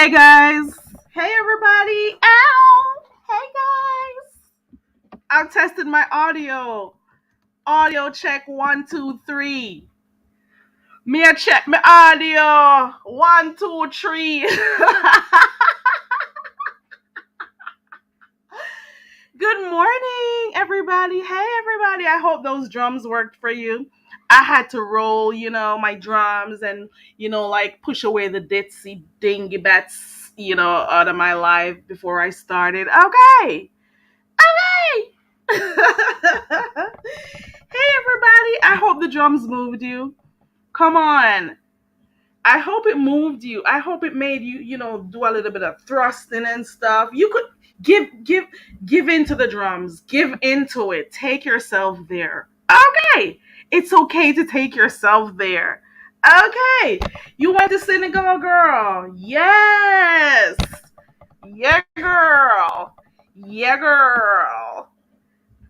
Hey guys. Hey everybody. Ow. Hey guys. I've tested my audio. Audio check 1, 2, 3. Me a check my audio. 1, 2, 3. Good morning, everybody. Hey everybody. I hope those drums worked for you. I had to roll, my drums and, like push away the ditzy dingy bats, out of my life before I started. Okay. Hey! Hey, everybody. I hope the drums moved you. Come on. I hope it moved you. I hope it made you, do a little bit of thrusting and stuff. You could give into the drums. Give into it. Take yourself there. Okay. It's okay to take yourself there. Okay. You went to Senegal, girl. Yes. Yeah, girl. Yeah, girl.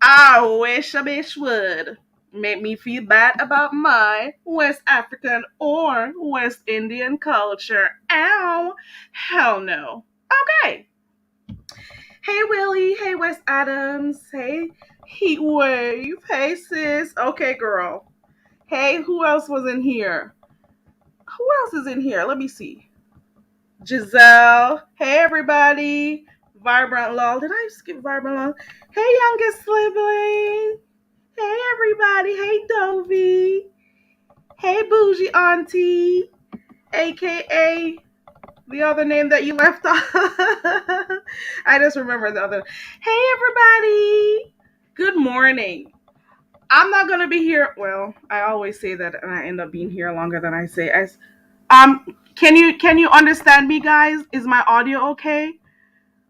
I wish a bitch would make me feel bad about my West African or West Indian culture. Ow. Hell no. Okay. Hey, Willie. Hey, Wes Adams. Hey, Heat Wave. Hey, sis. Okay, girl. Hey, who else was in here? Who else is in here? Let me see. Giselle. Hey, everybody. Vibrant Lol. Did I skip Vibrant Lol? Hey, youngest sibling. Hey, everybody. Hey, Dovey. Hey, Bougie Auntie. AKA the other name that you left off. I just remember the other. Hey, everybody. Good morning. I'm not going to be here. Well, I always say that and I end up being here longer than I say. Can you understand me, guys? Is my audio okay?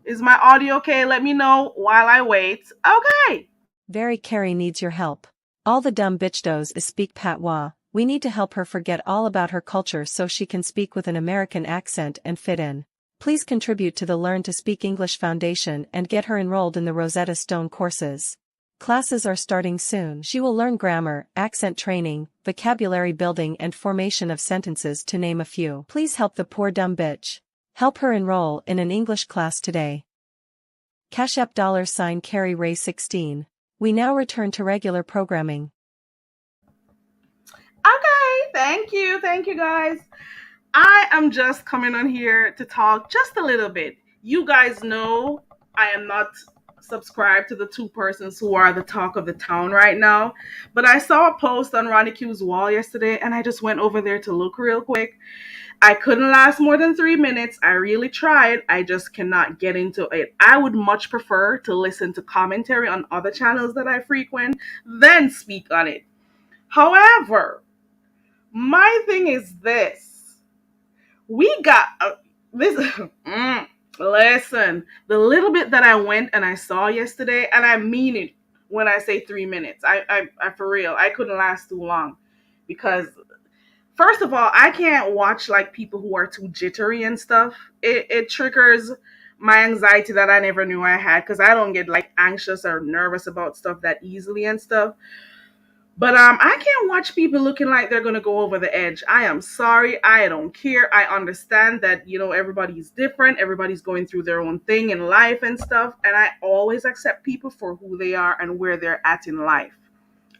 Is my audio okay? Let me know while I wait. Okay. Very Carrie needs your help. All the dumb bitch does is speak patois. We need to help her forget all about her culture so she can speak with an American accent and fit in. Please contribute to the Learn to Speak English Foundation and get her enrolled in the Rosetta Stone courses. Classes are starting soon. She will learn grammar, accent training, vocabulary building and formation of sentences to name a few. Please help the poor dumb bitch. Help her enroll in an English class today. Cash App $Carrie Ray 16. We now return to regular programming. Okay, thank you. Thank you, guys. I am just coming on here to talk just a little bit. You guys know I am not subscribed to the two persons who are the talk of the town right now, but I saw a post on Ronnie Q's wall yesterday and I just went over there to look real quick. I couldn't last more than 3 minutes. I really tried. I just cannot get into it. I would much prefer to listen to commentary on other channels that I frequent than speak on it. However, my thing is this. We got this. Listen, the little bit that I went and I saw yesterday, and I mean it when I say 3 minutes. I for real, I couldn't last too long because first of all, I can't watch like people who are too jittery and stuff. It triggers my anxiety that I never knew I had because I don't get like anxious or nervous about stuff that easily and stuff. But I can't watch people looking like they're gonna go over the edge. I am sorry. I don't care. I understand that everybody's different. Everybody's going through their own thing in life and stuff. And I always accept people for who they are and where they're at in life.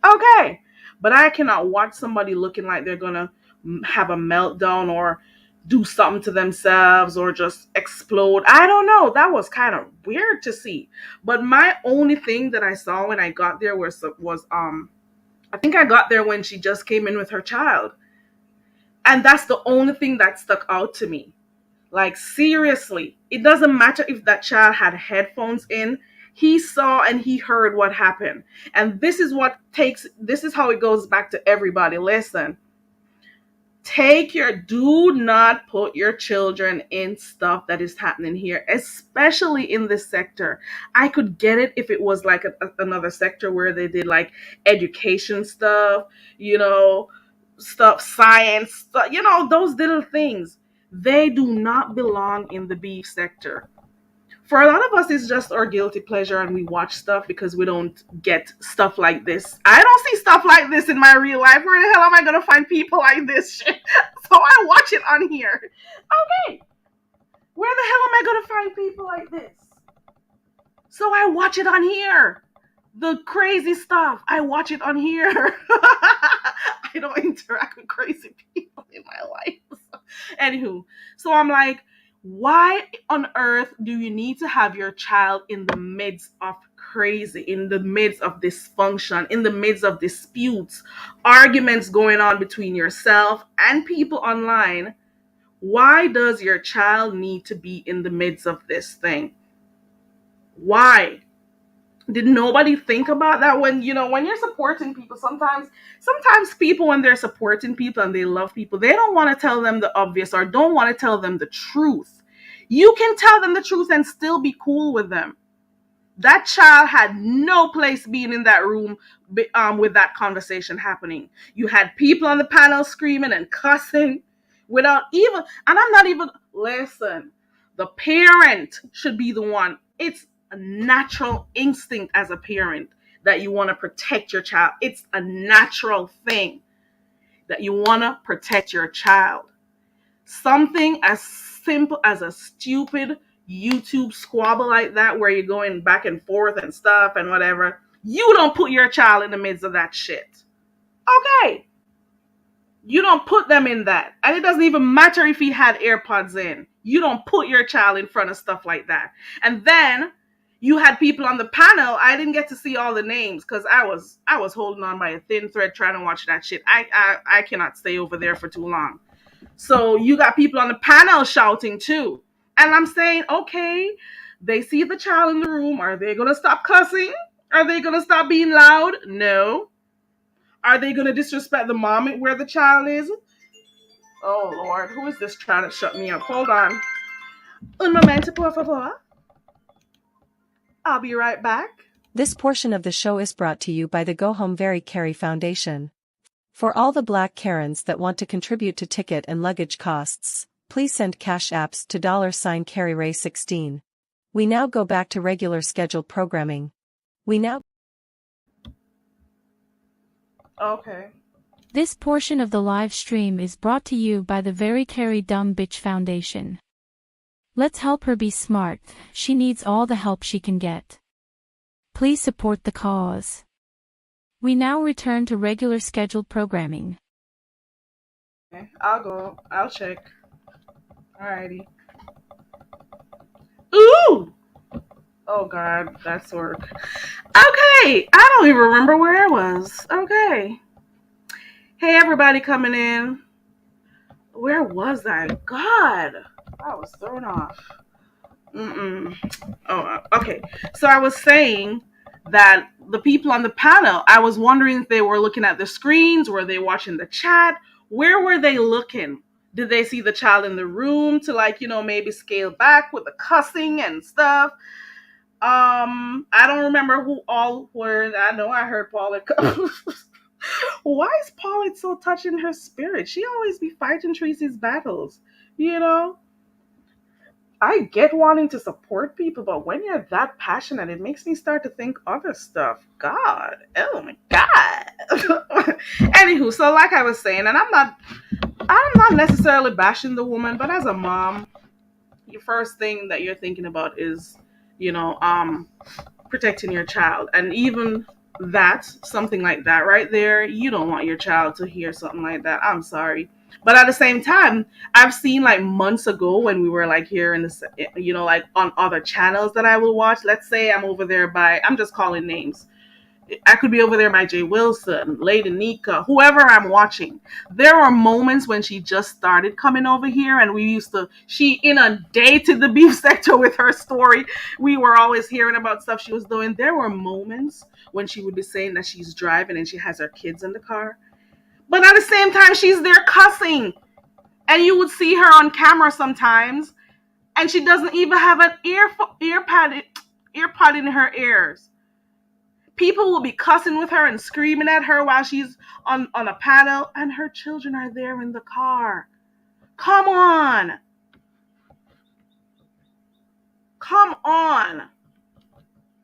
Okay, but I cannot watch somebody looking like they're gonna have a meltdown or do something to themselves or just explode. I don't know. That was kind of weird to see. But my only thing that I saw when I got there was I think I got there when she just came in with her child. And that's the only thing that stuck out to me. Like, seriously, it doesn't matter if that child had headphones in. He saw and he heard what happened. And this is how it goes back to everybody. Listen, do not put your children in stuff that is happening here, especially in this sector. I could get it if it was like another sector where they did like education stuff, science stuff, those little things. They do not belong in the beef sector. For a lot of us, it's just our guilty pleasure and we watch stuff because we don't get stuff like this. I don't see stuff like this in my real life. Where the hell am I going to find people like this shit? So I watch it on here. Okay. Where the hell am I going to find people like this? So I watch it on here. The crazy stuff, I watch it on here. I don't interact with crazy people in my life. Anywho, so I'm like, why on earth do you need to have your child in the midst of crazy, in the midst of dysfunction, in the midst of disputes, arguments going on between yourself and people online? Why does your child need to be in the midst of this thing? Why? Did nobody think about that? When when you're supporting people, sometimes people, when they're supporting people and they love people, they don't want to tell them the obvious or don't want to tell them the truth. You can tell them the truth and still be cool with them. That child had no place being in that room with that conversation happening. You had people on the panel screaming and cussing without even, and I'm not even, listen, the parent should be the one. It's a natural instinct as a parent that you want to protect your child. It's a natural thing that you want to protect your child. Something as simple as a stupid YouTube squabble like that, where you're going back and forth and stuff and whatever, you don't put your child in the midst of that shit. Okay. You don't put them in that. And it doesn't even matter if he had AirPods in. You don't put your child in front of stuff like that. And then you had people on the panel. I didn't get to see all the names because I was holding on by a thin thread trying to watch that shit. I cannot stay over there for too long. So you got people on the panel shouting too. And I'm saying, okay, they see the child in the room. Are they going to stop cussing? Are they going to stop being loud? No. Are they going to disrespect the moment where the child is? Oh, Lord. Who is this trying to shut me up? Hold on. Un momento, por favor. I'll be right back. This portion of the show is brought to you by the Go Home Very Carry Foundation. For all the Black Karens that want to contribute to ticket and luggage costs, please send cash apps to $CarryRay16. We now go back to regular scheduled programming. Okay. This portion of the live stream is brought to you by the Very Carry Dumb Bitch Foundation. Let's help her be smart. She needs all the help she can get. Please support the cause. We now return to regular scheduled programming. Okay, I'll go. I'll check. Alrighty. Ooh! Oh God, that's work. Okay, I don't even remember where I was. Okay. Hey, everybody coming in. Where was I? God, I was thrown off. Oh, okay. So I was saying that the people on the panel, I was wondering if they were looking at the screens, were they watching the chat? Where were they looking? Did they see the child in the room to maybe scale back with the cussing and stuff? I don't remember who all were. I know I heard Paulette. Why is Paulette so touching her spirit? She always be fighting Tracy's battles, you know? I get wanting to support people, but when you're that passionate, it makes me start to think other stuff. God, oh my God. Anywho, so like I was saying, and I'm not necessarily bashing the woman, but as a mom, your first thing that you're thinking about is, protecting your child. And even that, something like that right there, you don't want your child to hear something like that. I'm sorry. But at the same time, I've seen like months ago when we were like here in the, like on other channels that I will watch. Let's say I'm over there I'm just calling names. I could be over there by Jay Wilson, Lady Nika, whoever I'm watching. There were moments when she just started coming over here and she inundated the beef sector with her story. We were always hearing about stuff she was doing. There were moments when she would be saying that she's driving and she has her kids in the car. But at the same time, she's there cussing. And you would see her on camera sometimes and she doesn't even have an earpod in her ears. People will be cussing with her and screaming at her while she's on a panel, and her children are there in the car. Come on. Come on.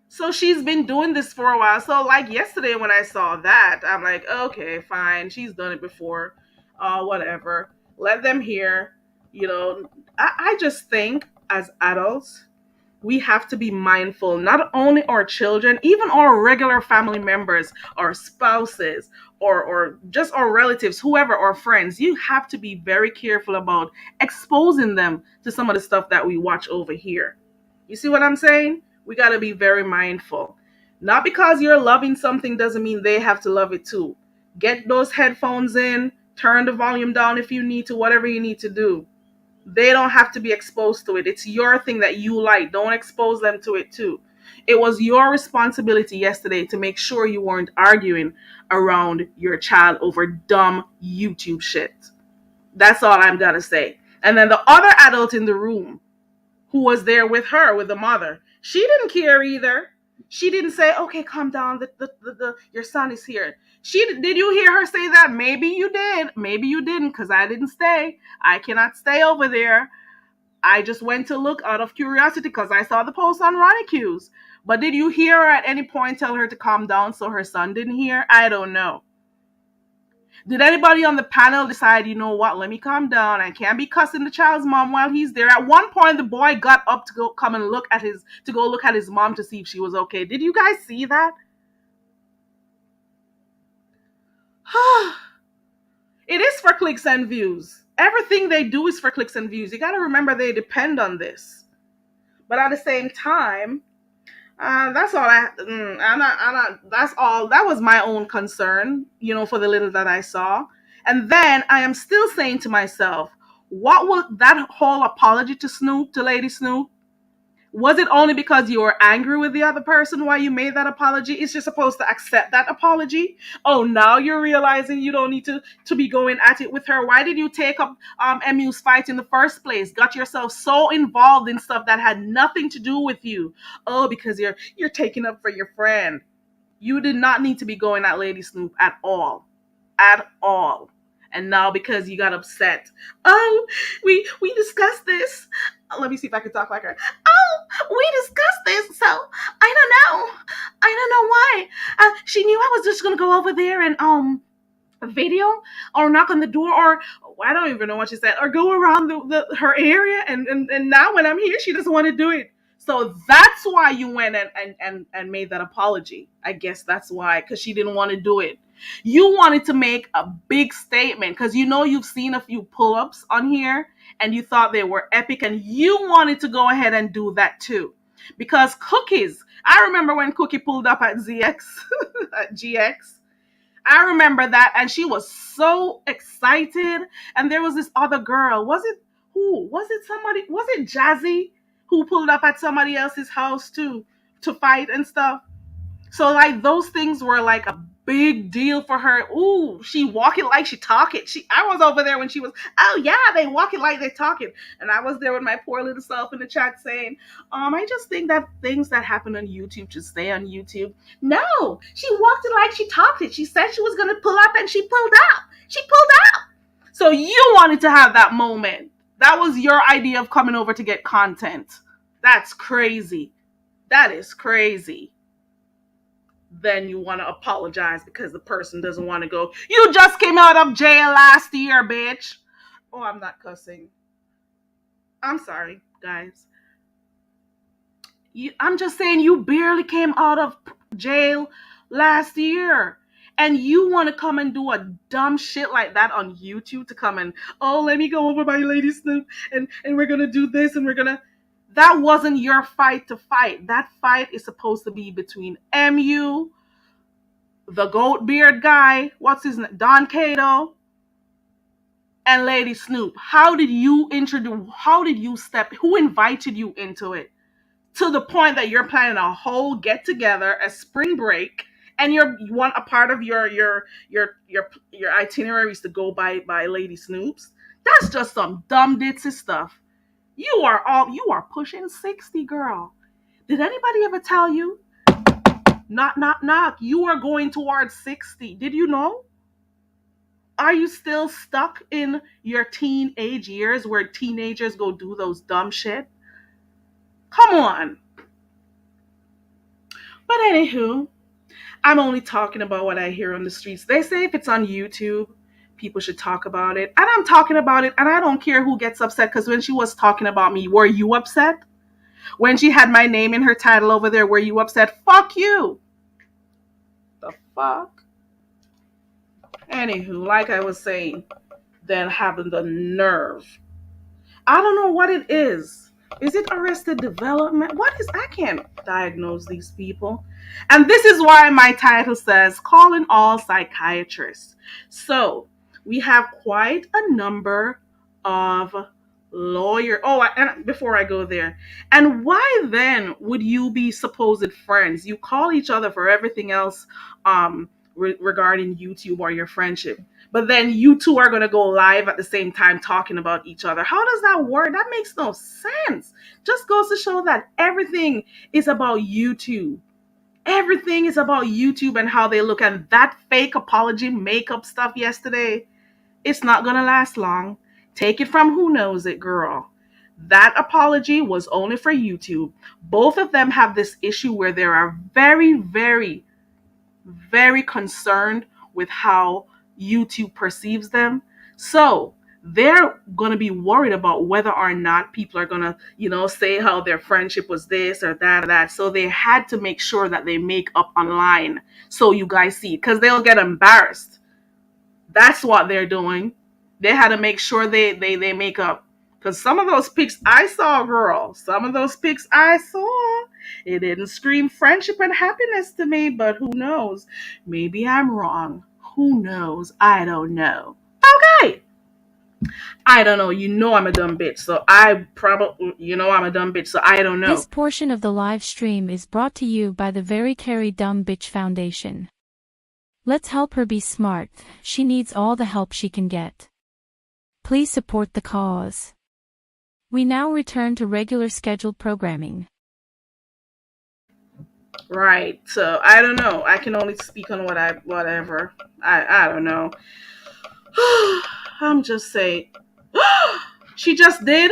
So she's been doing this for a while. So like yesterday when I saw that, I'm like, okay, fine. She's done it before. Whatever. Let them hear. I just think as adults, we have to be mindful, not only our children, even our regular family members, our spouses, or just our relatives, whoever, our friends. You have to be very careful about exposing them to some of the stuff that we watch over here. You see what I'm saying? We got to be very mindful. Not because you're loving something doesn't mean they have to love it too. Get those headphones in, turn the volume down if you need to, whatever you need to do. They don't have to be exposed to it. It's your thing that you like. Don't expose them to it too. It was your responsibility yesterday to make sure you weren't arguing around your child over dumb YouTube shit. That's all I'm gonna say. And then the other adult in the room who was there with her, with the mother, she didn't care either. She didn't say, "Okay, calm down. Your son is here." Did you hear her say that? Maybe you did. Maybe you didn't, because I didn't stay. I cannot stay over there. I just went to look out of curiosity because I saw the post on Ronnie Q's. But did you hear her at any point tell her to calm down so her son didn't hear? I don't know. Did anybody on the panel decide, you know what, let me calm down. I can't be cussing the child's mom while he's there. At one point, the boy got up to go come and look at his mom to see if she was okay. Did you guys see that? It is for clicks and views. Everything they do is for clicks and views. You got to remember they depend on this. But at the same time, that's all that's all. That was my own concern, for the little that I saw. And then I am still saying to myself, what was that whole apology to Lady Snoop? Was it only because you were angry with the other person why you made that apology? Is she supposed to accept that apology? Oh, now you're realizing you don't need to be going at it with her. Why did you take up MU's fight in the first place? Got yourself so involved in stuff that had nothing to do with you. Oh, because you're taking up for your friend. You did not need to be going at Lady Snoop at all. At all. And now because you got upset. Oh, we discussed this. Let me see if I can talk like her. Oh, we discussed this, so I don't know. I don't know why. She knew I was just gonna go over there and video or knock on the door, or I don't even know what she said, or go around her area, and now when I'm here she doesn't want to do it. So that's why you went and made that apology. I guess that's why, because she didn't want to do it. You wanted to make a big statement because you've seen a few pull-ups on here and you thought they were epic, and you wanted to go ahead and do that too. Because Cookies, I remember when Cookie pulled up at ZX, at GX. I remember that, and she was so excited. And there was this other girl. Was it who? Was it somebody? Was it Jazzy who pulled up at somebody else's house too to fight and stuff? So like those things were like a big deal for her. Ooh, she walking like she talking. I was over there when she was, oh yeah, they walking like they talking. And I was there with my poor little self in the chat saying, I just think that things that happen on YouTube should stay on YouTube. No, she walked it like she talked it. She said she was gonna pull up and she pulled up. She pulled up. So you wanted to have that moment. That was your idea of coming over to get content. That's crazy. That is crazy. Then you want to apologize because the person doesn't want to go. You just came out of jail last year, bitch. Oh, I'm not cussing. I'm sorry, guys. I'm just saying you barely came out of jail last year. And you want to come and do a dumb shit like that on YouTube to come and, oh, let me go over my Lady Snoop and we're going to do this and we're going to. That wasn't your fight to fight. That fight is supposed to be between MU, the goat beard guy, what's his name, Don Cato, and Lady Snoop. How did you step, who invited you into it? To the point that you're planning a whole get together, a spring break, and you want a part of your itineraries to go by Lady Snoop's. That's just some dumb ditzy stuff. You are pushing 60, girl. Did anybody ever tell you? Knock, knock, knock. You are going towards 60. Did you know? Are you still stuck in your teenage years where teenagers go do those dumb shit? Come on. But anywho, I'm only talking about what I hear on the streets. They say if it's on YouTube, People should talk about it. And I'm talking about it, and I don't care who gets upset, because when she was talking about me, were you upset? When she had my name in her title over there, were you upset? Fuck you. The fuck? Anywho, like I was saying, then having the nerve. I don't know what it is. Is it arrested development? What is, I can't diagnose these people. And this is why my title says calling all psychiatrists. So we have quite a number of lawyer. Oh, and before I go there, and why then would you be supposed friends? You call each other for everything else, regarding YouTube or your friendship, but then you two are gonna go live at the same time talking about each other. How does that work? That makes no sense. Just goes to show that everything is about YouTube. Everything is about YouTube and how they look. And that fake apology makeup stuff yesterday, it's not gonna last long. Take it from who knows it, girl. That apology was only for YouTube. Both of them have this issue where they are very, very, very concerned with how YouTube perceives them. So they're going to be worried about whether or not people are going to, say how their friendship was this or that or that. So they had to make sure that they make up online so you guys see, because they'll get embarrassed. That's what they're doing. They had to make sure they make up. Because some of those pics I saw, girl, some of those pics I saw, it didn't scream friendship and happiness to me, but who knows? Maybe I'm wrong. Who knows? I don't know. Okay. I don't know. I'm a dumb bitch. So I probably, I'm a dumb bitch. So I don't know. This portion of the live stream is brought to you by the Very Carry Dumb Bitch Foundation. Let's help her be smart. She needs all the help she can get. Please support the cause. We now return to regular scheduled programming. Right. So I don't know. I can only speak on whatever. I don't know. I'm just saying. She just did.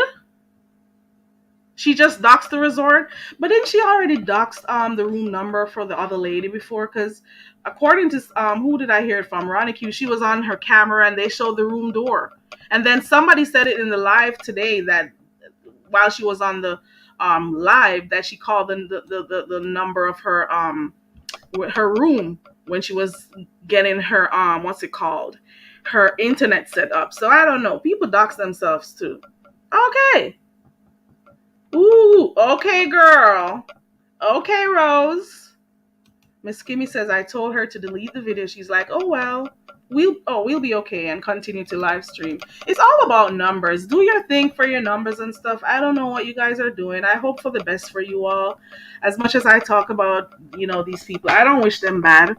She just doxed the resort, but didn't she already doxed the room number for the other lady before? Because according to who did I hear it from? Ronnie Q. She was on her camera and they showed the room door, and then somebody said it in the live today that while she was on the live that she called the number of her room when she was getting her what's it called, her internet set up. So I don't know. People dox themselves too. Okay. Ooh, okay, girl. Okay, Rose. Miss Kimmy says I told her to delete the video. She's like, oh well, we'll be okay, and continue to live stream. It's all about numbers. Do your thing for your numbers and stuff. I don't know what you guys are doing. I hope for the best for you all. As much as I talk about, these people, I don't wish them bad.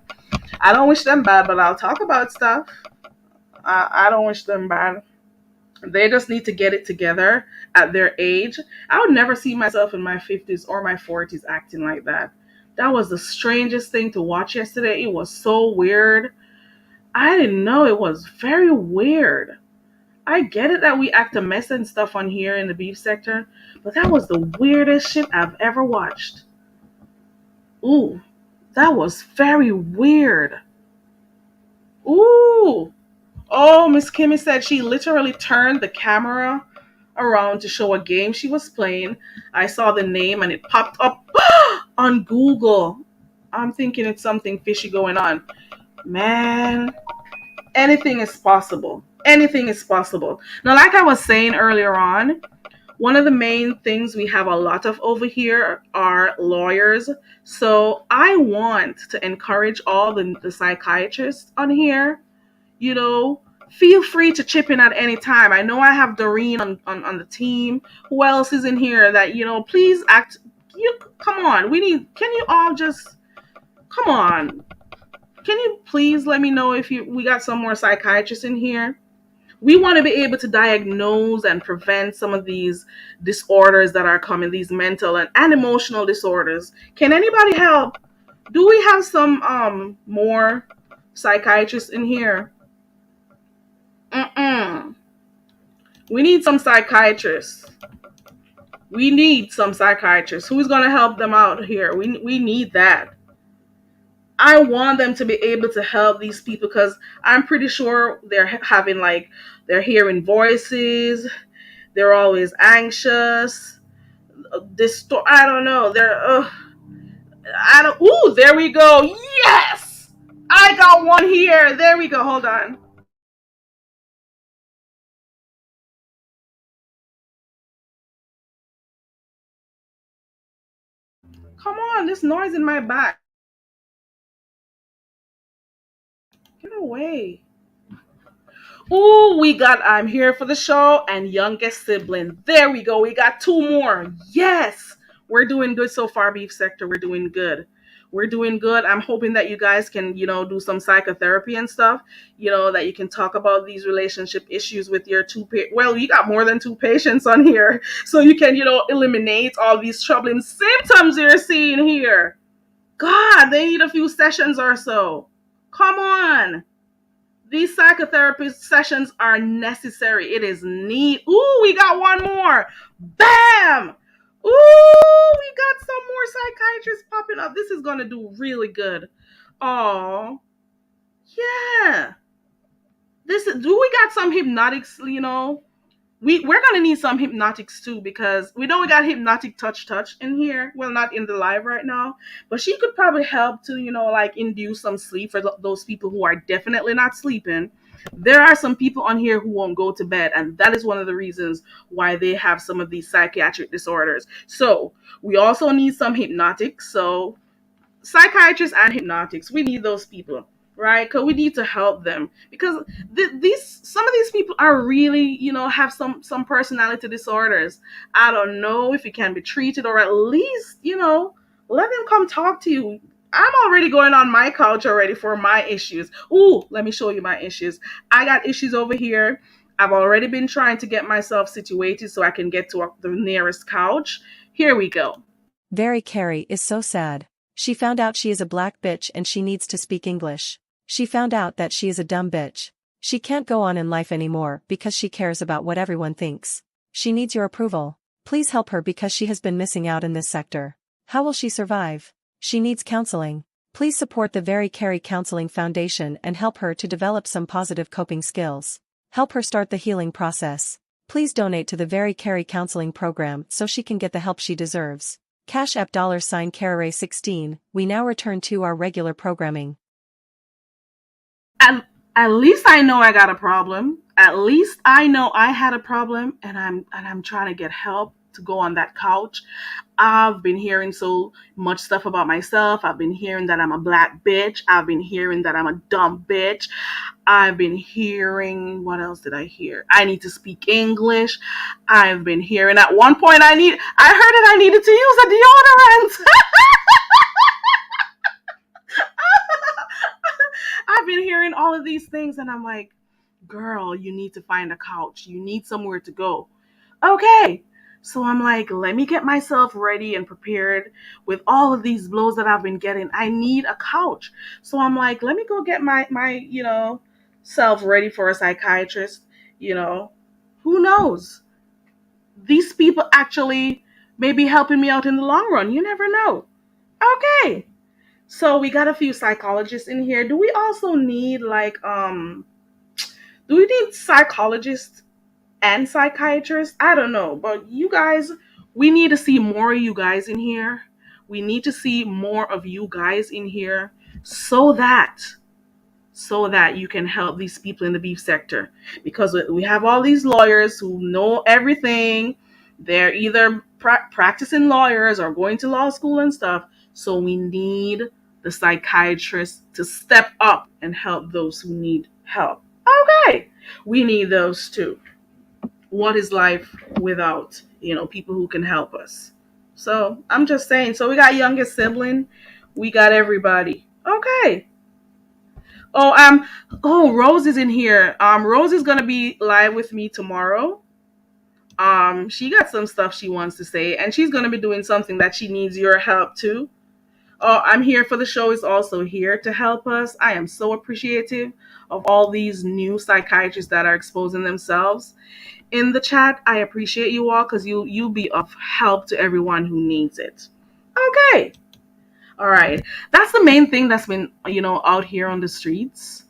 I don't wish them bad, but I'll talk about stuff. I don't wish them bad. They just need to get it together at their age. I would never see myself in my 50s or my 40s acting like that. That was the strangest thing to watch yesterday. It was so weird. I didn't know. It was very weird. I get it that we act a mess and stuff on here in the beef sector, but that was the weirdest shit I've ever watched. Ooh, that was very weird. Ooh. Oh, Miss Kimmy said she literally turned the camera around to show a game she was playing. I saw the name and it popped up on Google. I'm thinking it's something fishy going on. Man, anything is possible. Anything is possible. Now, like I was saying earlier on, one of the main things we have a lot of over here are lawyers. So I want to encourage all the psychiatrists on here, feel free to chip in at any time. I know I have Doreen on the team. Who else is in here that, please act, come on. Can you all just, come on. Can you please let me know if we got some more psychiatrists in here? We want to be able to diagnose and prevent some of these disorders that are coming, these mental and emotional disorders. Can anybody help? Do we have some more psychiatrists in here? We need some psychiatrists. We need some psychiatrists. Who's going to help them out here? We need that. I want them to be able to help these people because I'm pretty sure they're having like they're hearing voices. They're always anxious. I don't know. They're I don't. Ooh, there we go. Yes, I got one here. There we go. Hold on. Come on, this noise in my back. Get away. Ooh, we got I'm here for the show and youngest sibling. There we go. We got two more. Yes. We're doing good so far, beef sector. We're doing good. We're doing good. I'm hoping that you guys can, do some psychotherapy and stuff, that you can talk about these relationship issues with your well, you got more than two patients on here. So you can, eliminate all these troubling symptoms you're seeing here. God, they need a few sessions or so. Come on. These psychotherapy sessions are necessary. It is neat. Ooh, we got one more. Bam! Ooh, we got some more psychiatrists popping up. This is going to do really good. Oh, yeah. Do we got some hypnotics, we're gonna need some hypnotics too because we know we got hypnotic touch in here. Well, not in the live right now, but she could probably help to like induce some sleep for those people who are definitely not sleeping. There are some people on here who won't go to bed, and that is one of the reasons why they have some of these psychiatric disorders. So we also need some hypnotics. So psychiatrists and hypnotics, we need those people, right? Because we need to help them because these some of these people are really have some personality disorders. I don't know if it can be treated, or at least let them come talk to you. I'm already going on my couch already for my issues. Ooh, let me show you my issues. I got issues over here. I've already been trying to get myself situated so I can get to the nearest couch. Here we go. Very Carrie is so sad. She found out she is a black bitch and she needs to speak English. She found out that she is a dumb bitch. She can't go on in life anymore because she cares about what everyone thinks. She needs your approval. Please help her because she has been missing out in this sector. How will she survive? She needs counseling. Please support the Very Carrie Counseling Foundation and help her to develop some positive coping skills. Help her start the healing process. Please donate to the Very Carrie Counseling Program so she can get the help she deserves. Cash App $Carrere16. We now return to our regular programming. At least I know I got a problem. At least I know I had a problem, and I'm trying to get help to go on that couch. I've been hearing so much stuff about myself. I've been hearing that I'm a black bitch. I've been hearing that I'm a dumb bitch. I've been hearing, what else did I hear? I need to speak English. I've been hearing at one point I heard that I needed to use a deodorant. I've been hearing all of these things, and I'm like, girl, you need to find a couch. You need somewhere to go. Okay. So I'm like, let me get myself ready and prepared with all of these blows that I've been getting. I need a couch. So I'm like, let me go get my self ready for a psychiatrist. You know, who knows? These people actually may be helping me out in the long run. You never know. Okay. So we got a few psychologists in here. Do we also need do we need psychologists and psychiatrists? I don't know, but you guys, we need to see more of you guys in here. We need to see more of you guys in here so that you can help these people in the beef sector, because we have all these lawyers who know everything. They're either practicing lawyers or going to law school and stuff. So we need the psychiatrists to step up and help those who need help. Okay, we need those too. What is life without people who can help us? So I'm just saying. So we got youngest sibling, we got everybody. Okay. Oh, Rose is in here. Rose is gonna be live with me tomorrow. She got some stuff she wants to say, and she's gonna be doing something that she needs your help too. Oh, I'm here for the show is also here to help us. I am so appreciative of all these new psychiatrists that are exposing themselves in the chat. I appreciate you all because you'll be of help to everyone who needs it. Okay. All right. That's the main thing that's been, out here on the streets.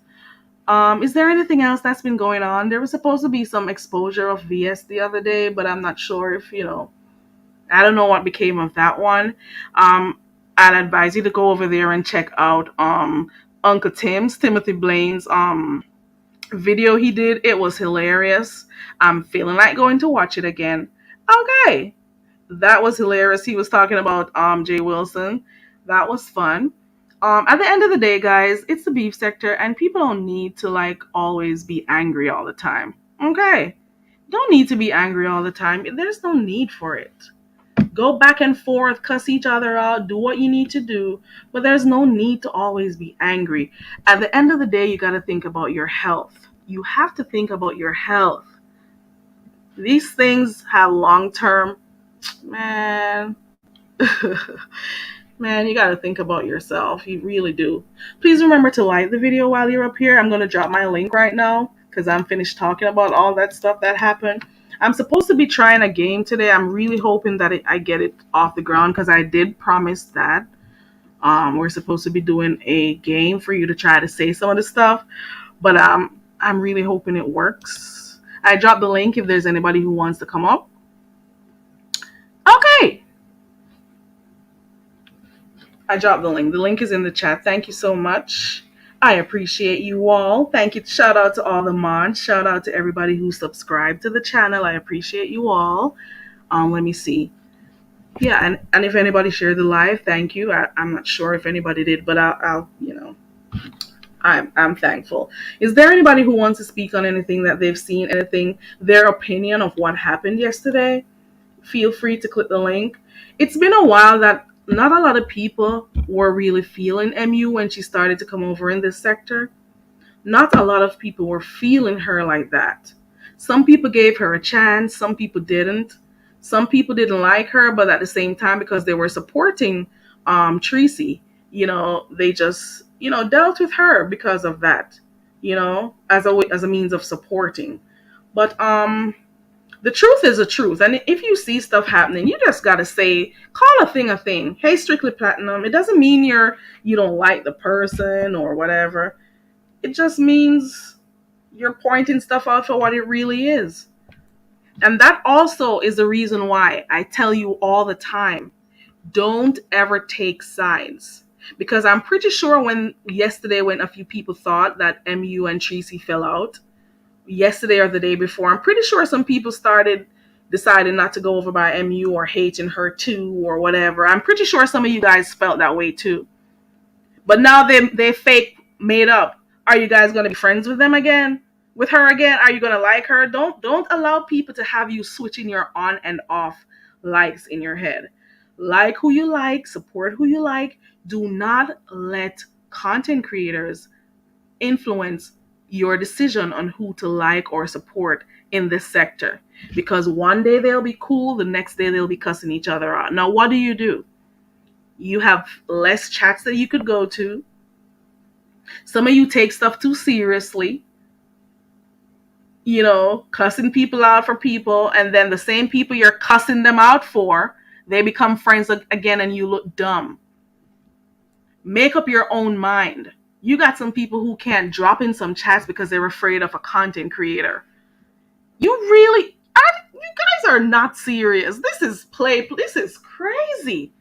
Is there anything else that's been going on? There was supposed to be some exposure of VS the other day, but I'm not sure if, I don't know what became of that one. I'd advise you to go over there and check out Uncle Timothy Blaine's video he did. It was hilarious. I'm feeling like going to watch it again. Okay. That was hilarious. He was talking about Jay Wilson. That was fun. At the end of the day, guys, it's the beef sector, and people don't need to like always be angry all the time. Okay, don't need to be angry all the time. There's no need for it. Go back and forth, cuss each other out, do what you need to do, but there's no need to always be angry. At the end of the day, you got to think about your health. You have to think about your health. These things have long term, man. Man, you got to think about yourself. You really do. Please remember to like the video while you're up here. I'm going to drop my link right now because I'm finished talking about all that stuff that happened. I'm supposed to be trying a game today. I'm really hoping that I get it off the ground because I did promise that. We're supposed to be doing a game for you to try to say some of the stuff, but I'm really hoping it works. I dropped the link if there's anybody who wants to come up. Okay. I dropped the link. The link is in the chat. Thank you so much. I appreciate you all. Thank you. Shout out to all the mods. Shout out to everybody who subscribed to the channel. I appreciate you all. Let me see. Yeah, and if anybody shared the live, thank you. I'm not sure if anybody did, but I'll I'm thankful. Is there anybody who wants to speak on anything that they've seen, anything, their opinion of what happened yesterday? Feel free to click the link. It's been a while that not a lot of people were really feeling MU when she started to come over in this sector. Not a lot of people were feeling her like that. Some people gave her a chance, some people didn't. Some people didn't like her, but at the same time, because they were supporting Tracy, they just, dealt with her because of that, as a means of supporting. But the truth is the truth. And if you see stuff happening, you just gotta say, call a thing a thing. Hey, Strictly Platinum. It doesn't mean you don't like the person or whatever. It just means you're pointing stuff out for what it really is. And that also is the reason why I tell you all the time, don't ever take sides. Because I'm pretty sure when a few people thought that MU and Tracy fell out, yesterday or the day before, I'm pretty sure some people started deciding not to go over by MU or hating her too or whatever. I'm pretty sure some of you guys felt that way too. But now they fake made up. Are you guys gonna be friends with them again? With her again? Are you gonna like her? Don't allow people to have you switching your on and off likes in your head. Like who you like, support who you like. Do not let content creators influence your decision on who to like or support in this sector. Because one day they'll be cool, the next day they'll be cussing each other out. Now, what do? You have less chats that you could go to. Some of you take stuff too seriously, cussing people out for people, and then the same people you're cussing them out for, they become friends again and you look dumb. Make up your own mind. You got some people who can't drop in some chats because they're afraid of a content creator. You guys are not serious. This is play. This is crazy.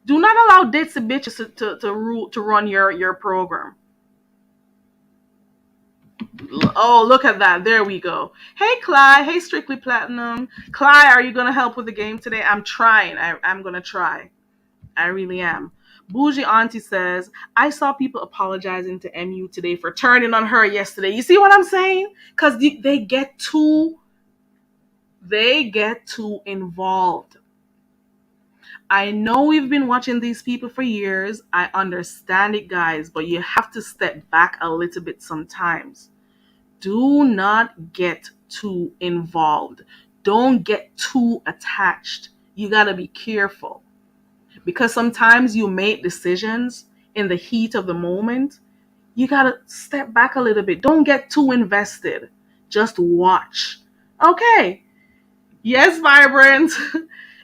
Do not allow ditzy bitches to run your program. Oh, look at that. There we go. Hey, Clyde. Hey, Strictly Platinum. Clyde, are you going to help with the game today? I'm trying. I'm going to try. I really am. Bougie Auntie says, I saw people apologizing to MU today for turning on her yesterday. You see what I'm saying? Because they get too involved. I know we've been watching these people for years. I understand it, guys, but you have to step back a little bit sometimes. Do not get too involved. Don't get too attached. You got to be careful. Because sometimes you make decisions in the heat of the moment. You got to step back a little bit. Don't get too invested. Just watch. Okay. Yes, Vibrant.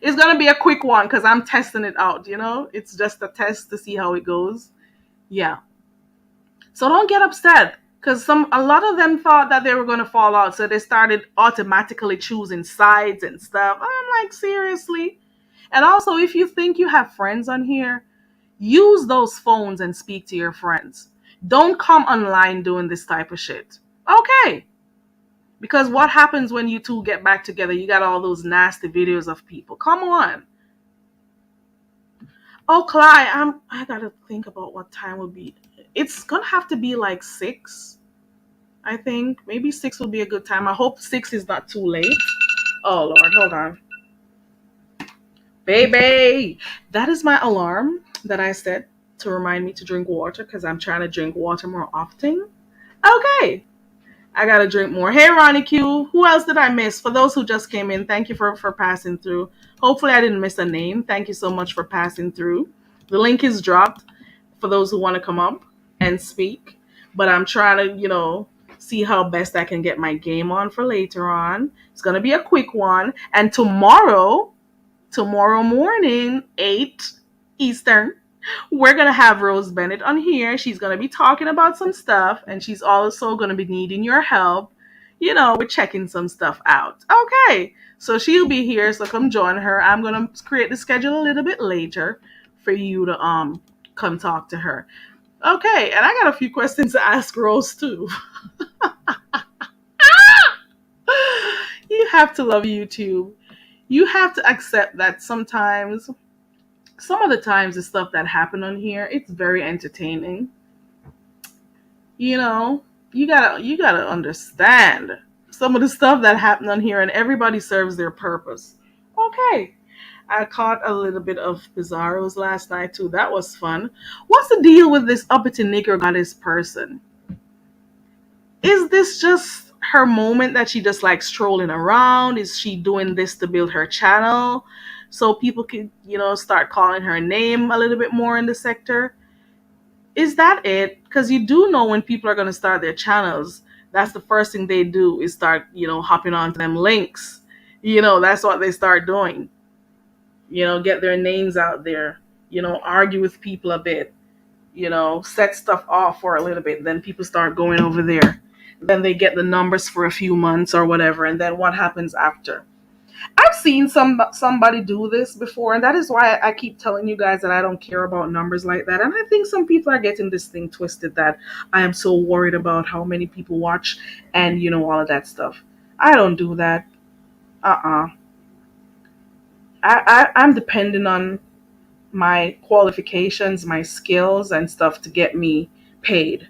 It's gonna be a quick one because I'm testing it out. It's just a test to see how it goes. Yeah. So don't get upset because a lot of them thought that they were gonna fall out, so they started automatically choosing sides and stuff. I'm like, seriously. And also, if you think you have friends on here, use those phones and speak to your friends. Don't come online doing this type of shit. Okay. Because what happens when you two get back together? You got all those nasty videos of people. Come on. Oh, Clyde, I gotta think about what time will be. It's gonna have to be like 6, I think. Maybe 6 will be a good time. I hope 6 is not too late. Oh Lord, hold on. Baby, that is my alarm that I set to remind me to drink water because I'm trying to drink water more often. Okay. I gotta drink more. Hey, Ronnie Q. Who else did I miss? For those who just came in, thank you for passing through. Hopefully, I didn't miss a name. Thank you so much for passing through. The link is dropped for those who want to come up and speak. But I'm trying to, see how best I can get my game on for later on. It's gonna be a quick one. And tomorrow morning, 8 Eastern, we're going to have Rose Bennett on here. She's going to be talking about some stuff, and she's also going to be needing your help, with checking some stuff out. Okay, so she'll be here, so come join her. I'm going to create the schedule a little bit later for you to come talk to her. Okay, and I got a few questions to ask Rose too. You have to love YouTube. You have to accept that sometimes, some of the times, the stuff that happen on here, it's very entertaining. You know, you gotta understand some of the stuff that happened on here, and everybody serves their purpose. Okay, I caught a little bit of Bizarros last night too. That was fun. What's the deal with this uppity nigger goddess person? Is this just her moment that she just likes strolling around? Is she doing this to build her channel so people could, start calling her name a little bit more in the sector? Is that it? Because you do know when people are going to start their channels, that's the first thing they do is start, hopping onto them links. That's what they start doing. Get their names out there, argue with people a bit, set stuff off for a little bit. Then people start going over there. Then they get the numbers for a few months or whatever. And then what happens after? I've seen somebody do this before, and that is why I keep telling you guys that I don't care about numbers like that. And I think some people are getting this thing twisted that I am so worried about how many people watch and all of that stuff. I don't do that. I'm dependent on my qualifications, my skills, and stuff to get me paid.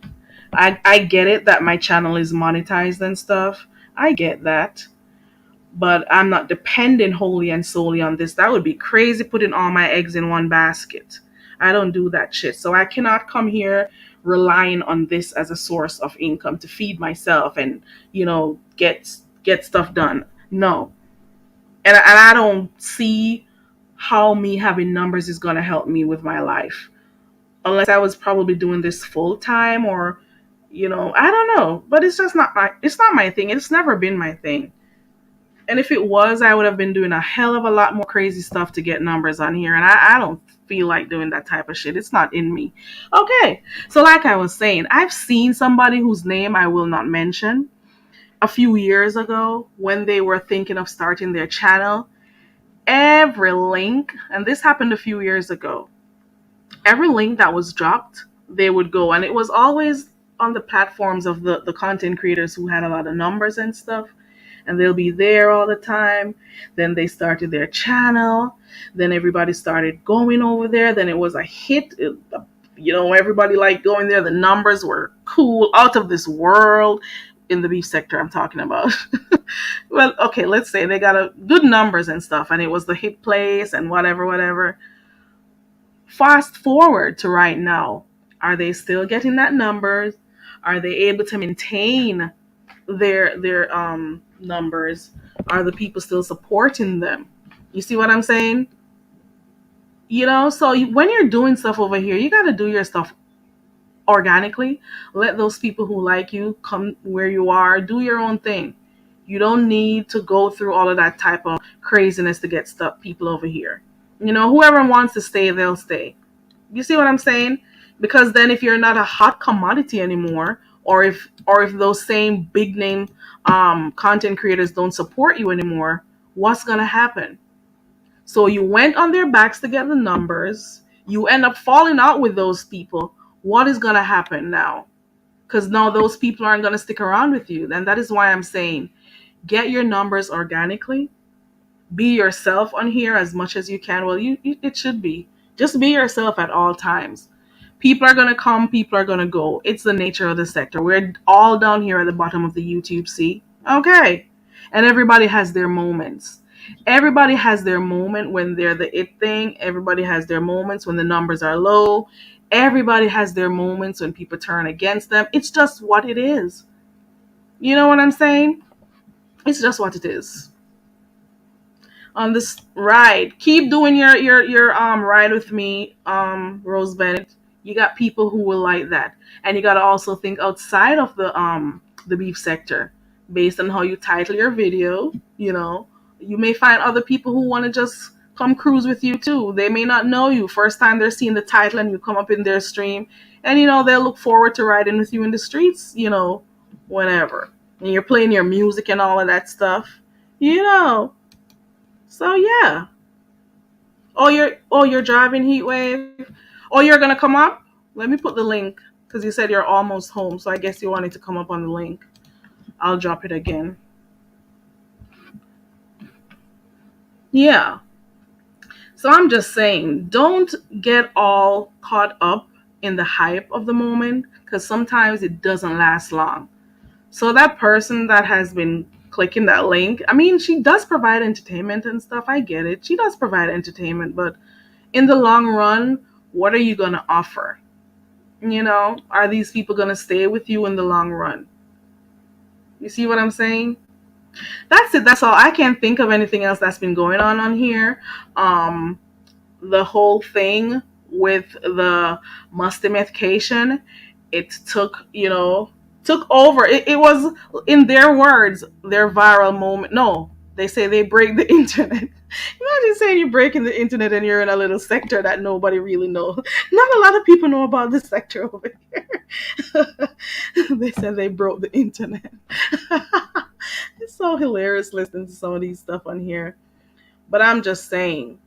I get it that my channel is monetized and stuff. I get that. But I'm not dependent wholly and solely on this. That would be crazy, putting all my eggs in one basket. I don't do that shit. So I cannot come here relying on this as a source of income to feed myself and, get stuff done. No. And I don't see how me having numbers is going to help me with my life. Unless I was probably doing this full time or, I don't know. But it's not my thing. It's never been my thing. And if it was, I would have been doing a hell of a lot more crazy stuff to get numbers on here. And I don't feel like doing that type of shit. It's not in me. Okay. So like I was saying, I've seen somebody whose name I will not mention a few years ago when they were thinking of starting their channel. Every link, and this happened a few years ago, every link that was dropped, they would go. And it was always on the platforms of the content creators who had a lot of numbers and stuff. And they'll be there all the time. Then they started their channel. Then everybody started going over there. Then it was a hit. Everybody liked going there. The numbers were cool, out of this world in the beef sector I'm talking about. Well, okay, let's say they got good numbers and stuff. And it was the hit place and whatever. Fast forward to right now. Are they still getting that numbers? Are they able to maintain their numbers? Are the people still supporting them? You see what I'm saying? So when you're doing stuff over here, you got to do your stuff organically. Let those people who like you come where you are. Do your own thing. You don't need to go through all of that type of craziness to get stuck people over here. Whoever wants to stay, they'll stay. You see what I'm saying? Because then if you're not a hot commodity anymore, or if those same big name content creators don't support you anymore, what's gonna happen? So you went on their backs to get the numbers. You end up falling out with those people. What is gonna happen now? Because now those people aren't gonna stick around with you. And that is why I'm saying get your numbers organically. Be yourself on here as much as you can. Well, it should be. Just be yourself at all times. People are going to come, people are going to go. It's the nature of the sector. We're all down here at the bottom of the YouTube sea. Okay. And everybody has their moments. Everybody has their moment when they're the it thing. Everybody has their moments when the numbers are low. Everybody has their moments when people turn against them. It's just what it is. You know what I'm saying? It's just what it is. On this ride. Keep doing your ride with me, Rose Bennett. You got people who will like that. And you gotta also think outside of the beef sector. Based on how you title your video, you may find other people who want to just come cruise with you too. They may not know you. First time they're seeing the title and you come up in their stream, and they'll look forward to riding with you in the streets, whenever. And you're playing your music and all of that stuff. You know. So yeah. Oh, you're driving Heat Wave. Oh, you're gonna come up. Let me put the link because you said you're almost home. So I guess you wanted to come up on the link. I'll drop it again. Yeah. So I'm just saying, don't get all caught up in the hype of the moment because sometimes it doesn't last long. So that person that has been clicking that link, I mean, she does provide entertainment and stuff. I get it. She does provide entertainment, but in the long run, what are you going to offer? Are these people going to stay with you in the long run? You see what I'm saying? That's it. That's all. I can't think of anything else that's been going on here. The whole thing with the musty medication, it took over. It was, in their words, their viral moment. No, they say they break the internet. Imagine saying you're breaking the internet and you're in a little sector that nobody really knows. Not a lot of people know about this sector over here. They said they broke the internet. It's so hilarious listening to some of these stuff on here. But I'm just saying,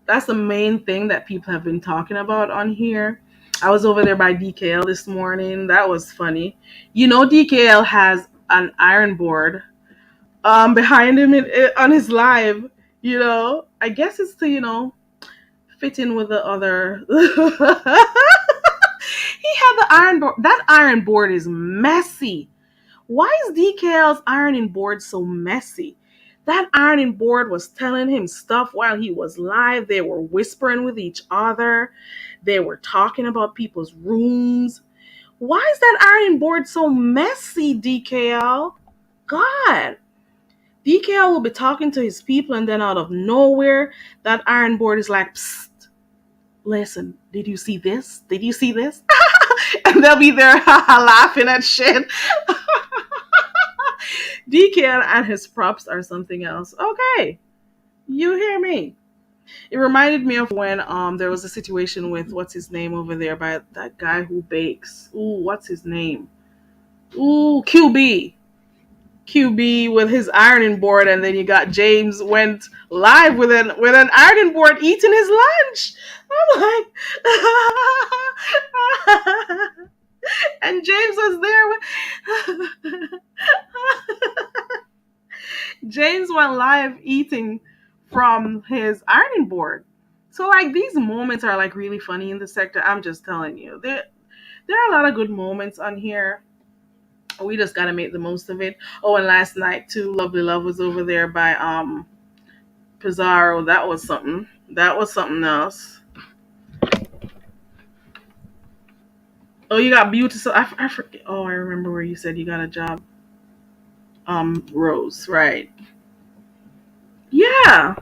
that's the main thing that people have been talking about on here. I was over there by DKL this morning. That was funny. DKL has an iron board behind him on his live. I guess it's to fit in with the other. He had the iron board. That iron board is messy. Why is DKL's ironing board so messy? That ironing board was telling him stuff while he was live. They were whispering with each other. They were talking about people's rooms. Why is that ironing board so messy, DKL? God. DKL will be talking to his people, and then out of nowhere, that iron board is like, psst, listen, did you see this? Did you see this? And they'll be there laughing at shit. DKL and his props are something else. Okay, you hear me. It reminded me of when there was a situation with what's his name over there by that guy who bakes. Ooh, what's his name? Ooh, QB with his ironing board, and then you got James went live with an ironing board eating his lunch. I'm like, and James was there. James went live eating from his ironing board. So like these moments are like really funny in the sector. I'm just telling you, there are a lot of good moments on here. We just gotta make the most of it. Oh, and last night too, Lovely Love was over there by Pizarro. That was something. That was something else. Oh, you got beauty. So I forget. Oh, I remember where you said you got a job. Rose, right? Yeah.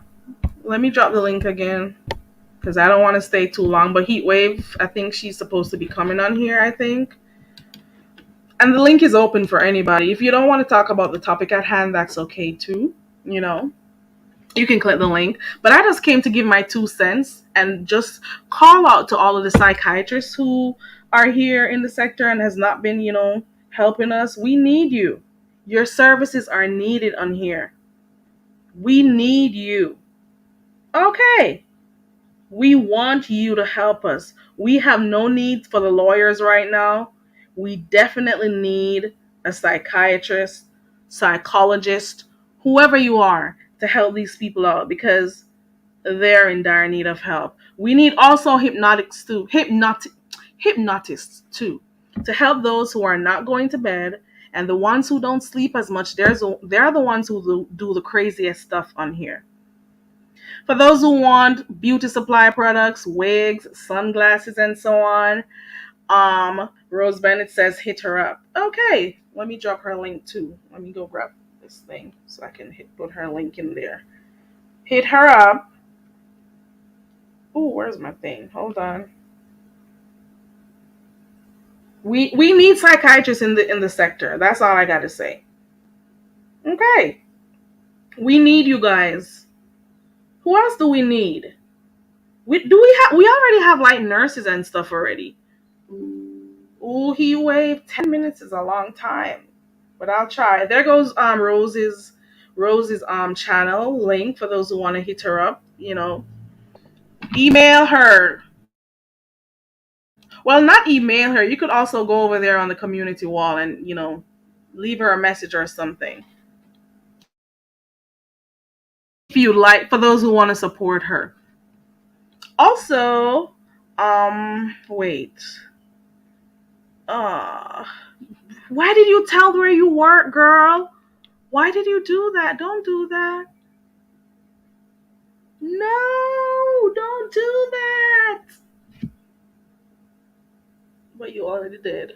Let me drop the link again because I don't want to stay too long. But Heatwave, I think she's supposed to be coming on here. I think And the link is open for anybody. If you don't want to talk about the topic at hand, that's okay too. You know, you can click the link. But I just came to give my 2 cents and just call out to all of the psychiatrists who are here in the sector and has not been, helping us. We need you. Your services are needed on here. We need you. Okay. We want you to help us. We have no need for the lawyers right now. We definitely need a psychiatrist, psychologist, whoever you are to help these people out because they're in dire need of help. We need also hypnotists too, to help those who are not going to bed and the ones who don't sleep as much. They're the ones who do the craziest stuff on here. For those who want beauty supply products, wigs, sunglasses, and so on, Rose Bennett says hit her up. Okay, let me drop her link too. Let me go grab this thing so I can put her link in there. Hit her up. Oh, where's my thing? Hold on. We need psychiatrists in the sector. That's all I gotta say. Okay, we need you guys. Who else do we need? We already have like nurses and stuff already. Ooh, he waved. 10 minutes is a long time, but I'll try. There goes Rose's channel link for those who want to hit her up. Email her. Well, not email her. You could also go over there on the community wall and leave her a message or something. If you like, for those who want to support her. Also, wait. Uh, why did you tell where you work, girl? Why did you do that? Don't do that. No, don't do that. But you already did.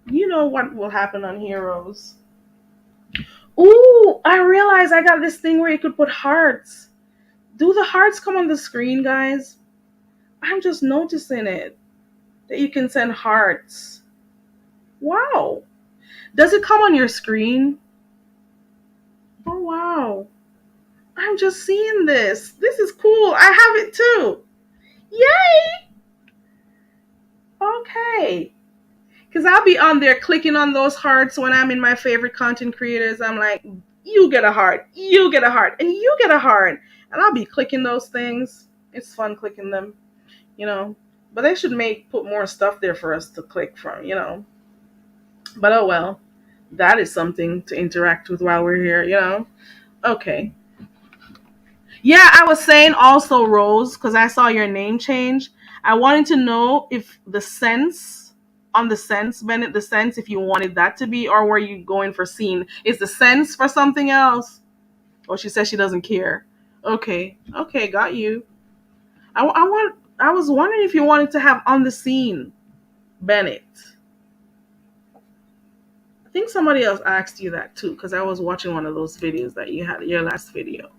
You know what will happen on Heroes. Ooh, I realized I got this thing where you could put hearts. Do the hearts come on the screen, guys? I'm just noticing it. That you can send hearts. Wow. Does it come on your screen? Oh, wow. I'm just seeing this. This is cool. I have it too. Yay! Okay. Because I'll be on there clicking on those hearts when I'm in my favorite content creators. I'm like, you get a heart, you get a heart, and you get a heart. And I'll be clicking those things. It's fun clicking them, you know. But they should put more stuff there for us to click from, you know. But oh well. That is something to interact with while we're here, you know. Okay. Yeah, I was saying also, Rose, because I saw your name change. I wanted to know if the sense on the sense, Bennett, the sense, if you wanted that to be, or were you going for scene? Is the sense for something else? Oh, she says she doesn't care. Okay, okay, got you. I was wondering if you wanted to have on the scene, Bennett. I think somebody else asked you that too, because I was watching one of those videos that you had, your last video.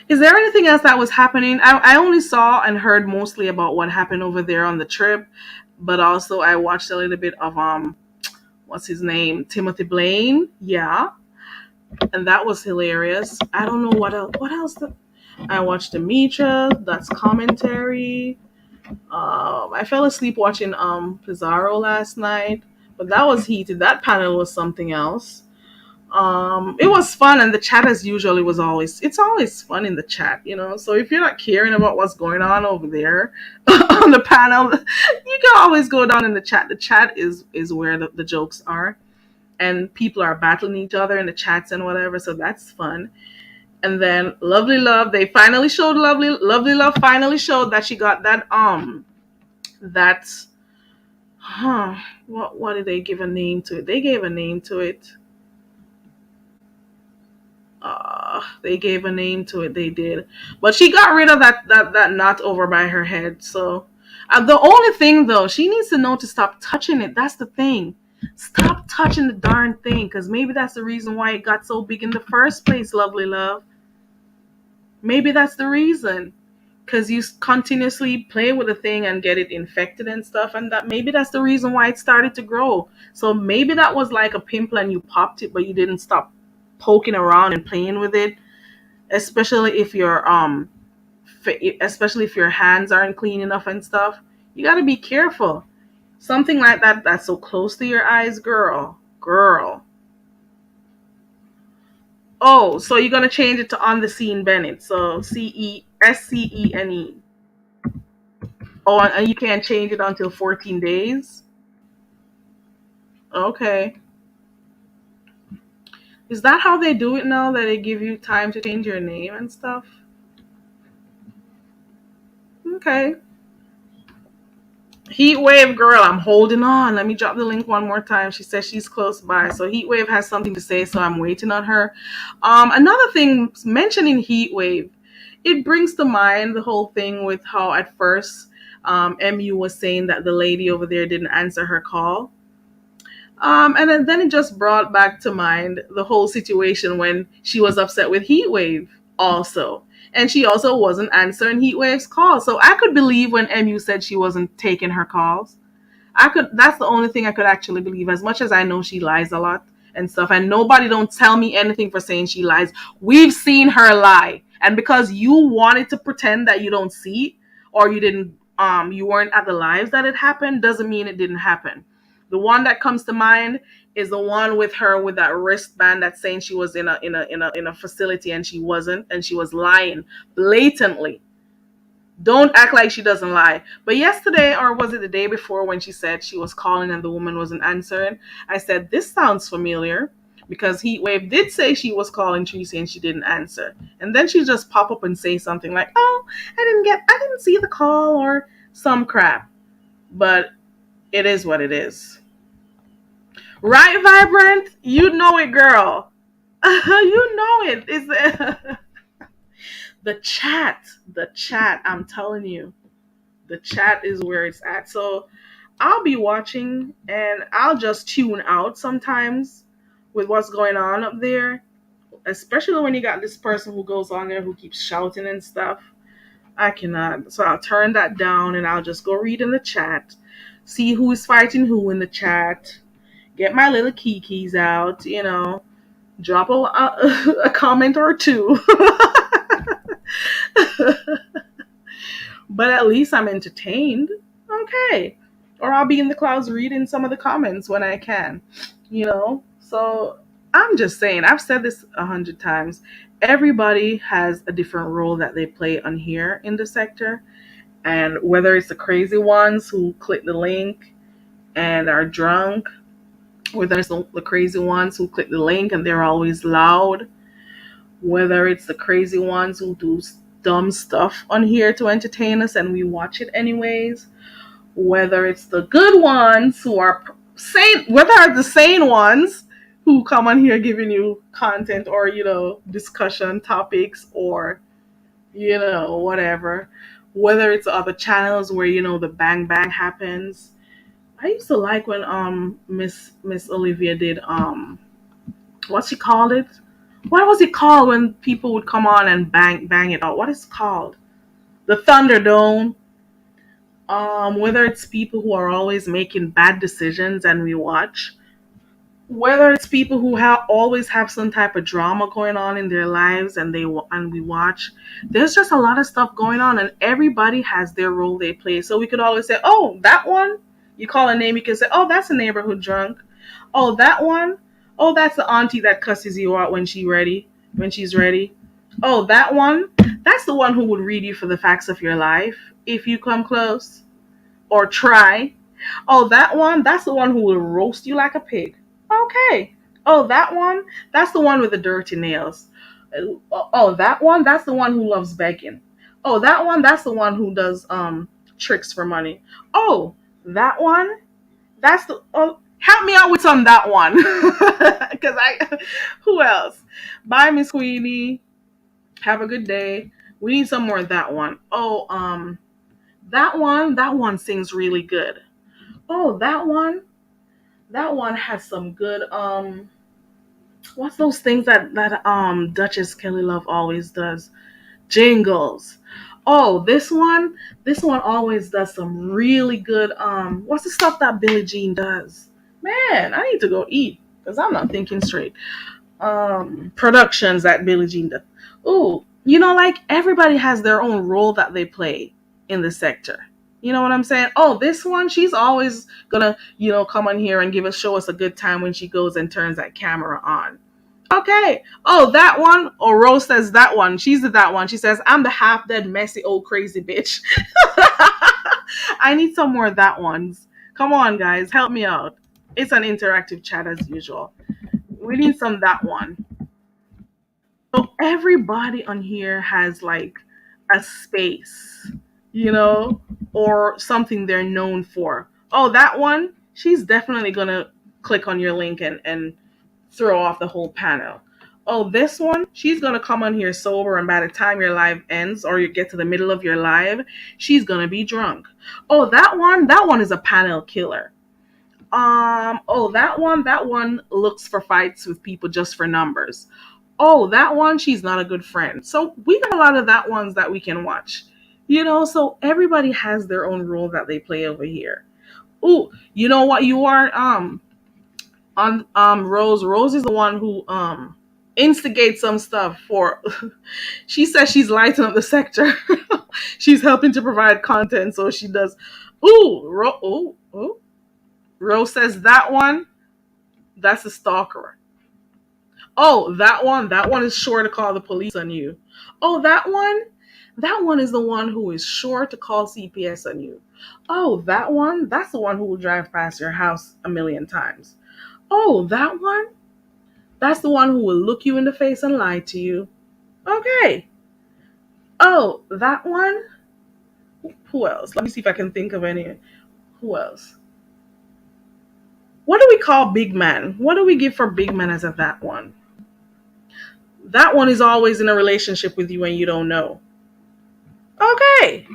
Is there anything else that was happening? I only saw and heard mostly about what happened over there on the trip, but also I watched a little bit of what's his name? Timothy Blaine. Yeah. And that was hilarious. I don't know what else I watched Demetra, that's commentary. I fell asleep watching Pizarro last night, but that was heated. That panel was something else. It was fun, and the chat as usual, it's always fun in the chat, you know. So if you're not caring about what's going on over there on the panel, you can always go down in the chat. The chat is where the jokes are, and people are battling each other in the chats and whatever, so that's fun. And then Lovely Love, they finally showed Lovely Love finally showed that she got that what did they give a name to it? They gave a name to it. They gave a name to it. They did, but she got rid of that knot over by her head. So the only thing though, she needs to know to stop touching it. That's the thing. Stop touching the darn thing, because maybe that's the reason why it got so big in the first place. Lovely Love. Maybe that's the reason. because you continuously play with the thing and get it infected and stuff, and that maybe that's the reason why it started to grow. So maybe that was like a pimple and you popped it, but you didn't stop poking around and playing with it. Especially if especially if your hands aren't clean enough and stuff, you got to be careful. Something like that that's so close to your eyes, girl. Oh, so you're gonna change it to on the scene Bennett. So CESCENE. Oh, and you can't change it until 14 days. Okay. Is that how they do it now? That they give you time to change your name and stuff? Okay. Heat Wave girl, I'm holding on. Let me drop the link one more time. She says she's close by. So Heat Wave has something to say, so I'm waiting on her. Another thing, mentioning Heat Wave, it brings to mind the whole thing with how at first MU was saying that the lady over there didn't answer her call. And then it just brought back to mind the whole situation when she was upset with Heatwave also. And she also wasn't answering Heatwave's call. So I could believe when MU said she wasn't taking her calls. That's the only thing I could actually believe, as much as I know she lies a lot and stuff, and nobody don't tell me anything for saying she lies. We've seen her lie, and because you wanted to pretend that you don't see it, or you didn't you weren't at the lives that it happened, doesn't mean it didn't happen. The one that comes to mind is the one with her with that wristband that's saying she was in a facility and she wasn't, and she was lying blatantly. Don't act like she doesn't lie. But yesterday, or was it the day before, when she said she was calling and the woman wasn't answering, I said, this sounds familiar, because Heatwave did say she was calling Tracy and she didn't answer. And then she just pop up and say something like, oh, I didn't see the call, or some crap. But it is what it is. Right, Vibrant? You know it, girl. You know it. It's the chat, I'm telling you. The chat is where it's at. So I'll be watching and I'll just tune out sometimes with what's going on up there, especially when you got this person who goes on there who keeps shouting and stuff. I cannot. So I'll turn that down and I'll just go read in the chat, see who is fighting who in the chat, get my little kikis out, drop a comment or two. But at least I'm entertained. Okay. Or I'll be in the clouds reading some of the comments when I can. So I'm just saying, I've said this 100 times. Everybody has a different role that they play on here in the sector. And whether it's the crazy ones who click the link and are drunk, whether it's the crazy ones who click the link and they're always loud, whether it's the crazy ones who do dumb stuff on here to entertain us and we watch it anyways, whether it's the good ones who are sane, whether it's the sane ones who come on here giving you content or discussion topics, or whatever, whether it's other channels where the bang bang happens. I used to like when Miss Olivia did what she called it. What was it called when people would come on and bang it out? What is it called? The Thunderdome. Whether it's people who are always making bad decisions and we watch, whether it's people who always have some type of drama going on in their lives and we watch. There's just a lot of stuff going on, and everybody has their role they play. So we could always say, oh, that one. You call a name, you can say, oh, that's a neighborhood drunk. Oh, that one. Oh, that's the auntie that cusses you out when she's ready. Oh, that one. That's the one who would read you for the facts of your life if you come close or try. Oh, that one. That's the one who will roast you like a pig. Okay. Oh, that one. That's the one with the dirty nails. Oh, that one. That's the one who loves begging. Oh, that one. That's the one who does tricks for money. Oh, that one. That's the. Oh, help me out with some that one. Because who else? Bye, Miss Queenie. Have a good day. We need some more of that one. Oh, that one. That one sings really good. Oh, that one. That one has some good what's those things that Duchess Kelly Love always does? Jingles. Oh, this one always does some really good. What's the stuff that Billie Jean does? Man, I need to go eat because I'm not thinking straight. Productions that Billie Jean does. Ooh, like everybody has their own role that they play in the sector. You know what I'm saying? Oh, this one, she's always gonna, come on here and show us a good time when she goes and turns that camera on. Okay. Oh, that one. Or Rose says that one. She's that one. She says, I'm the half dead, messy, old crazy bitch. I need some more of that ones. Come on, guys. Help me out. It's an interactive chat as usual. We need some that one. So everybody on here has like a space, you know, or something they're known for. Oh, that one, she's definitely gonna click on your link and throw off the whole panel. Oh, this one, she's gonna come on here sober, and by the time your live ends or you get to the middle of your live, she's gonna be drunk. Oh, that one is a panel killer. Oh, that one looks for fights with people just for numbers. Oh, that one, she's not a good friend. So we got a lot of that ones that we can watch. So everybody has their own role that they play over here. Oh, you know what you are? On Rose. Rose is the one who instigates some stuff for she says she's lighting up the sector. She's helping to provide content, so she does. Ooh. Rose says that one, that's a stalker. Oh, that one is sure to call the police on you. Oh, that one is the one who is sure to call CPS on you. Oh, that's the one who will drive past your house a million times. Oh, that one, that's the one who will look you in the face and lie to you. Okay. Oh, that one. Who else? Let me see if I can think of any. Who else? What do we call big man? What do we give for big man as a that one? That one is always in a relationship with you and you don't know. Okay.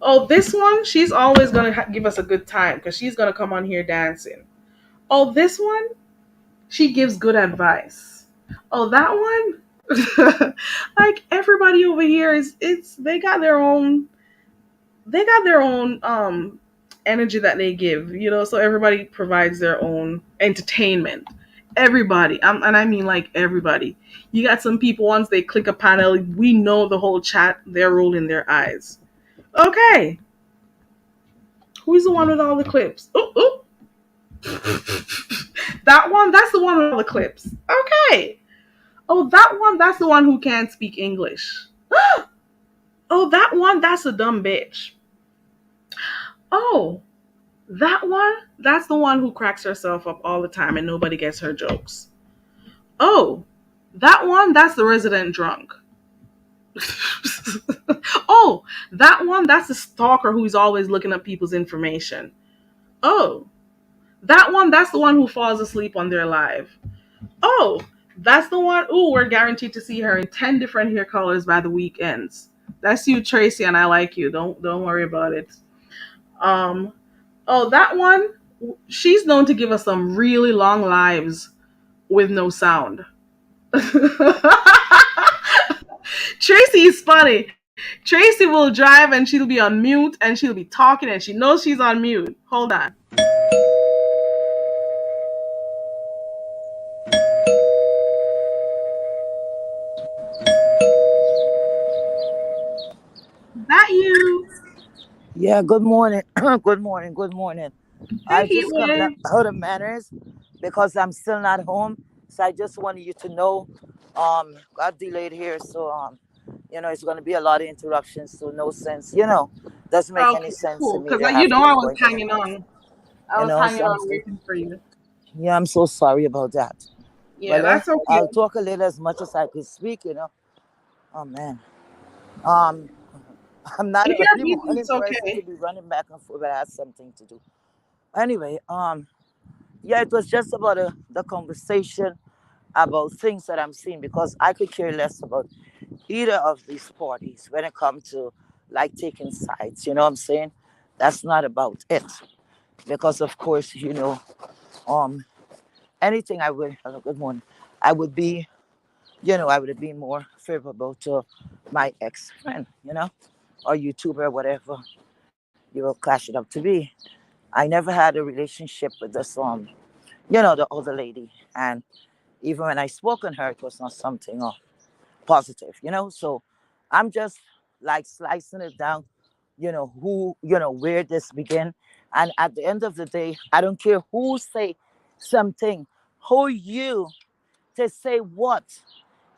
Oh, this one, she's always going to give us a good time because she's going to come on here dancing. Oh, this one, she gives good advice. Oh, that one, like everybody over here it's they got their own energy that they give, so everybody provides their own entertainment. Everybody, and I mean like everybody. You got some people, once they click a panel, we know the whole chat, they're rolling their eyes. Okay. Who's the one with all the clips? Ooh. That one, that's the one with all the clips. Okay. Oh, that one, that's the one who can't speak English. Oh, that one, that's a dumb bitch. Oh, that one, that's the one who cracks herself up all the time and nobody gets her jokes. Oh, that one, that's the resident drunk. Oh, that one, that's the stalker who's always looking up people's information. Oh, that one, that's the one who falls asleep on their live. Oh, that's the one. Ooh, we're guaranteed to see her in 10 different hair colors by the weekends. That's you, Tracy, and I like you. Don't worry about it. Um, oh, that one, she's known to give us some really long lives with no sound. Tracy is funny. Tracy will drive and she'll be on mute and she'll be talking and she knows she's on mute. Hold on. Is that you? Yeah, good morning. Good morning. Good morning. Hey, I just coming up Heatwave. out of manners because I'm still not home. So I just wanted you to know got delayed here, so it's gonna be a lot of interruptions, so no sense, doesn't make any Okay, sense to cool. me Because to you have know to I be was going to the hanging house. on. I was So hanging on waiting for you. I'm so sorry about that. Yeah, Well, that's okay. I'll talk a little as much as I could speak. Oh man. Um I'm not If an you're early busy, morning it's person to okay. be running back and forth, but I have something to do. Anyway, yeah, it was just about the conversation about things that I'm seeing because I could care less about either of these parties when it comes to like taking sides. You know what I'm saying? That's not about it because, of course, um, anything I would. Hello, good morning. I would be, I would be more favorable to my ex friend. or YouTuber, whatever you will clash it up to be. I never had a relationship with this the other lady, and even when I spoke on her, it was not something positive. So I'm just like slicing it down, where this began. And at the end of the day, I don't care who say something, who you to say what.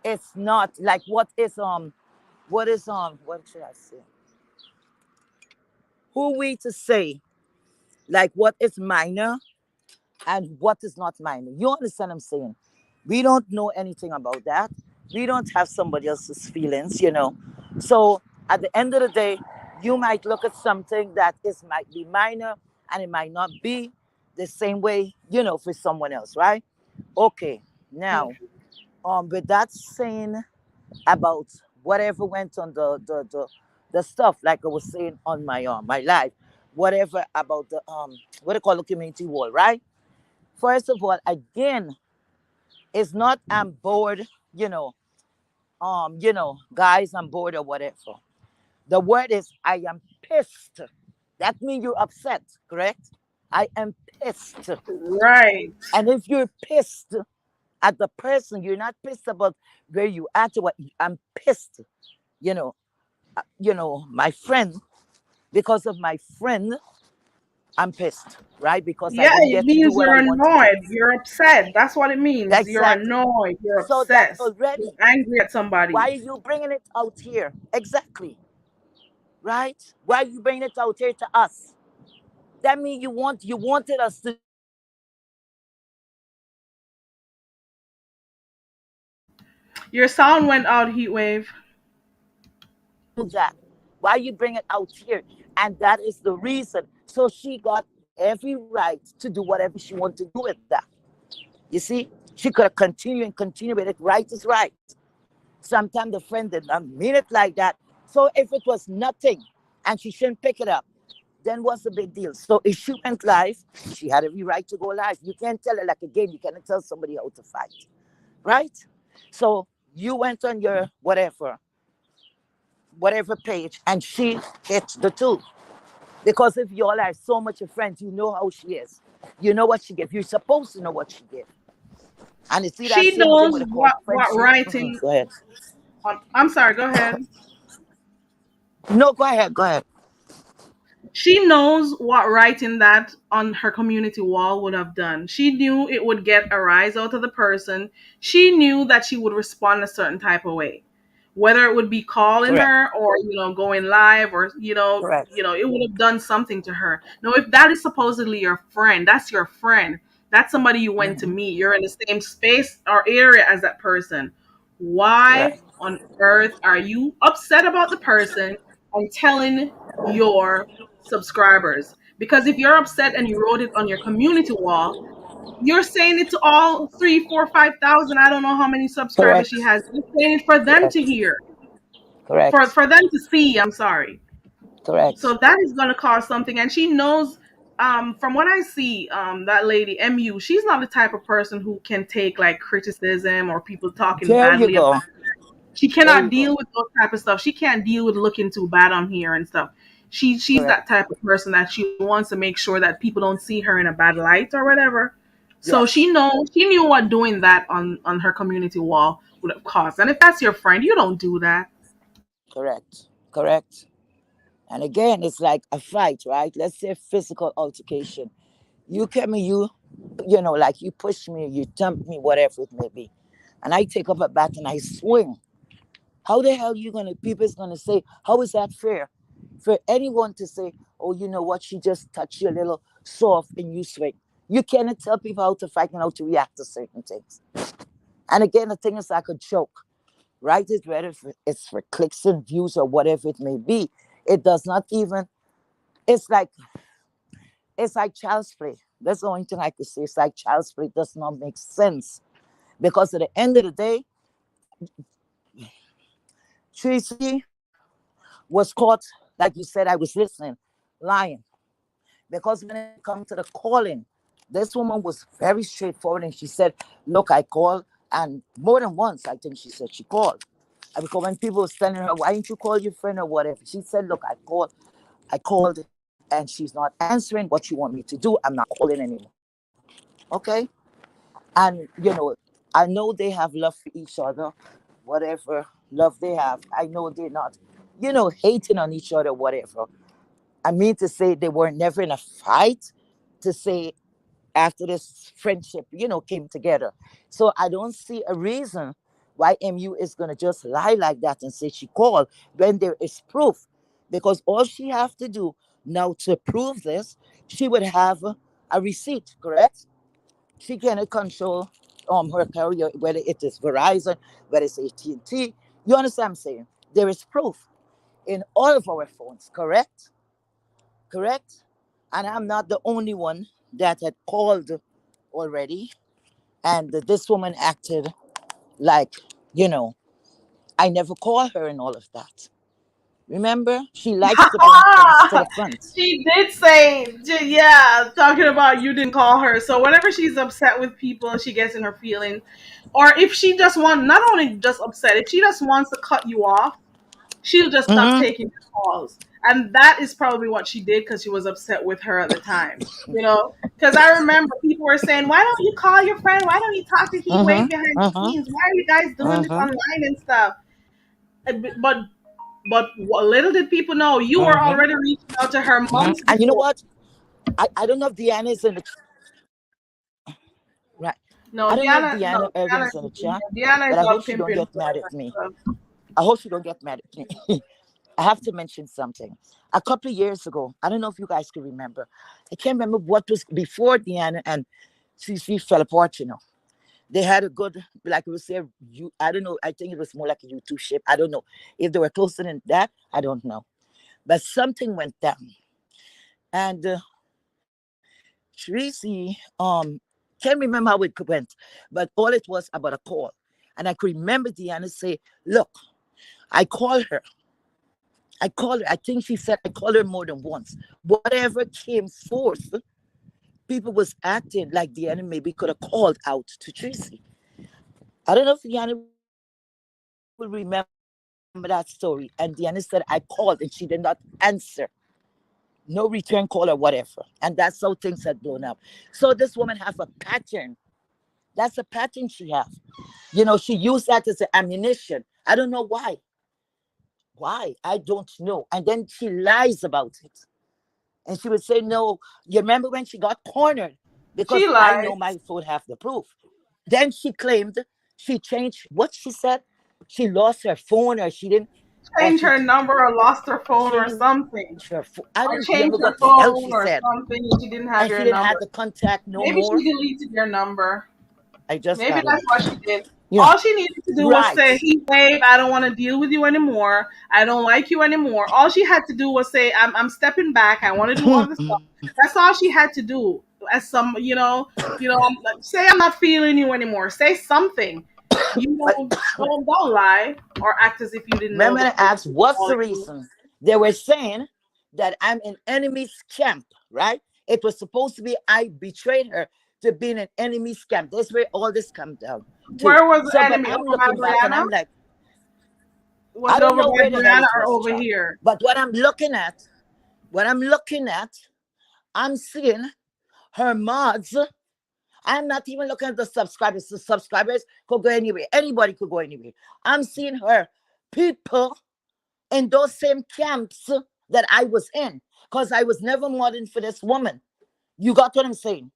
It's not like what should I say? Who we to say like what is minor and what is not minor. You understand what I'm saying? We don't know anything about that. We don't have somebody else's feelings. So at the end of the day, you might look at something that is might be minor and it might not be the same way, for someone else, right? Okay. Yeah. Now, with that saying about whatever went on the stuff, like I was saying on my life, whatever about the what they call the community wall, right? First of all, again, it's not I'm bored, you know, guys, I'm bored or whatever. The word is I am pissed. That means you're upset, correct? I am pissed. Right. And if you're pissed at the person, you're not pissed about where you at or what. I'm pissed, you know, my friend, because of my friend, I'm pissed, right? Because I Yeah, didn't it get to do means what I you're want to do. annoyed. You're upset. That's what it means. You're Exactly. annoyed. You're So that obsessed. You're already, angry at why somebody. are you bringing it out here? Exactly, right? Why are you bringing it out here to us? That means you wanted us to do that. Your sound went out, heat wave. Why you bring it out here? And that is the reason. So she got every right to do whatever she wanted to do with that. You see, she could have continued and continued with it. Right is right. Sometimes the friend did not mean it like that. So if it was nothing and she shouldn't pick it up, then what's the big deal? So if she went live, she had every right to go live. You can't tell her like a game. You cannot tell somebody how to fight, right? So you went on your whatever page, and she hit the two. Because if you all are so much a friend, you know how she is. You know what she gives. You're supposed to know what she gives. And you see that She same thing knows with the called what friendship. writing. Go ahead. I'm sorry. Go ahead. No, go ahead. Go ahead. She knows what writing that on her community wall would have done. She knew it would get a rise out of the person. She knew that she would respond a certain type of way, whether it would be calling Correct. her or going live or Correct. it would have done something to her. Now, if that is supposedly your friend, that's your friend. That's somebody you went to Hmm. meet. You're in the same space or area as that person. Why Correct. on earth are you upset about the person and telling your subscribers? Because if you're upset and you wrote it on your community wall, you're saying it to all three, four, 5,000. I don't know how many subscribers she Correct. has. You're saying it for them to Correct. hear, Correct. for them to see. I'm sorry. Correct. So that is going to cause something, and she knows. From what I see, that lady Mu, she's not the type of person who can take like criticism or people talking There you badly about. go. She There cannot you go. deal with those type of stuff. She can't deal with looking too bad on here and stuff. She's that Correct. type of person that she wants to make sure that people don't see her in a bad light or whatever. So Yes. she knew what doing that on her community wall would have caused. And if that's your friend, you don't do that. Correct. Correct. And again, it's like a fight, right? Let's say physical altercation. You came me, like you push me, you dump me, whatever it may be. And I take up a bat and I swing. How the hell you gonna people's gonna say, how is that fair? For anyone to say, oh, you know what, she just touched you a little soft and you swing. You cannot tell people how to fight and how to react to certain things. And again, the thing is like a joke, right? It's whether it's for clicks and views or whatever it may be. It does not even, it's like child's play. That's the only thing I could say. It's like child's play. It does not make sense. Because at the end of the day, Tracy was caught, like you said, I was listening, lying. Because when it comes to the calling, this woman was very straightforward and she said, look, I called, and more than once, I think she said she called. Because when people was telling her, why didn't you call your friend or whatever? She said, look, I called and she's not answering. What you want me to do? I'm not calling anymore. Okay? And I know they have love for each other, whatever love they have. I know they're not, hating on each other, whatever. I mean to say they were never in a fight to say after this friendship, came together. So I don't see a reason why MU is gonna just lie like that and say she called when there is proof. Because all she have to do now to prove this, she would have a receipt, correct? She cannot control her carrier, whether it is Verizon, whether it's AT&T. You understand what I'm saying? There is proof in all of our phones, correct? Correct? And I'm not the only one that had called already. And this woman acted like, you know, I never call her and all of that. Remember? She likes to bring things to the front. She did say, yeah, talking about you didn't call her. So whenever she's upset with people, she gets in her feelings. Or if she just not only just upset, if she just wants to cut you off, she'll just stop Mm-hmm. taking your calls. And that is probably what she did because she was upset with her at the time. Because I remember people were saying, why don't you call your friend? Why don't you talk to Heat Wave Mm-hmm. behind the Mm-hmm. scenes? Why are you guys doing this Mm-hmm. online and stuff? But little did people know you were Mm-hmm. already reaching out to her Mm-hmm. months And you know before. what? I don't know if Deanna is in the right. No, I don't know if Diana, no, Deanna Irving Diana is in the isn't in chat, here. Diana but is I hope out she don't pimping get flowers mad at and me. stuff. I hope she don't get mad at me. I have to mention something. A couple of years ago, I don't know if you guys can remember. I can't remember what was before Deanna and CC fell apart. They had a good, like we say, I don't know. I think it was more like a YouTube ship. I don't know if they were closer than that. I don't know, but something went down, and Tracy can't remember how it went, but all it was about a call, and I could remember Deanna say, "Look, I called her. I called her. I think she said I called her more than once. Whatever came forth, people was acting like Deanna maybe could have called out to Tracy. I don't know if Deanna will remember that story. And Deanna said, I called and she did not answer. No return call or whatever. And that's how things had blown up. So this woman have a pattern. That's a pattern she have. She used that as an ammunition. I don't know why. Why? I don't know. And then she lies about it. And she would say, no, you remember when she got cornered? Because She I know lied. my phone have the proof. Then she claimed she changed what she said. She lost her phone or she didn't, or Changed she her number or lost her phone or changed her phone. something. I don't Or remember what changed the her hell she phone said. or something and she didn't And have she your didn't have the number. contact no Maybe more. she deleted your number. I just Maybe got that's in. what she did. Yeah. All she needed to do was Right. say, Heat Wave, I don't want to deal with you anymore. I don't like you anymore. All she had to do was say, I'm stepping back. I want to do other stuff. That's all she had to do. As some, say I'm not feeling you anymore. Say something. You But don't lie or act as if you didn't know remember the when I person asked, was what's the calling you. reason? They were saying that I'm in enemy's camp, right? It was supposed to be I betrayed her to be in an enemy's camp. That's where all this comes down to. Where was So, the but enemy? I'm Over by looking back and Brianna? I'm like, Was I it don't over know by where the hell Brianna it or was, over child. here? But what I'm looking at, I'm seeing her mods. I'm not even looking at the subscribers. The subscribers could go anywhere. Anybody could go anywhere. I'm seeing her people in those same camps that I was in because I was never modding for this woman. You got what I'm saying?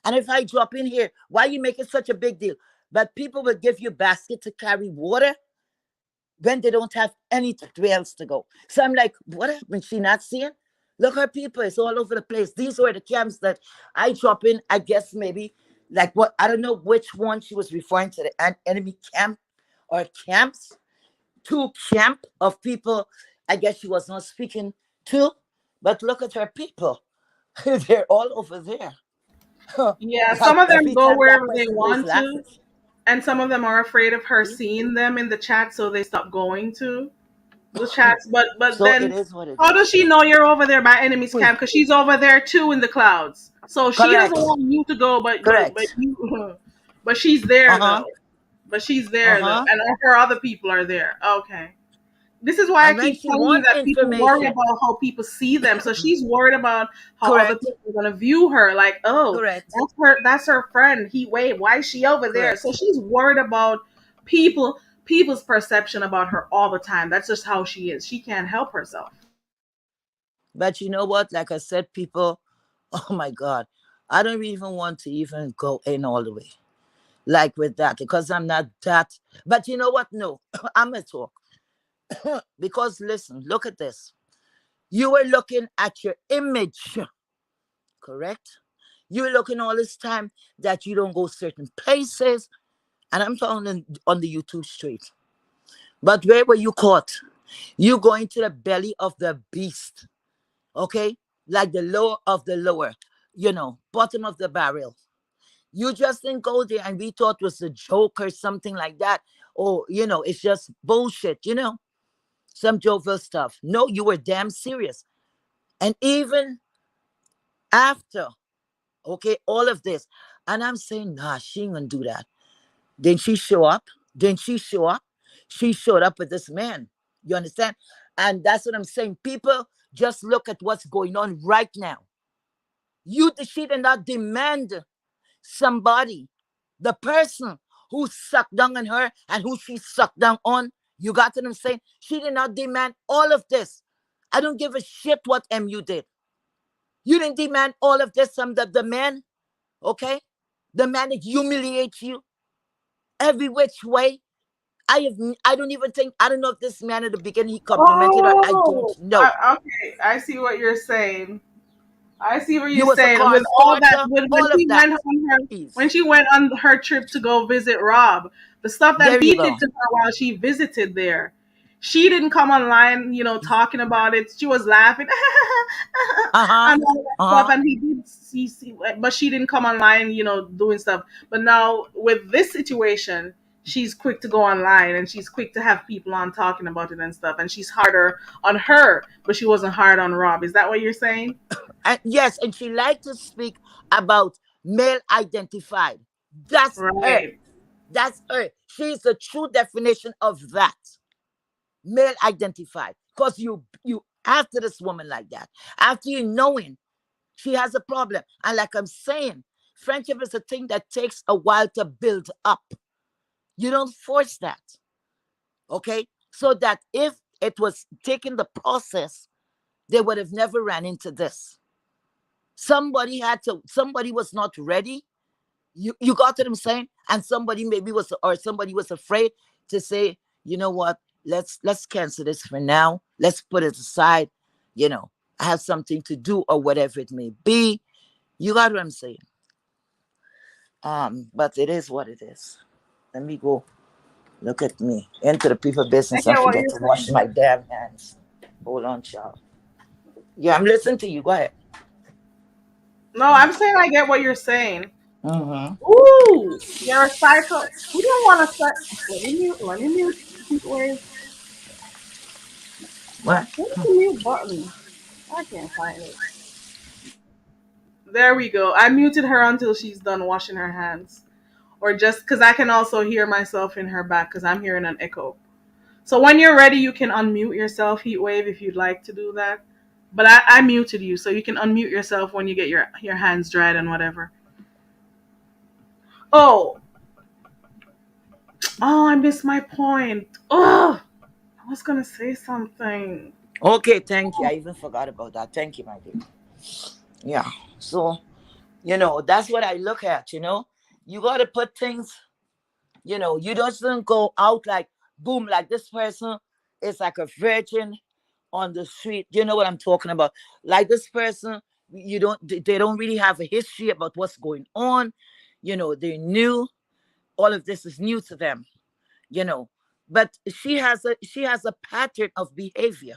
And if I drop in here, why you make it such a big deal? But people will give you a basket to carry water when they don't have anywhere else to go. So I'm like, what happened? She not seeing? Look, her people is all over the place. These were the camps that I drop in. I guess maybe like what I don't know which one she was referring to the enemy camp or camps, two camp of people. I guess she was not speaking to, but look at her people. They're all over there. Yeah, some Like of them every go time that wherever they person goes want to, laughing. and some of them are afraid of her See? seeing them in the chat, so they stop going to the chats. But So it then, is what it how does is. she know you're over there by enemy's camp? Because she's over there too in the clouds. So she doesn't Correct. want you to go, but Correct. you, but she's there Uh-huh. though. but she's there though, Uh-huh. and her other people are there. Okay. This is why I And when keep she telling you wants that people worry information, about how people see them. So she's worried about how other correct, people are gonna view her. Like, oh, correct, that's her friend. Wait, why is she over there? So correct. she's worried about people's perception about her all the time. That's just how she is. She can't help herself. But you know what? Like I said, people, oh my God, I don't even want to even go in all the way. Like with that, because I'm not that. But you know what? No, I'm going to talk. Because listen, look at this. You were looking at your image, correct? You were looking all this time that you don't go certain places. And I'm talking on the YouTube street. But where were you caught? You going to the belly of the beast, okay? Like the lower of the lower, bottom of the barrel. You just didn't go there and we thought it was a joke or something like that. Or, it's just bullshit, some jovial stuff. No, you were damn serious. And even after, okay, all of this, and I'm saying, nah, she ain't gonna do that. Then she show up. Then she show up. She showed up with this man. You understand? And that's what I'm saying. People just look at what's going on right now. She did not demand somebody, the person who sucked down on her and who she sucked down on. You got what I'm saying? She did not demand all of this. I don't give a shit what MU did. You didn't demand all of this from the man, okay? The man that humiliates you every which way. I don't even think, I don't know if this man at the beginning he complimented her. I don't Oh, know. okay. I see what you're saying. I see what You you're was a saying. car With all that, starter, when all of she that. went on her when Please. she went on her trip to go visit Rob, the stuff that There you he did go. to her while she visited there, she didn't come online, talking about it. She was laughing Uh-huh. and all that stuff, Uh-huh. and he did see, but she didn't come online, doing stuff. But now with this situation, she's quick to go online and she's quick to have people on talking about it and stuff, and she's harder on her, but she wasn't hard on Rob. Is that what you're saying? And yes, and she liked to speak about male identified. That's her. Right. That's her. She's the true definition of that. Male identified. Because you after this woman like that, after you knowing she has a problem. And like I'm saying, friendship is a thing that takes a while to build up. You don't force that. Okay? So that if it was taking the process, they would have never ran into this. Somebody was not ready. You got what I'm saying? And somebody was afraid to say, you know what, let's cancel this for now. Let's put it aside. You know, I have something to do or whatever it may be. You got what I'm saying? But it is what it is. Let me go look at me into the people I business and get what forget you're to wash saying. my damn hands. Hold on, child. Yeah, I'm listening to you. Go ahead. No, I'm saying I get what you're saying. Mm-hmm. Ooh, you're a psycho. Who don't want to start? Let me mute heat wave. What? Where's the mute button? I can't find it. There we go. I muted her until she's done washing her hands. Or just because I can also hear myself in her back because I'm hearing an echo. So when you're ready, you can unmute yourself, Heatwave, if you'd like to do that. But I muted you, so you can unmute yourself when you get your hands dried and whatever. Oh, oh, I missed my point. Oh, I was gonna say something. Okay, thank you. I even forgot about that. Thank you, my dear. Yeah. So, that's what I look at, You got to put things, you just don't go out like, boom, like this person is like a virgin on the street. You know what I'm talking about? Like this person, they don't really have a history about what's going on. They're new. All of this is new to them, you know. But she has a pattern of behavior.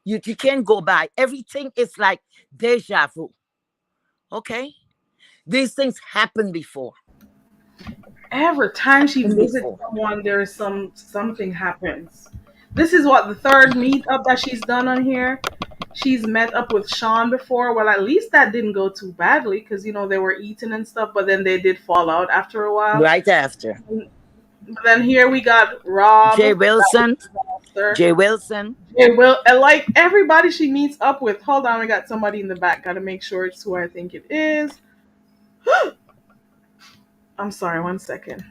You can't go by. Everything is like deja vu. Okay? These things happened before. Every time she Happened visits before. someone, there's something happens. This is what the third meetup that she's done on here. She's met up with Sean before. Well, at least that didn't go too badly because they were eating and stuff. But then they did fall out after a while. Right after. But then here we got Rob. Jay That was Wilson. disaster. Jay Wilson. It will, and like everybody she meets up with. Hold on, we got somebody in the back. Gotta make sure it's who I think it is. I'm sorry, 1 second.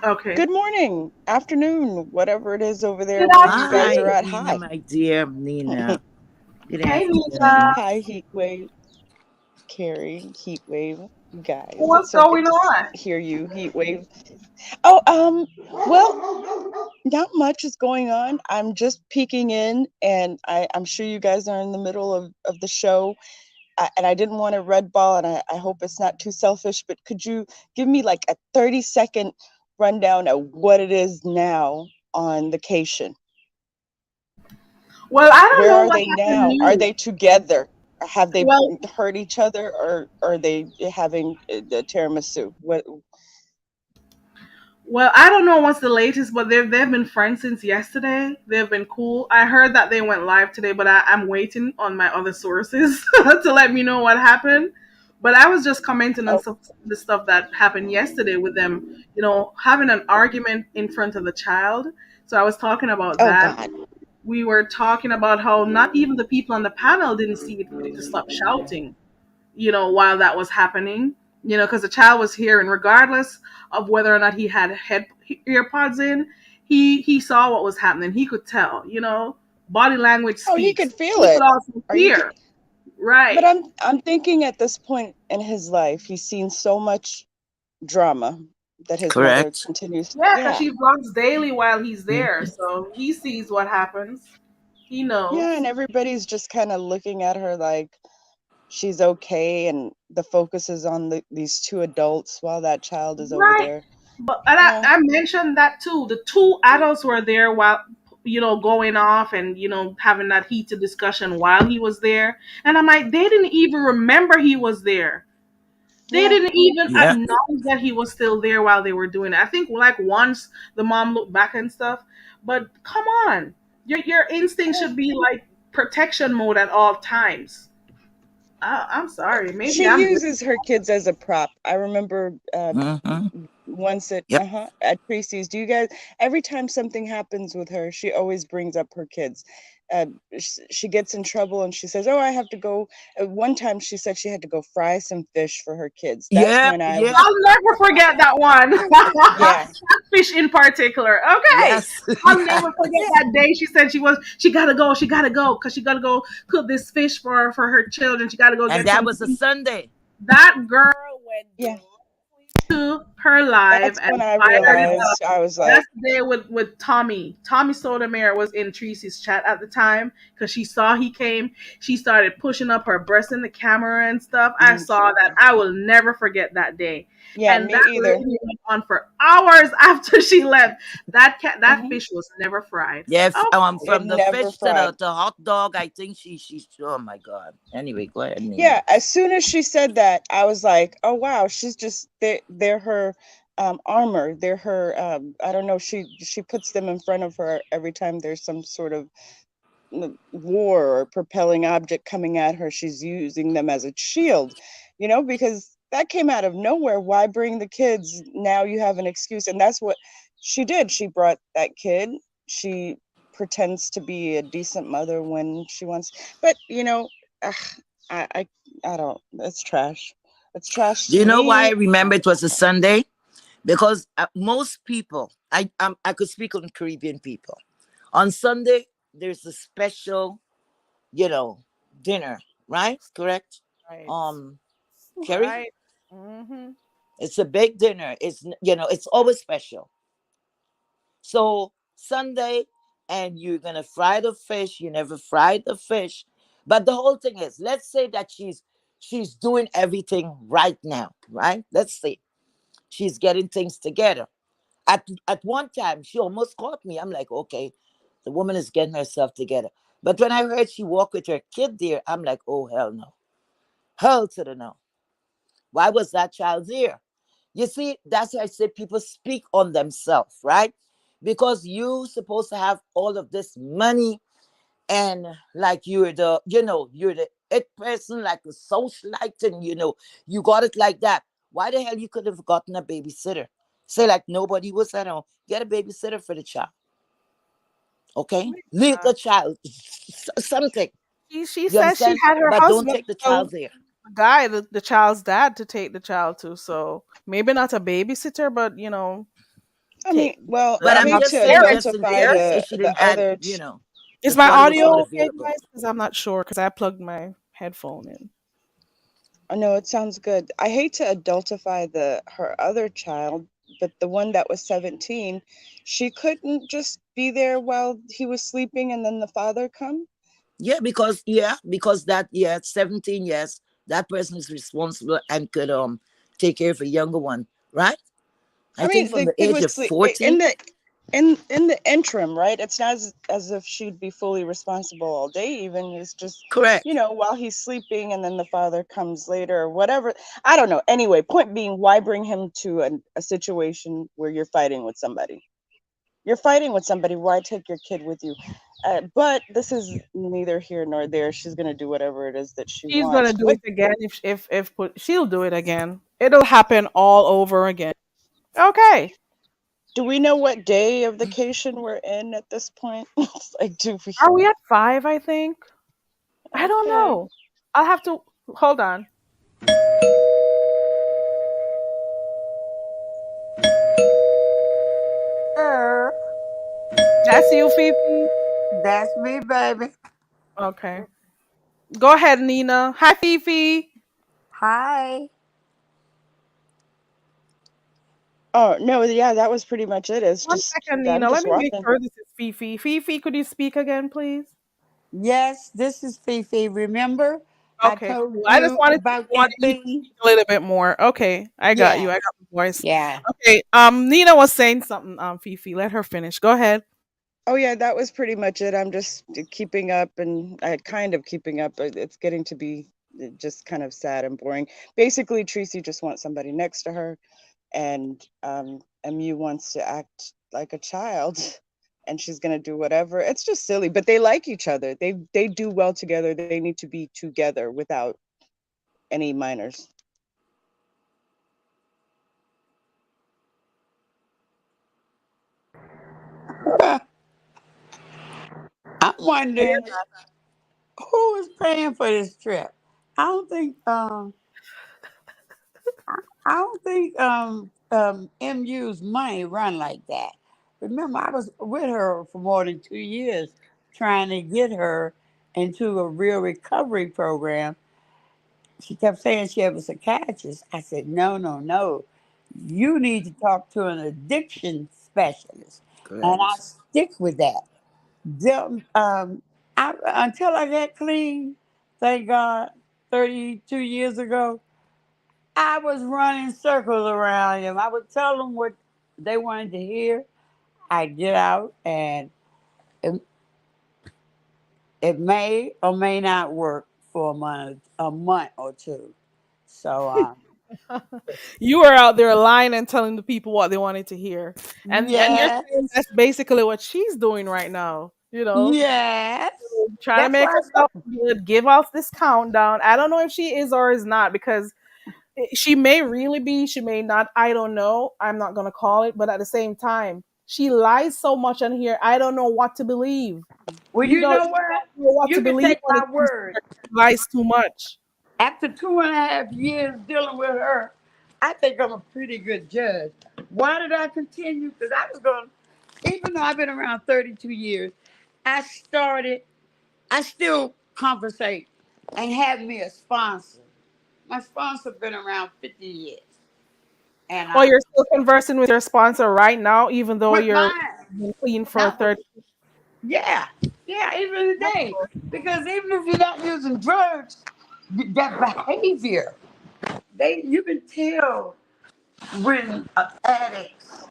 Okay. Good morning, afternoon, whatever it is over there Good where you guys are afternoon. Hi, at. Nina, Hi. my dear Nina. Good Hey, Nina. afternoon. Hi, Heatwave, Carrie, Heatwave, you guys. What's It's so good going to on? hear you, Heatwave. Oh, well, not much is going on. I'm just peeking in, and I'm sure you guys are in the middle of the show. And I didn't want to red ball, and I hope it's not too selfish, but could you give me like a 30-second rundown of what it is now on vacation? Well, I don't Where know are what they happened now? Are new. they together? Have they Well, hurt each other, or are they having the tiramisu? What? well, I don't know what's the latest, but they've been friends since yesterday. They've been cool. I heard that they went live today, but I'm waiting on my other sources to let me know what happened. But I was just commenting on Oh, some the stuff that happened yesterday with them, having an argument in front of the child. So I was talking about oh that. God. We were talking about how not even the people on the panel didn't see it fit to stop shouting, while that was happening, because the child was hearing, regardless of whether or not he had earpods in, he saw what was happening. He could tell, body language Oh, he speaks. could feel He could it. also Are you? hear, But right? I'm thinking at this point in his life, he's seen so much drama that his mother Correct. continues. Yeah, because Yeah, she vlogs daily while he's there, Mhm. so he sees what happens. He yeah, and knows. everybody's just kind of looking at her like she's okay, and the focus is on these two adults while that child is over Right. there. But and I, Yeah, I mentioned that too. The two adults were there while, going off and, having that heated discussion while he was there. And I'm like, they didn't even remember he was there. They yeah. didn't even Yeah. acknowledge that he was still there while they were doing it. I think like once the mom looked back and stuff. But come on. Your instinct Yeah. should be like protection mode at all times. I'm sorry. Maybe She I'm uses her kids as a prop. I remember Hmm. once at Yep. at Tracy's. Do you guys every time something happens with her, she always brings up her kids. She gets in trouble and she says, "Oh, I have to go." One time she said she had to go fry some fish for her kids. That's Yep. when I Yep. was, I'll never forget that one. yeah. Catfish in particular. Okay. Yes. I'll never forget Yes. that day. She said she gotta go, because she gotta go cook this fish for her children. She gotta go And get that some was a food. Sunday. That girl went Yeah, to her live that's and when I fired it up. realized I was like, That's the day with Tommy. Tommy Sotomayor was in Tracy's chat at the time because she saw he came. She started pushing up her breast in the camera and stuff. I "Mm, saw that. I will never forget that day. yeah, And me that either." lady went on for hours after she left. That Hmm. fish was never fried. Yeah. Oh, It From the never fish to fried. the hot dog, I think she's. Oh my God. Anyway, go ahead, Nina. Yeah, as soon as she said that, I was like, "Oh wow, she's just they're her armor. They're her I don't know, she puts them in front of her every time there's some sort of war or propelling object coming at her. She's using them as a shield, because that came out of nowhere. Why bring the kids? Now you have an excuse." And that's what she did. She brought that kid. She pretends to be a decent mother when she wants, but ugh, I, I, I don't. It's trash. It's trash Do to you know why I me. remember it was a Sunday? Because most people, I could speak on Caribbean people. On Sunday, there's a special, you know, dinner, right? Correct? right, Um, Kerry, right. Hmm. it's a big dinner. It's always special. So Sunday, and you're gonna fry the fish. You never fried the fish, but the whole thing is, let's say that she's doing everything right now, right? Let's say she's getting things together. At one time, she almost caught me. I'm like, okay, the woman is getting herself together. But when I heard she walked with her kid there, I'm like, oh hell no, hell to the no. Why was that child there? You see, that's why I say people speak on themselves, right? because you supposed to have all of this money, and like you're the, you're the it person, like a socialite, and you got it like that. Why the hell you could have gotten a babysitter? Say like nobody was at home. Get a babysitter for the child. Okay, leave Uh, the child something. she You said she understand? had her But don't husband, take the so child there. the guy, the child's dad, to take the child to. So maybe not a babysitter, but I mean, take well, But I I'm hate have to just saying, parents just in identify there. case if the she the didn't add, other. Is the my father was not audio okay, available. guys? Because I'm not sure because I plugged my headphone in. I know it sounds good. I hate to adultify the her other child, but the one that was 17, she couldn't just be there while he was sleeping and then the father come. Because that, 17 years, that person is responsible and could take care of a younger one, right? I I think mean, from the the kid age was of sleep 14. in the interim, right? It's not as if she'd be fully responsible all day. Even it's just Correct. while he's sleeping, and then the father comes later or whatever. I don't know. Anyway, point being, why bring him to a situation where you're fighting with somebody? You're fighting with somebody. Why take your kid with you? But this is neither here nor there. She's gonna do whatever it is that she She's gonna wants. do What it again if put. She'll do it again. It'll happen all over again. Okay. do we know? What day of vacation we're in at this point? It's like, do we? Are we at 5? I think. I don't Okay. know. I'll have to hold on. Sure. That's you, Fifi. That's me, baby. Okay. Go ahead, Nina. Hi, Fifi. Hi. Oh no, yeah, that was pretty much it. It's One just second, I'm Nina. Let just me make walking. sure this is Fifi. Fifi, could you speak again, please? Yes, this is Fifi. Remember, I Okay, told cool. I just you about wanted that you to thing? speak a little bit more. Okay, I got you. Yeah, I got the voice. yeah. Okay. Nina was saying something. Fifi, let her finish. Go ahead. Oh yeah, that was pretty much it. I'm just keeping up, and I kind of keeping up, but it's getting to be just kind of sad and boring. Basically, Tracy just wants somebody next to her, and MU wants to act like a child, and she's gonna do whatever. It's just silly, but they like each other. They do well together. They need to be together without any minors. I'm wondering who is paying for this trip. I don't think MU's money run like that. Remember, I was with her for more than 2 years trying to get her into a real recovery program. She kept saying she had a psychiatrist. I said, no, no, no. You need to talk to an addiction specialist. And I Correct. stick with that. Them, until I got clean, thank God, 32 years ago, I was running circles around them. I would tell them what they wanted to hear. I'd get out, and it, it may or may not work for a month or two. So, You were out there lying and telling the people what they wanted to hear, and you're saying yes, that's basically what she's doing right now. yes. Trying to That's make why I herself said, good, give off this countdown. I don't know if she is or is not because she may really be, she may not. I don't know. I'm not gonna call it, but at the same time, she lies so much on here. I don't know what to believe. well, You you know, know you what? don't know what to You can believe take when it my comes to word. her. She lies too much. After 2.5 years dealing with her, I think I'm a pretty good judge. Why did I continue? Because I was going, even though I've been around 32 years, I started, I still conversate and have me a sponsor. My sponsor been around 50 years. And Well, you're still conversing with your sponsor right now, even though with you're mine, been clean for not with, 30. yeah, yeah, even today. Because even if you're not using drugs, that behavior, you can tell when addicts.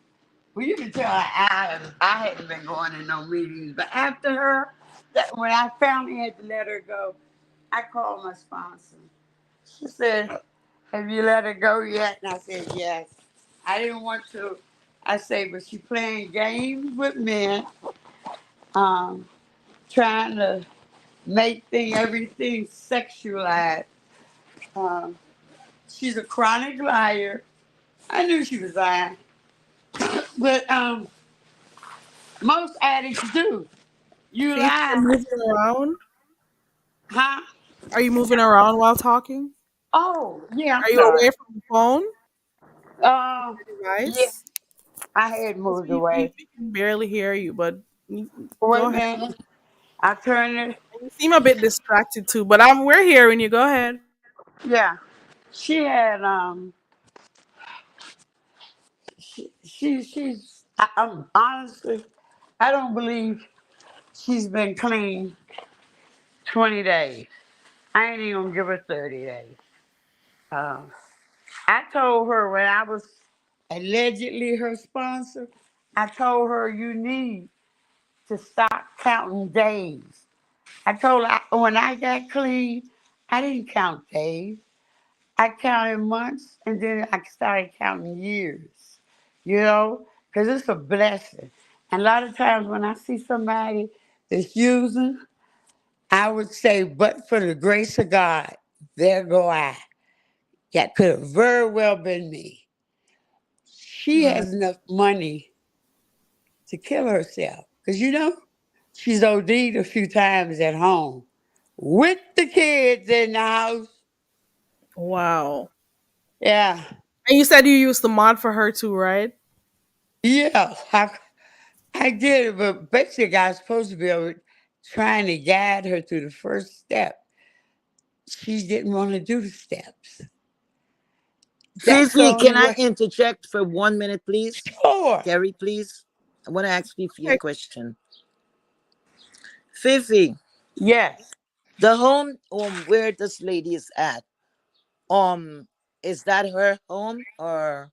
Well, you can tell I hadn't been going to no meetings, but after her, that when I finally had to let her go, I called my sponsor. She said, "Have you let her go yet?" And I said, "Yes." I didn't want to. I say, but she playing games with men, um, trying to make everything sexualized. Um, she's a chronic liar. I knew she was lying, but most addicts do. You Faith, you're lie, moving around. huh? Are you moving around while talking? Oh, yeah, I'm Are you sorry. away from the phone Um, yeah, device? I had Because moved we away. can barely hear you, but Wait go a ahead. minute. I turned it. You seem a bit distracted too, but we're hearing you. Go ahead. Yeah, she had I'm honestly, I don't believe she's been clean 20 days. I ain't even gonna give her 30 days. Uh, I told her when I was allegedly her sponsor, I told her you need to stop counting days. I told her when I got clean, I didn't count days. I counted months and then I started counting years, because it's a blessing. And a lot of times when I see somebody that's using, I would say, but for the grace of God, there go I. That could have very well been me. She Right. has enough money to kill herself. Because, she's OD'd a few times at home with the kids in the house. Wow. Yeah. And you said you used the mod for her too, right? Yeah. I did it, but basically I was supposed to be able trying to guide her through the first step. She didn't want to do the steps. That's the Fifi, only can I way. interject for 1 minute, please? Sure. Terry, please. I want to ask Fifi a Okay. question. Fifi, Yes. the home where this lady is at, um, is that her home or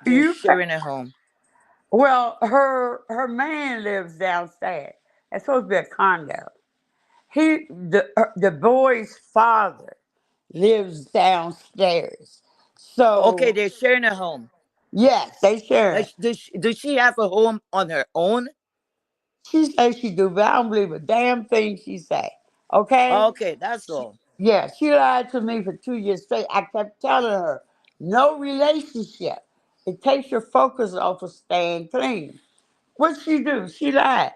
they're You sharing a home? well, her man lives downstairs. It's supposed to be a condo. The boy's father lives downstairs. Okay, So they're sharing a home. yes, they share. Does she have a home on her own? She says she do, but I don't believe a damn thing she say. Okay? Okay, that's all. Yeah, she lied to me for 2 years straight. I kept telling her, no relationship. It takes your focus off of staying clean. What she do? She lied.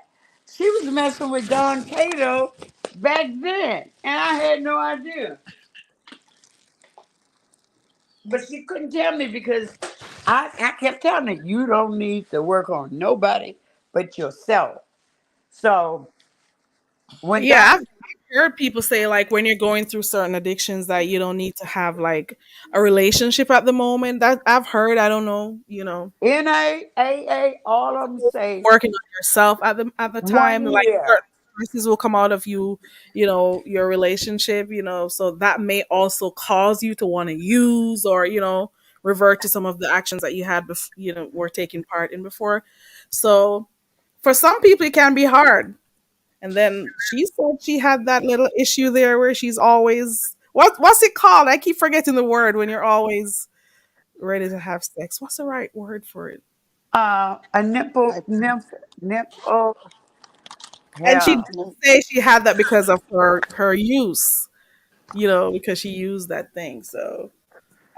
She was messing with Don Cato back then, and I had no idea. But she couldn't tell me because I kept telling her, you don't need to work on nobody but yourself. So when Yeah, I've Don heard people say like when you're going through certain addictions that you don't need to have like a relationship at the moment. That I've heard. I don't know. NAAA, all of them say Working on yourself at the time, one like year. certain stresses will come out of your relationship. So that may also cause you to want to use or revert to some of the actions that you had were taking part in before. So for some people, it can be hard. And then she said she had that little issue there where she's always what's it called? I keep forgetting the word when you're always ready to have sex. What's the right word for it? A nipple, nipple. And she Yeah. did say she had that because of her use, because she used that thing. So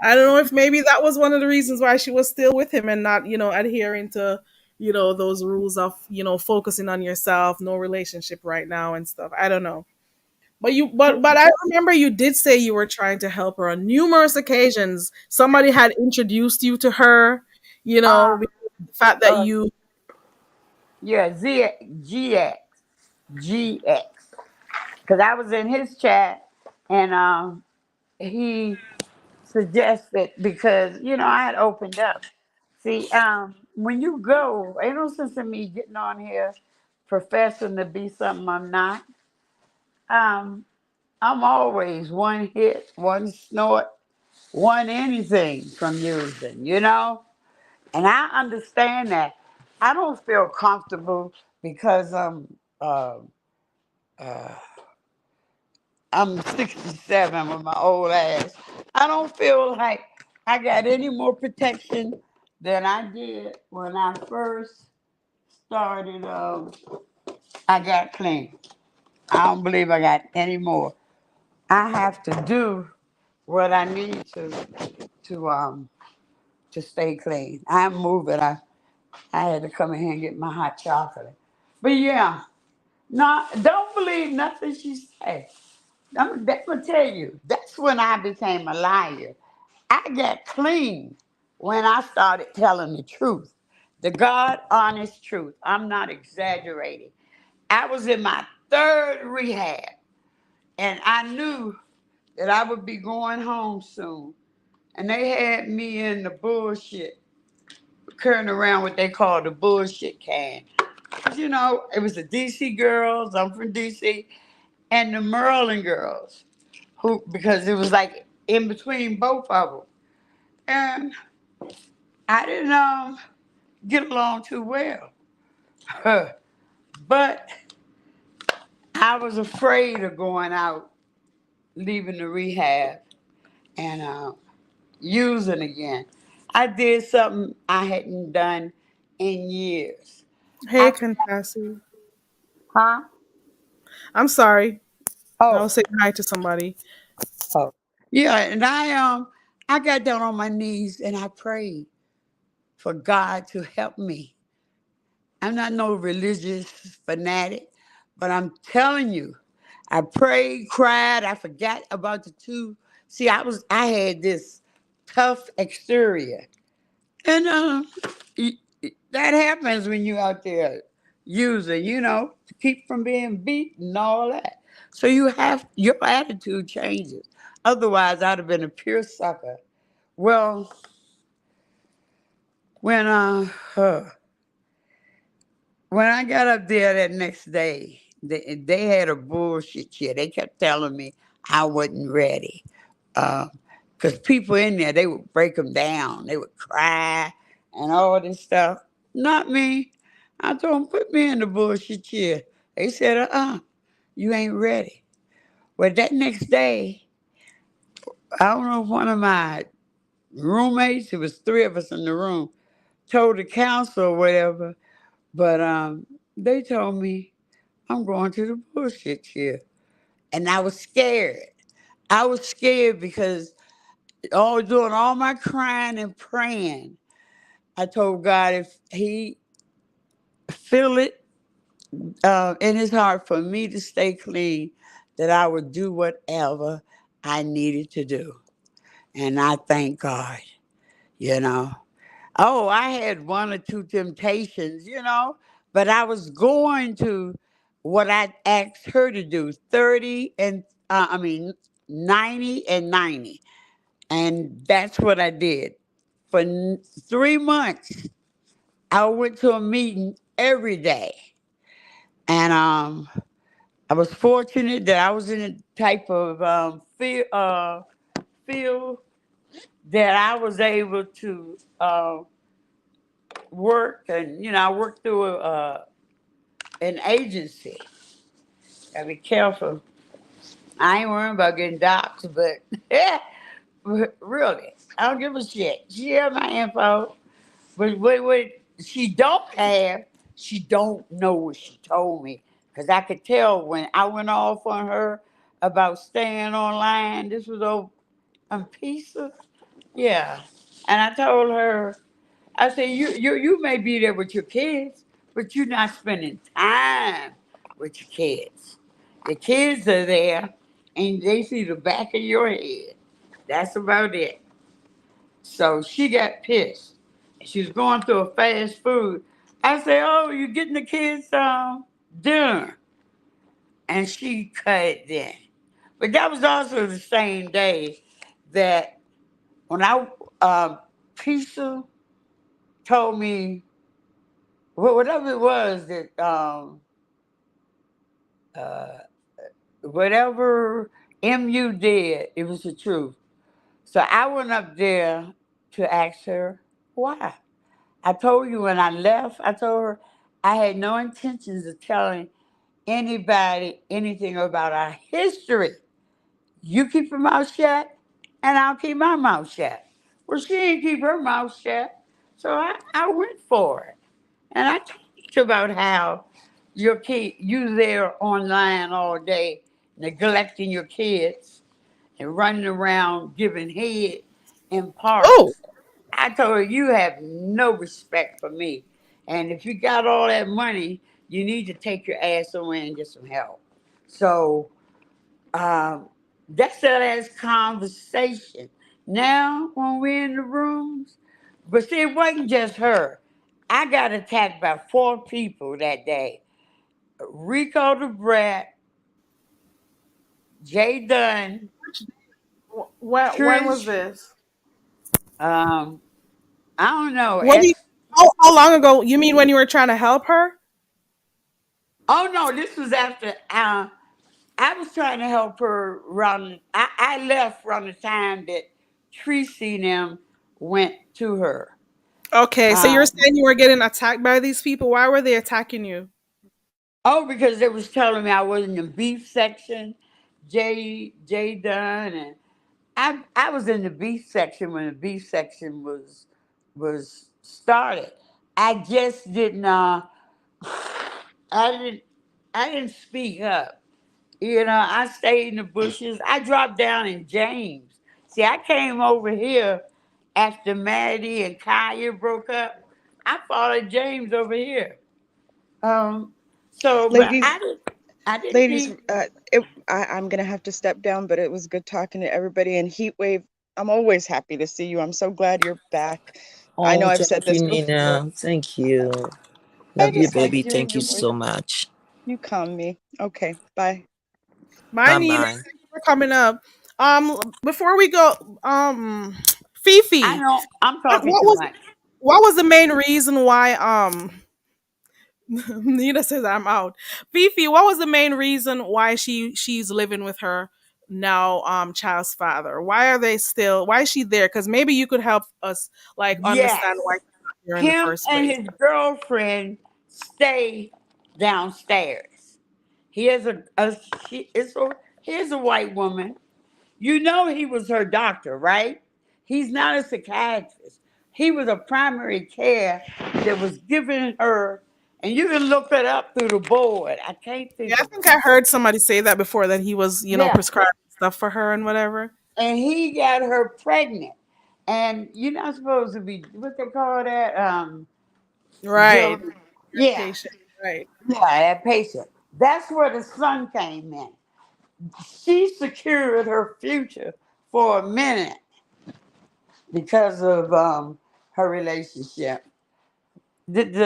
I don't know if maybe that was one of the reasons why she was still with him and not, adhering to, those rules of, focusing on yourself, no relationship right now and stuff. I don't know. But I remember you did say you were trying to help her on numerous occasions. Somebody had introduced you to her, Uh, the fact that uh, you yeah, GX. Because I was in his chat and he suggested, because, I had opened up. See, when you go, ain't no sense in me getting on here professing to be something I'm not. Um, I'm always one hit, one snort, one anything from using. And I understand that. I don't feel comfortable because uh, uh, I'm 67 with my old ass. I don't feel like I got any more protection than I did when I first started. I got clean. I don't believe I got any more. I have to do what I need to to stay clean. I'm moving. I had to come in here and get my hot chocolate. But yeah, no, don't believe nothing she said. I'm gonna tell you, that's when I became a liar. I got clean when I started telling the truth, the God honest truth. I'm not exaggerating. I was in my third rehab, and I knew that I would be going home soon. And they had me in the bullshit, carrying around what they call the bullshit can. 'Cause, it was the DC girls, I'm from DC, and the Maryland girls, who, because it was like in between both of them. And I didn't get along too well. But I was afraid of going out, leaving the rehab, and using again. I did something I hadn't done in years. Hey, I Confessy. Huh? I'm sorry. I Oh, was saying hi to somebody. oh, yeah. And I got down on my knees and I prayed for God to help me. I'm not no religious fanatic, but I'm telling you, I prayed, cried, I forgot about the two. See, I had this tough exterior. And that happens when you're out there using, to keep from being beat and all that. So your attitude changes. Otherwise, I'd have been a pure sucker. Well, when when I got up there that next day, they had a bullshit shit. They kept telling me I wasn't ready. Because people in there, they would break them down. They would cry and all this stuff. Not me. I told them, put me in the bullshit chair. They said, you ain't ready. Well, that next day, I don't know if one of my roommates, it was three of us in the room, told the council or whatever, but they told me I'm going to the bullshit chair. And I was scared. I was scared because doing all my crying and praying, I told God if He feel it in His heart for me to stay clean, that I would do whatever I needed to do. And I thank God, you know. Oh, I had one or two temptations, but I was going to what I asked her to do 30 and, 90 and 90. And that's what I did. For 3 months, I went to a meeting every day. And I was fortunate that I was in a type of field that I was able to work. And, I worked through an agency. Gotta be careful. I ain't worrying about getting doxxed, but really, I don't give a shit. She had my info. But what she don't have, she don't know what she told me. Because I could tell when I went off on her about staying online. This was over on pizza. Yeah. And I told her, I said, you may be there with your kids, but you're not spending time with your kids. The kids are there and they see the back of your head. That's about it. So she got pissed. She was going through a fast food. I said, "Oh, you getting the kids dinner?" And she cut it then. But that was also the same day that when Pizza told me whatever it was that uh, whatever MU did, it was the truth. So I went up there to ask her why. I told you when I left, I told her I had no intentions of telling anybody anything about our history. You keep your mouth shut, and I'll keep my mouth shut. Well, she didn't keep her mouth shut. So I went for it. And I talked about how your kid, you there online all day, neglecting your kids and running around giving head in Oh, parks. I told her, you have no respect for me. And if you got all that money, you need to take your ass away and get some help. So um, that's that ass conversation. Now, when we're in the rooms, but see, it wasn't just her. I got attacked by four people that day. Rico the Brat, Jay Dunn, when was Trish, this? um, I don't know, What do you? X. How long ago? You mean when you were trying to help her? Oh no, this was after I was trying to help her run. I left around the time that Tracy and them went to her. Okay, so you're Um, saying you were getting attacked by these people. Why were they attacking you? oh, because they was telling me I was in the beef section, Jay Dunn, and I was in the beef section when the beef section was started. I just didn't. I didn't. I didn't speak up. You know, I stayed in the bushes. I dropped down in James. See, I came over here after Maddie and Kaya broke up. I followed James over here. Um, so, but Ladies, I didn't ladies, need. I'm gonna have to step down, but it was good talking to everybody. And Heatwave, I'm always happy to see you. I'm so glad you're back. I know Oh, I've said thank you, this before. Nina. Thank you. I Love you, just like baby. hearing Thank you your voice. so much. You calm me. Okay, bye. Bye, Bye Nina. bye. Thank you for coming up. Before we go, I Fifi, know I'm what, talking what too was much. what was the main reason why Nina says I'm out. Fifi, what was the main reason why she's living with her now child's father? Why are they still why is she there? Because maybe you could help us like understand Yes, why she's not here in the him first and place. his girlfriend stay downstairs. He has a she. It's a Here's a white woman. You know he was her doctor, right? He's not a psychiatrist. He was a primary care that was giving her, and you can look it up through the board. I can't Yeah, think I of think I heard somebody say that before that he was, Yeah, prescribing stuff for her and whatever. and he got her pregnant. And you're not supposed to be what they call that. Right. Dealing. Yeah, Patient. Right. yeah, that patient. That's where the son came in. She secured her future for a minute because of her relationship. Did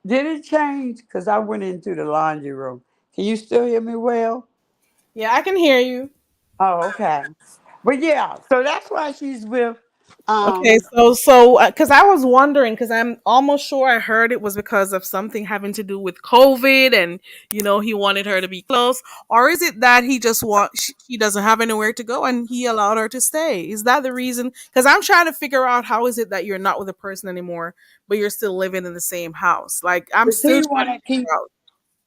it change? Because I went into the laundry room. Can you still hear me well? Yeah, I can hear you. Oh, okay. But yeah, so that's why she's with Okay, um so because I was wondering, because I'm almost sure I heard it was because of something having to do with COVID, and he wanted her to be close, or is it that he just she doesn't have anywhere to go and he allowed her to stay? Is that the reason? Because I'm trying to figure out how is it that you're not with a person anymore, but you're still living in the same house? Like I'm because still he trying want to to keep. figure out.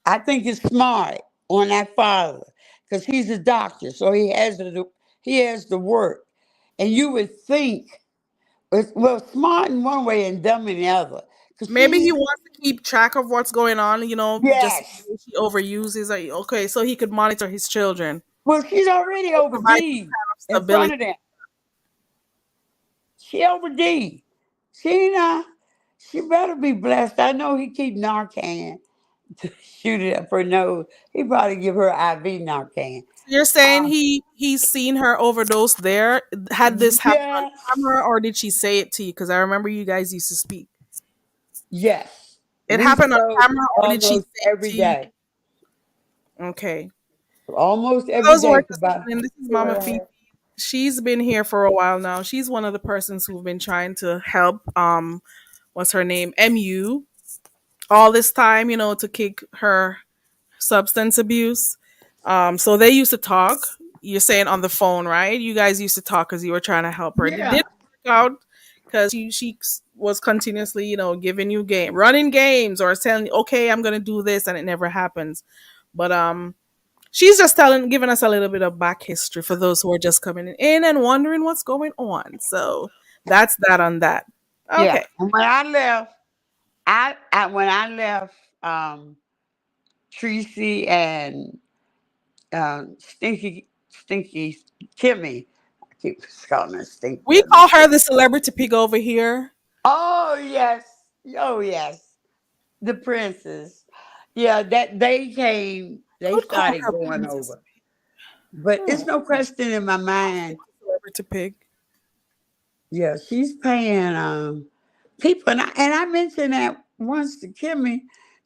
I think it's smart on that father because he's a doctor, so he has to work, and you would think it's well smart in one way and dumb in the other. Because Maybe he she, wants to keep track of what's going on, just in yes, case he overuses. Okay, so he could monitor his children, well she's already provide OD in front stability. of them. She OD. She not. She better be blessed. I know he keep Narcan to shoot it up her nose. He probably give her IV Narcan. So you're saying Uh, he's seen her overdose there? Had this happened on yes, camera, or did she say it to you? Because I remember you guys used to speak. yes. It We happened on spoke camera, or did she almost say it every to you? day. Okay. Almost For every those who are day for just about listening, this is two Mama and a Fifi. half. She's been here for a while now. She's one of the persons who've been trying to help. What's her name? MU. All this time, to kick her substance abuse. So they used to talk. You're saying on the phone, right? You guys used to talk because you were trying to help her. It Yeah. didn't work out because she was continuously, giving you running games or telling you, okay, I'm gonna do this, and it never happens. But she's just giving us a little bit of back history for those who are just coming in and wondering what's going on. So that's that on that. Yeah. Okay. And when I left, I when I left, um, Tracy and Stinky Kimmy, I keep calling her Stinky We Kimmy. call her the celebrity pig over here. Oh yes, oh yes, the princess. Yeah, that they came. They Could call started her going Princess. over, but Hmm. it's no question in my mind. Celebrity pig. Yeah, she's paying people, and I mentioned that once to Kimmy.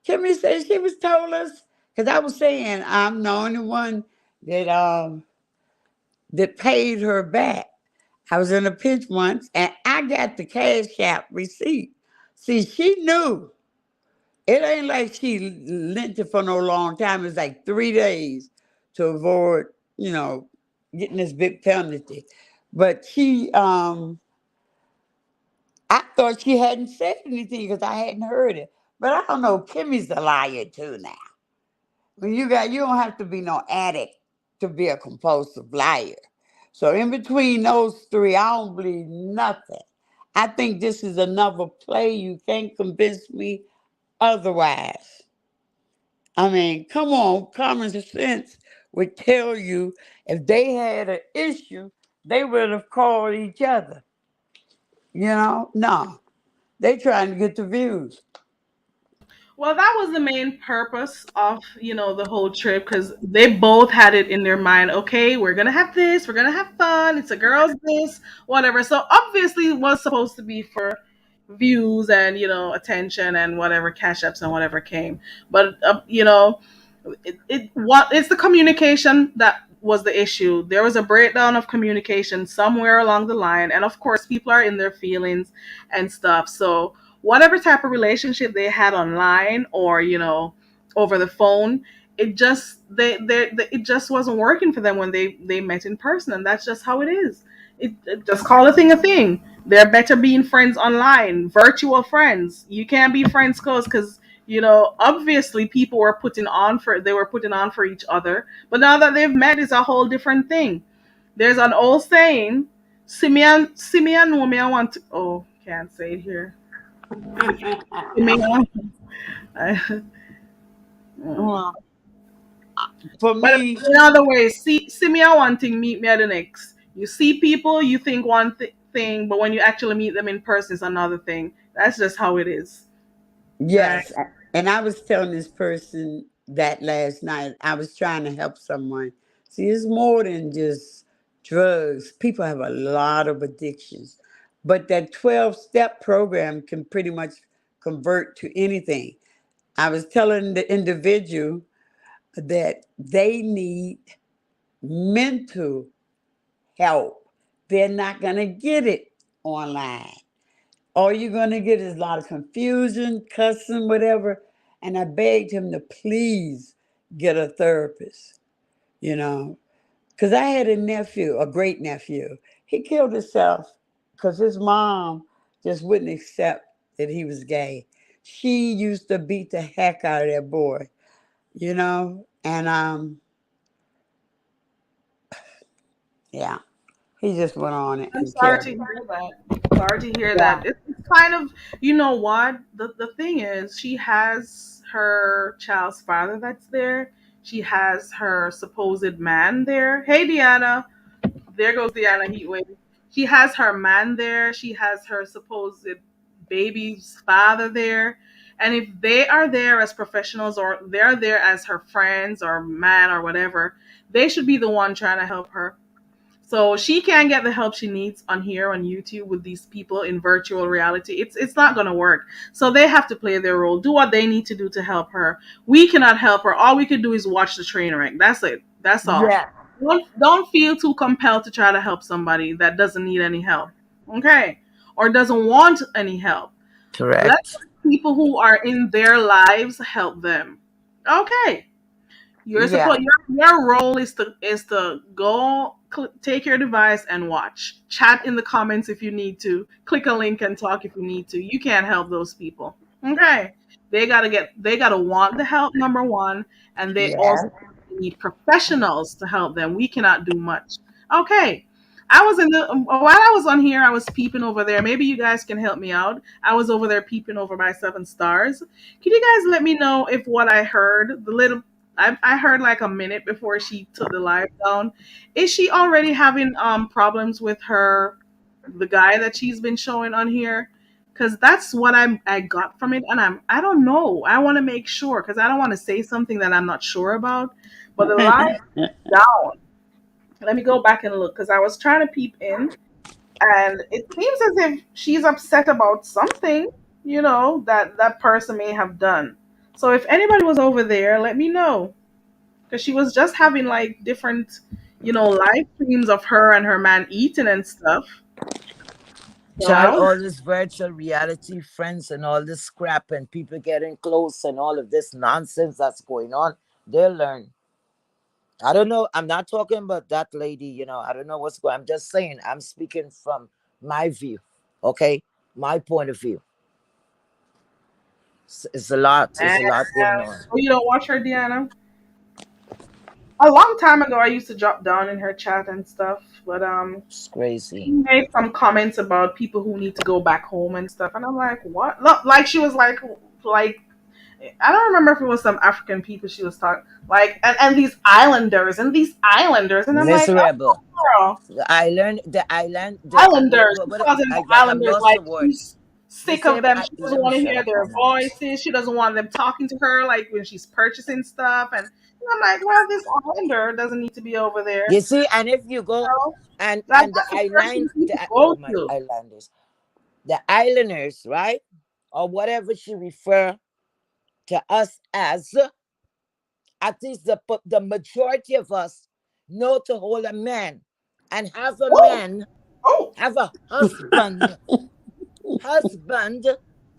Kimmy said she was told us because I was saying I'm the only one that that paid her back. I was in a pinch once, and I got the cash app receipt. See, she knew. It ain't like she lent it for no long time. It's like 3 days to avoid, you know, getting this big penalty. But I thought she hadn't said anything because I hadn't heard it. But I don't know. Kimmy's a liar too now. When you don't have to be no addict to be a compulsive liar. So in between those three, I don't believe nothing. I think this is another play. You can't convince me otherwise. I mean, come on, common sense would tell you if they had an issue, they would have called each other. No, they trying to get the views. Well, that was the main purpose of, the whole trip because they both had it in their mind. Okay, we're gonna have this, we're gonna have fun. It's a girls' this, whatever. So obviously, it was supposed to be for views and attention and whatever cash apps and whatever came. But it's the communication that was the issue. There was a breakdown of communication somewhere along the line, and of course people are in their feelings and stuff. So whatever type of relationship they had online or over the phone, it just wasn't working for them when they met in person, and that's just how it is. Just call a thing. They're better being friends online, virtual friends. You can't be friends close because obviously people were putting on for each other, but now that they've met, it's a whole different thing. There's an old saying, Simeon no me I want to, oh, can't say it here. Simeon, I- Well, for but me, in other ways, see me at one thing, meet me at the next. You see people, you think thing, but when you actually meet them in person, it's another thing. That's just how it is. Right. yes. And I was telling this person that last night. I was trying to help someone. See, it's more than just drugs. People have a lot of addictions. But that 12-step program can pretty much convert to anything. I was telling the individual that they need mental help. They're not going to get it online. All you're going to get is a lot of confusion, cussing, whatever. And I begged him to please get a therapist, you know, because I had a nephew, a great nephew. He killed himself because his mom just wouldn't accept that he was gay. She used to beat the heck out of that boy, and yeah, he just went on I'm and sorry killed to him. hear that. Sorry to hear Yeah. that. It's kind of, you know what? The thing is, she has her child's father that's there. She has her supposed man there. Hey, Deanna. There goes Deanna Heatwave. She has her man there. She has her supposed baby's father there. And if they are there as professionals or they're there as her friends or man or whatever, they should be the one trying to help her. So she can't get the help she needs on here on YouTube with these people in virtual reality. It's not gonna work. So they have to play their role, do what they need to do to help her. We cannot help her. All we could do is watch the train wreck. That's it. That's all. Yeah. Don't feel too compelled to try to help somebody that doesn't need any help. Okay? Or doesn't want any help. Let Correct. people who are in their lives help them. Okay. You're Yeah. supposed your role is to go take your device and watch. Chat in the comments if you need to. Click a link and talk if you need to. You can't help those people. Okay. They gotta want the help, number one, and they also Yeah. need professionals to help them. We cannot do much. Okay. I was in the while I was on here, I was peeping over there. Maybe you guys can help me out. I was over there peeping over by Seven Stars. Can you guys let me know if what I heard, the little I heard like a minute before she took the live down. Is she already having problems with her the guy that she's been showing on here? Cause that's what I got from it, and I don't know. I want to make sure because I don't want to say something that I'm not sure about. But the live down. Let me go back and look because I was trying to peep in, and it seems as if she's upset about something, that that person may have done. So if anybody was over there, let me know because she was just having like different, live streams of her and her man eating and stuff. So I Child, was, all this virtual reality friends and all this crap and people getting close and all of this nonsense that's going on, they'll learn. I don't know. I'm not talking about that lady, I don't know what's going I'm just saying, I'm speaking from my view, okay? My point of view. It's a lot. man, It's a lot going on. oh, you don't watch her, Deanna? A long time ago, I used to drop down in her chat and stuff, but It's she crazy. made some comments about people who need to go back home and stuff, and I'm like, what? Look, like she was like I don't remember if it was some African people she was talking like, and these islanders, and I'm like, Miserable. oh, girl, islanders. She calls them the I'm islanders. lost Like for word. she's The sick of same. them. She doesn't Let me want to shut hear up their for a minute. voices. She doesn't want them talking to her like when she's purchasing stuff. And I'm like, well, this islander doesn't need to be over there. You see, and if you go know, and the that's the first thing island, you need to oh go my to. islanders, the islanders, right, or whatever she refer to us as, at least the majority of us know to hold a man and have a Oh, man, oh, have a husband,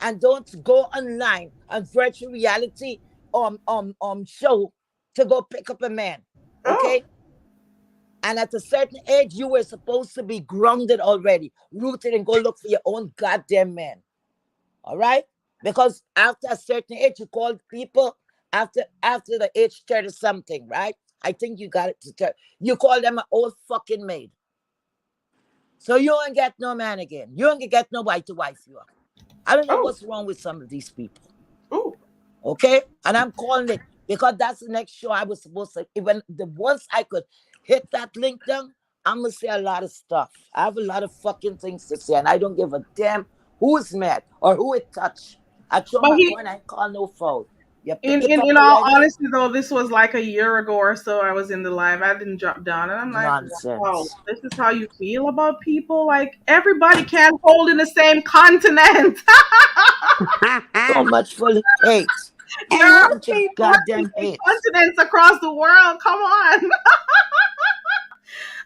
and don't go online and virtual reality show to go pick up a man. oh, Okay? And at a certain age, you were supposed to be grounded already, rooted, and go look for your own goddamn man. All right? Because after a certain age, you call people after the age 30 something, right? I think you got it to 30. You call them an old fucking maid. So you ain't get no man again. You ain't get nobody to wife you up. I don't know oh, what's wrong with some of these people. oh, Okay? And I'm calling it because that's the next show I was supposed to. Even the once I could hit that link down, I'm gonna say a lot of stuff. I have a lot of fucking things to say, and I don't give a damn who's mad or who it touch. I show but my he point, I ain't call no foul. You pick in it in up in all already? honesty though, this was like a year ago or so. I was in the live. I didn't drop down, and I'm like, wow, Nonsense. this is how you feel about people. Like everybody can't hold in the same continent. So much full of hate. There And are what Bunch of people people? in goddamn different hate. continents across the world. Come on.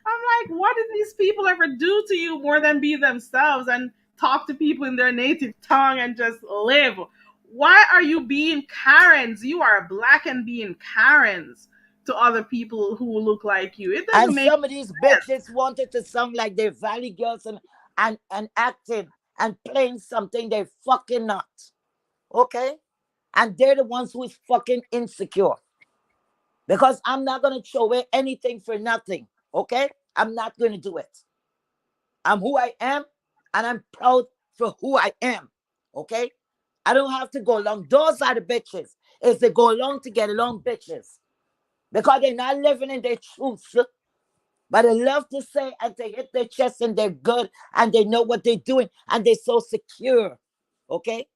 I'm like, what did these people ever do to you more than be themselves and talk to people in their native tongue and just live? Why are you being Karens? You are black and being Karens to other people who look like you. It doesn't And make some of these sense. bitches wanted to sound like they're valley girls and acting and playing something they're fucking not. Okay? And they're the ones who is fucking insecure. Because I'm not gonna throw away anything for nothing. Okay? I'm not gonna do it. I'm who I am, and I'm proud for who I am. Okay? I don't have to go along. Those are the bitches. If they go along to get along, bitches. Because they're not living in their truth. But they love to say and they hit their chest and they're good and they know what they're doing and they're so secure. Okay?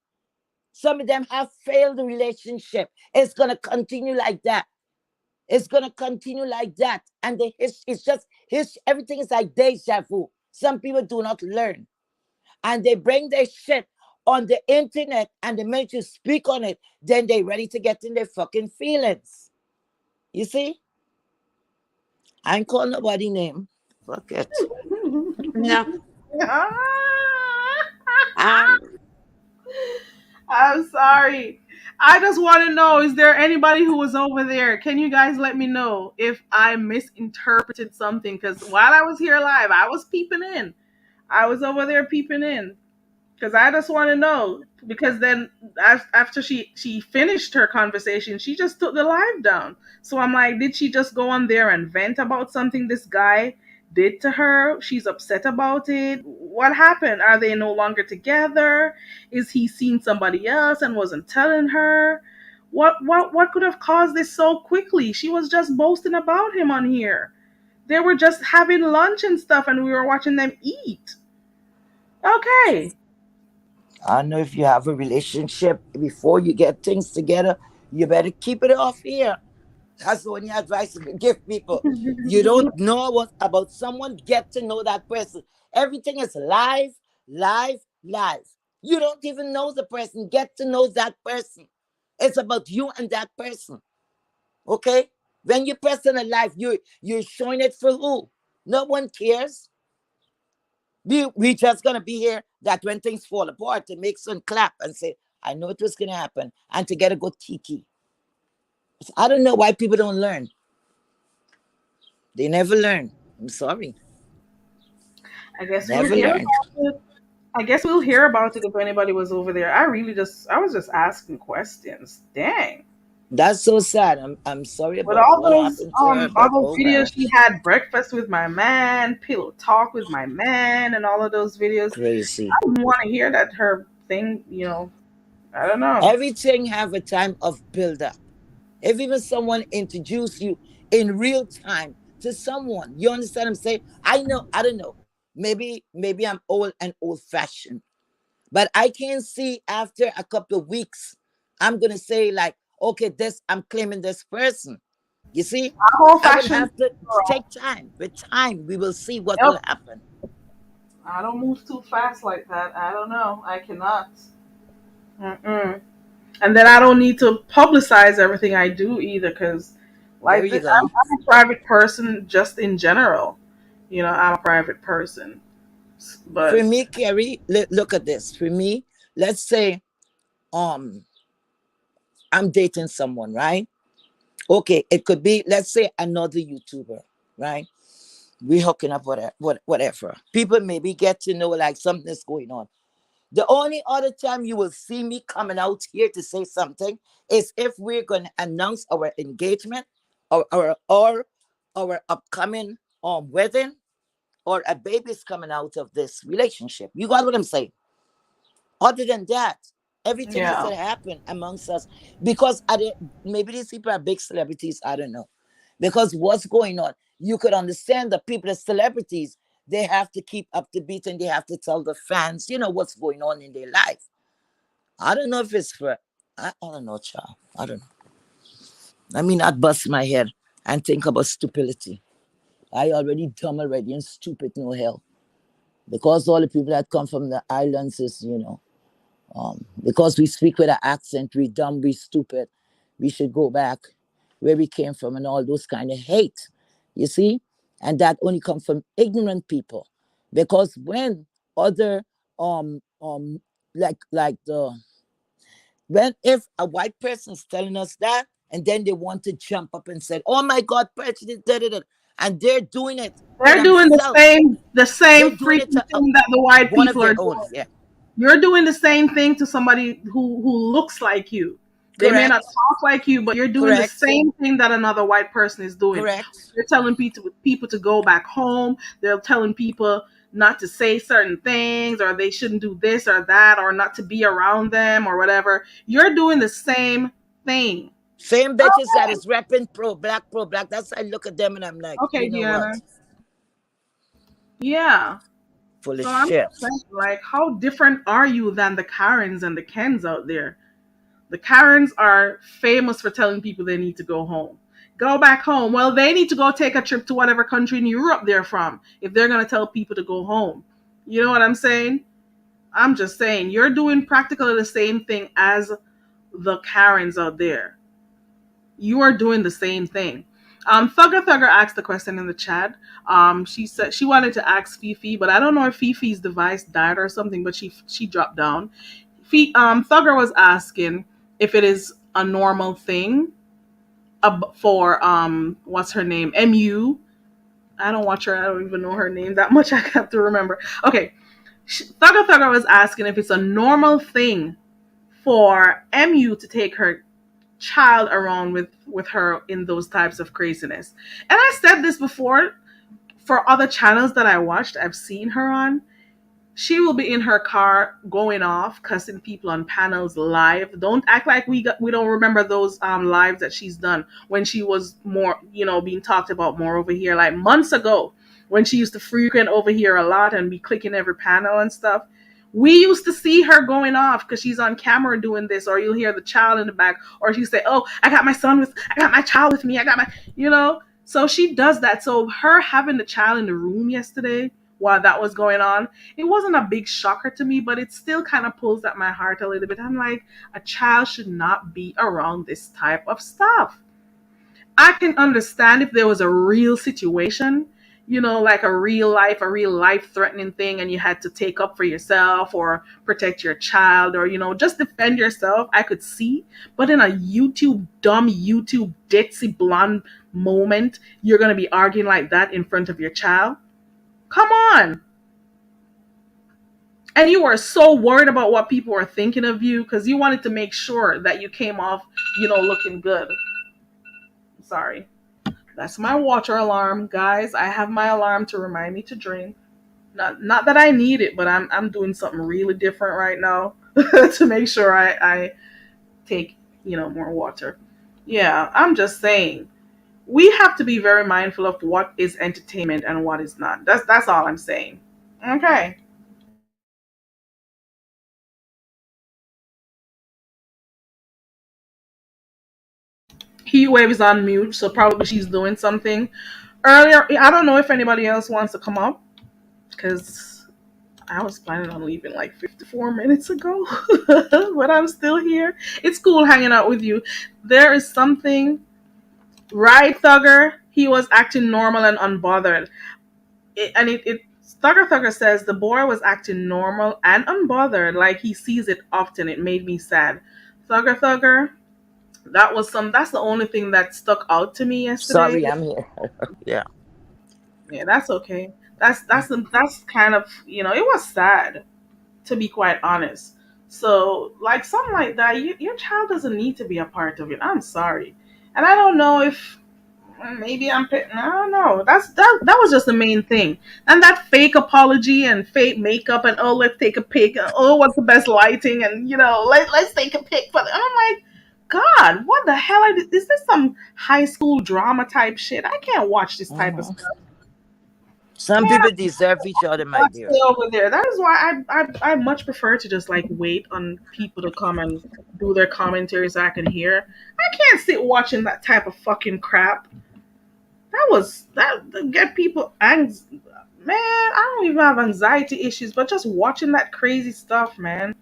Some of them have failed the relationship. It's gonna continue like that. It's gonna continue like that. And it's just everything is like deja vu. Some people do not learn. And they bring their shit on the internet and the minute you speak on it, then they're ready to get in their fucking feelings. You see? I ain't calling nobody name. Fuck it. No. Um. I'm sorry. I just want to know, is there anybody who was over there? Can you guys let me know if I misinterpreted something? Because while I was here live, I was peeping in. I was over there peeping in. Because I just want to know. Because then after she finished her conversation, she just took the live down. So I'm like, did she just go on there and vent about something this guy did to her. She's upset about it. What happened? Are they no longer together? Is he seeing somebody else and wasn't telling her? What could have caused this so quickly? She was just boasting about him on here. They were just having lunch and stuff and we were watching them eat. Okay. I don't know if you have a relationship before you get things together, you better keep it off here. That's the only advice you can give people. You don't know what about someone, get to know that person. Everything is live, live, live. You don't even know the person. Get to know that person. It's about you and that person. Okay? When you person alive, you're showing it for who? No one cares. We just gonna be here that when things fall apart to make some clap and say, I know it was gonna happen, and to get a good kiki. I don't know why people don't learn. They never learn. I'm sorry. I guess we'll Never hear learn. about it. I guess we'll hear about it if anybody was over there. I was just asking questions. Dang. That's so sad. I'm sorry With about what happened to her, all but those oh videos, well. she had breakfast with my man, pillow talk with my man, and all of those videos. Crazy. I don't want to hear that her thing. I don't know. Everything have a time of build up. If even someone introduce you in real time to someone, you understand what I'm saying? I know, I don't know. Maybe I'm old and old fashioned. But I can see after a couple of weeks, I'm gonna say like, okay, this I'm claiming this person. You see, I'm old I would fashioned. have to take time. With time, we will see what Yep. will happen. I don't move too fast like that. I don't know. I cannot. Mm-mm. And then I don't need to publicize everything I do either, because There like you this, go. I'm a private person just in general. I'm a private person, For but me, Carrie, look at this. For me, let's say um I'm dating someone, right? Okay, it could be let's say another YouTuber, right? We hooking up, whatever. People maybe get to know like something is going on. The only other time you will see me coming out here to say something is if we're going to announce our engagement or our upcoming wedding or a baby's coming out of this relationship. You got what I'm saying? Other than that, everything is yeah, going to happen amongst us because maybe these people are big celebrities. I don't know. Because what's going on, you could understand the people, the celebrities, they have to keep up to beat and they have to tell the fans, what's going on in their life. I don't know if it's for, I don't know, child. I don't know. I mean, I'd bust my head and think about stupidity. I already dumb already and stupid, no hell. Because all the people that come from the islands is, because we speak with an accent, we dumb, we stupid. We should go back where we came from and all those kind of hate. You see? And that only comes from ignorant people. Because when other like the when if a white person is telling us that and then they want to jump up and say, oh my God, prejudice, da, da, da, and they're doing it to they're doing the themselves. same They're doing it freaking to thing that the white one of people are their own. doing. Yeah. You're doing the same thing to somebody who looks like you. They may not Correct. talk like you, but you're doing the Correct. same thing that another white person is doing. Correct. They're telling people to go back home. They're telling people not to say certain things, or they shouldn't do this or that, or not to be around them or whatever. You're doing the same thing. Same bitches that is repping pro black, pro black. That's I look at them and I'm like, you Okay, know what? Deanna. Yeah. Full of So I'm shit. just saying, like, how different are you than the Karens and the Kens out there? The Karens are famous for telling people they need to go home. Go back home. Well, they need to go take a trip to whatever country in Europe they're from if they're going to tell people to go home. You know what I'm saying? I'm just saying, you're doing practically the same thing as the Karens out there. You are doing the same thing. Thugger asked the question in the chat. She said she wanted to ask Fifi, but I don't know if Fifi's device died or something. But she dropped down. Thugger was asking if it is a normal thing for what's her name, Mu. I don't watch her. I don't even know her name that much. I have to remember. Okay, Thugger was asking if it's a normal thing for Mu to take her child around with her in those types of craziness. And I said this before. for other channels that I watched, I've seen her on, she will be in her car going off, cussing people on panels live. Don't act like we don't remember those lives that she's done when she was more, being talked about more over here, like months ago, when she used to frequent over here a lot and be clicking every panel and stuff. We used to see her going off because she's on camera doing this, or you'll hear the child in the back, or she say, "Oh, I got my child with me, I got my," you know. So she does that. So her having the child in the room yesterday while that was going on, it wasn't a big shocker to me, but it still kind of pulls at my heart a little bit. I'm like, a child should not be around this type of stuff. I can understand if there was a real situation, like a real life threatening thing, and you had to take up for yourself or protect your child or, just defend yourself. I could see. But in a dumb YouTube, ditzy blonde moment, you're going to be arguing like that in front of your child? Come on. And you were so worried about what people were thinking of you because you wanted to make sure that you came off, looking good. Sorry. That's my water alarm, guys. I have my alarm to remind me to drink. Not that I need it, but I'm doing something really different right now to make sure I take, more water. Yeah, I'm just saying. We have to be very mindful of what is entertainment and what is not. That's all I'm saying. Okay. Heat wave is on mute, so probably she's doing something. Earlier, I don't know if anybody else wants to come up because I was planning on leaving like 54 minutes ago, but I'm still here. It's cool hanging out with you. There is something, right, Thugger? He was acting normal and unbothered. Thugger says the boy was acting normal and unbothered, like he sees it often. It made me sad. Thugger, that's the only thing that stuck out to me yesterday. Sorry, I'm here. Yeah. Yeah, that's okay. That's kind of, it was sad, to be quite honest. So like something like that, your child doesn't need to be a part of it. I'm sorry, and I don't know if maybe I don't know. That was just the main thing, and that fake apology and fake makeup and, oh, let's take a pic, and, oh, what's the best lighting, and let's take a pic for. And I'm like, God, what the hell is this? Some high school drama type shit? I can't watch this type of Hmm. stuff. Some people deserve each other, my Not dear. stay over there. That is why I much prefer to just like wait on people to come and do their commentary so I can hear. I can't sit watching that type of fucking crap. That get people man. I don't even have anxiety issues, but just watching that crazy stuff, man,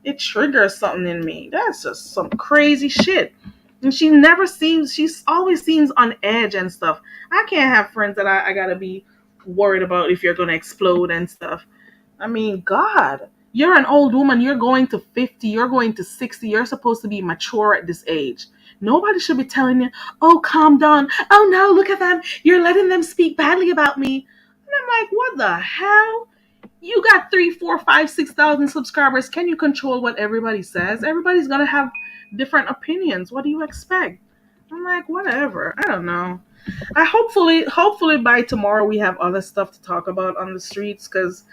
it triggers something in me. That's just some crazy shit. And she's always seems on edge and stuff. I can't have friends that I gotta be worried about if you're gonna explode and stuff. I mean, God, you're an old woman. You're going to 50. You're going to 60. You're supposed to be mature at this age. Nobody should be telling you, oh, calm down. Oh, no, look at them. You're letting them speak badly about me. And I'm like, what the hell? You got 3, 4, 5, 6,000 subscribers. Can you control what everybody says? Everybody's going to have different opinions. What do you expect? I'm like, whatever. I don't know. Hopefully by tomorrow we have other stuff to talk about on the streets because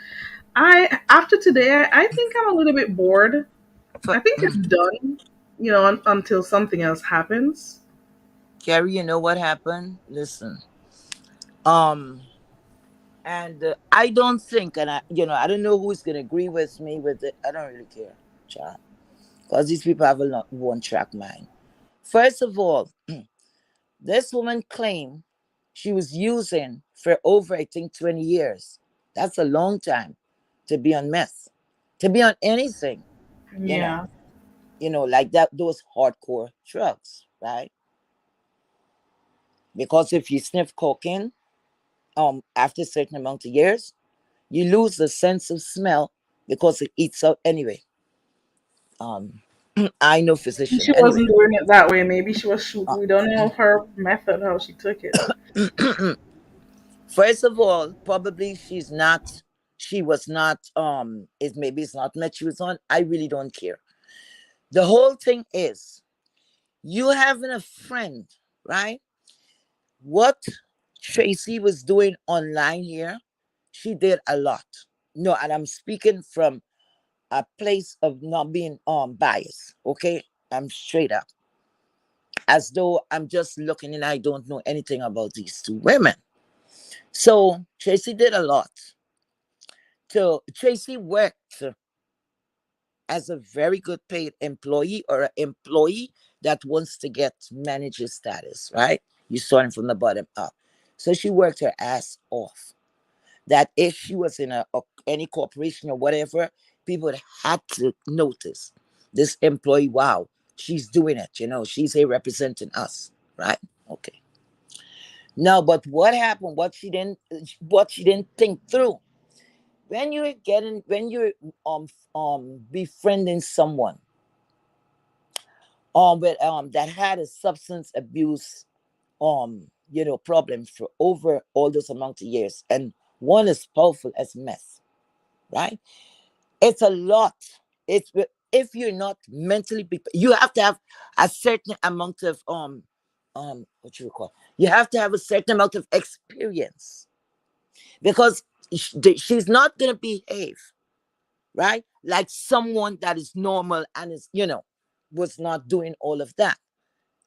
after today, I think I'm a little bit bored. For, I think it's done, until something else happens. Carrie, you know what happened? Listen. Um, and I don't think, and I don't know who's gonna agree with me with it. I don't really care, child, because these people have a one-track mind. First of all, this woman claimed she was using for over, I think, 20 years. That's a long time to be on meth, to be on anything, you know, Yeah. like that, those hardcore drugs, right? Because if you sniff cocaine, after a certain amount of years, you lose the sense of smell because it eats out anyway. Um, I know physician She anyway. wasn't doing it that way. Maybe she was shooting. Uh, We don't know her method, how she took it. First of all, probably she's not. She was not. It maybe it's not met she was on. I really don't care. The whole thing is you having a friend, right? What? Tracy was doing online here, she did a lot. No, and I'm speaking from a place of not being biased. Okay, I'm straight up, as though I'm just looking and I don't know anything about these two women. So Tracy did a lot. So Tracy worked as a very good paid employee or an employee that wants to get manager status, right? You starting from the bottom up. So she worked her ass off. That if she was in any corporation or whatever, people had to notice this employee. Wow, she's doing it. She's here representing us, right? Okay. Now, but what happened? What she didn't think through. When you're befriending someone that had a substance abuse problem for over all those amount of years, and one as powerful as meth, right? It's a lot. It's if you're not mentally you have to have a certain amount of what you call, you have to have a certain amount of experience, because she's not going to behave right like someone that is normal and was not doing all of that.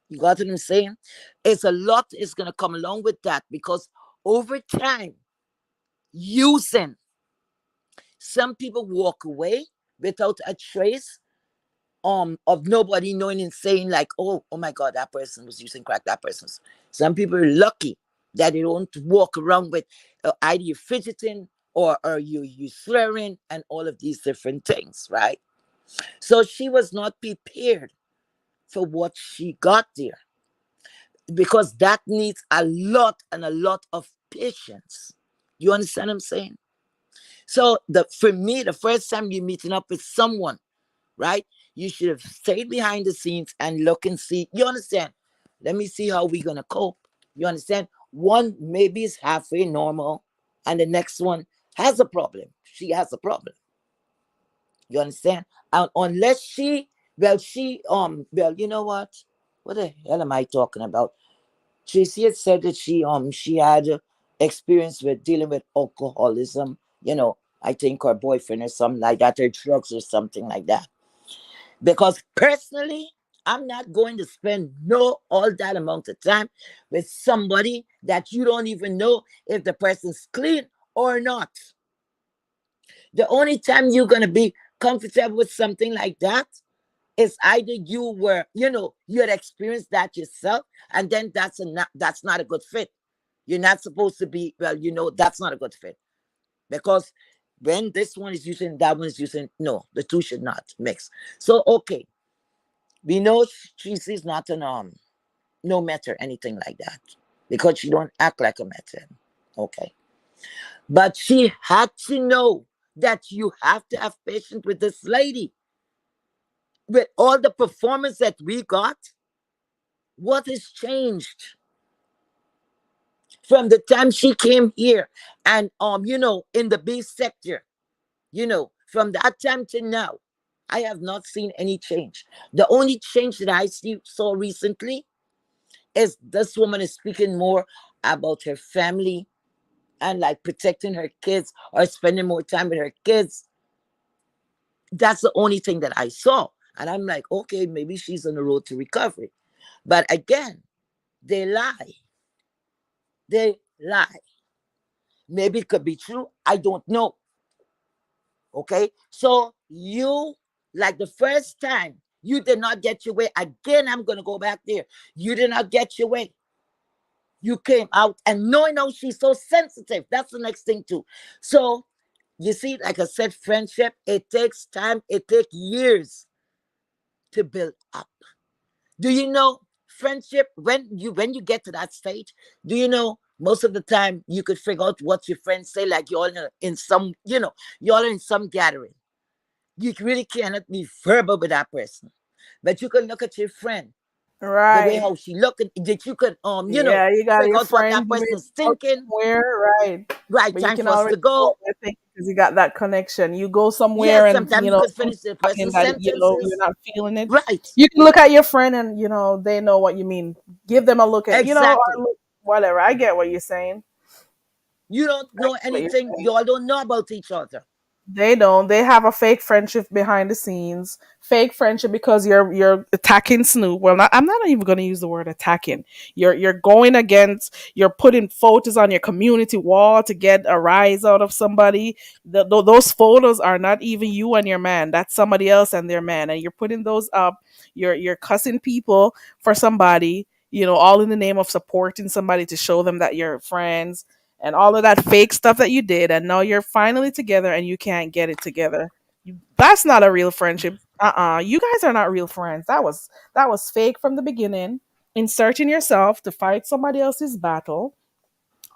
You got what I'm saying? It's a lot is going to come along with that, because over time, using, some people walk away without a trace of nobody knowing and saying like, oh my God, that person was using crack, that person's. Some people are lucky that they don't walk around with either you fidgeting or you slurring and all of these different things, right? So she was not prepared for what she got there, because that needs a lot and a lot of patience. You understand what I'm saying? So for me, the first time you're meeting up with someone, right? You should have stayed behind the scenes and look and see. You understand? Let me see how we're gonna cope. You understand? One maybe is halfway normal, and the next one has a problem. She has a problem. You understand? Unless you know what? What the hell am I talking about? Tracy had said that she had experience with dealing with alcoholism. I think her boyfriend or something like that, or drugs or something like that. Because personally, I'm not going to spend no all that amount of time with somebody that you don't even know if the person's clean or not. The only time you're gonna be comfortable with something like that is either you had experienced that yourself, and then that's not a good fit. You're not supposed to be, that's not a good fit, because when this one is using, that one is using, no, the two should not mix. So okay, we know she's not an no matter anything like that, because she don't act like a method. Okay. But she had to know that you have to have patience with this lady. With all the performance that we got, what has changed from the time she came here and in the B sector, from that time to now? I have not seen any change. The only change that saw recently is this woman is speaking more about her family and like protecting her kids or spending more time with her kids. That's the only thing that I saw. And I'm like, okay, maybe she's on the road to recovery. But again, they lie. They lie. Maybe it could be true. I don't know. Okay. So like the first time, you did not get your way. Again, I'm going to go back there. You did not get your way. You came out, and knowing how she's so sensitive, that's the next thing too. So you see, like I said, friendship, it takes time, it takes years to build up. Do you know friendship, when you get to that stage, do you know most of the time you could figure out what your friends say, like you're in some, you're in some gathering. You really cannot be verbal with that person. But you can look at your friend, the way Right. how she look, that you could Yeah, you got figure your out what friend, that you may person is be out thinking. somewhere, right? Right, But you time can for us already to know what go. they're thinking because you got that connection. You go somewhere Yes, and, sometimes you could something's finish the happening person's that, you're sentences. not feeling it. Right, You can look at your friend and, they know what you mean. Give them a look at, exactly. Whatever. I get what you're saying. You don't I know get what you're anything. saying. You all don't know about each other. They don't. They have a fake friendship behind the scenes. Fake friendship because you're attacking Snoop. Well, not, I'm not even going to use the word attacking. You're going against. You're putting photos on your community wall to get a rise out of somebody. Those photos are not even you and your man. That's somebody else and their man, and you're putting those up. You're cussing people for somebody. All in the name of supporting somebody to show them that you're friends and all of that fake stuff that you did, and now you're finally together and you can't get it together. That's not a real friendship. You guys are not real friends. That was fake from the beginning. Inserting yourself to fight somebody else's battle,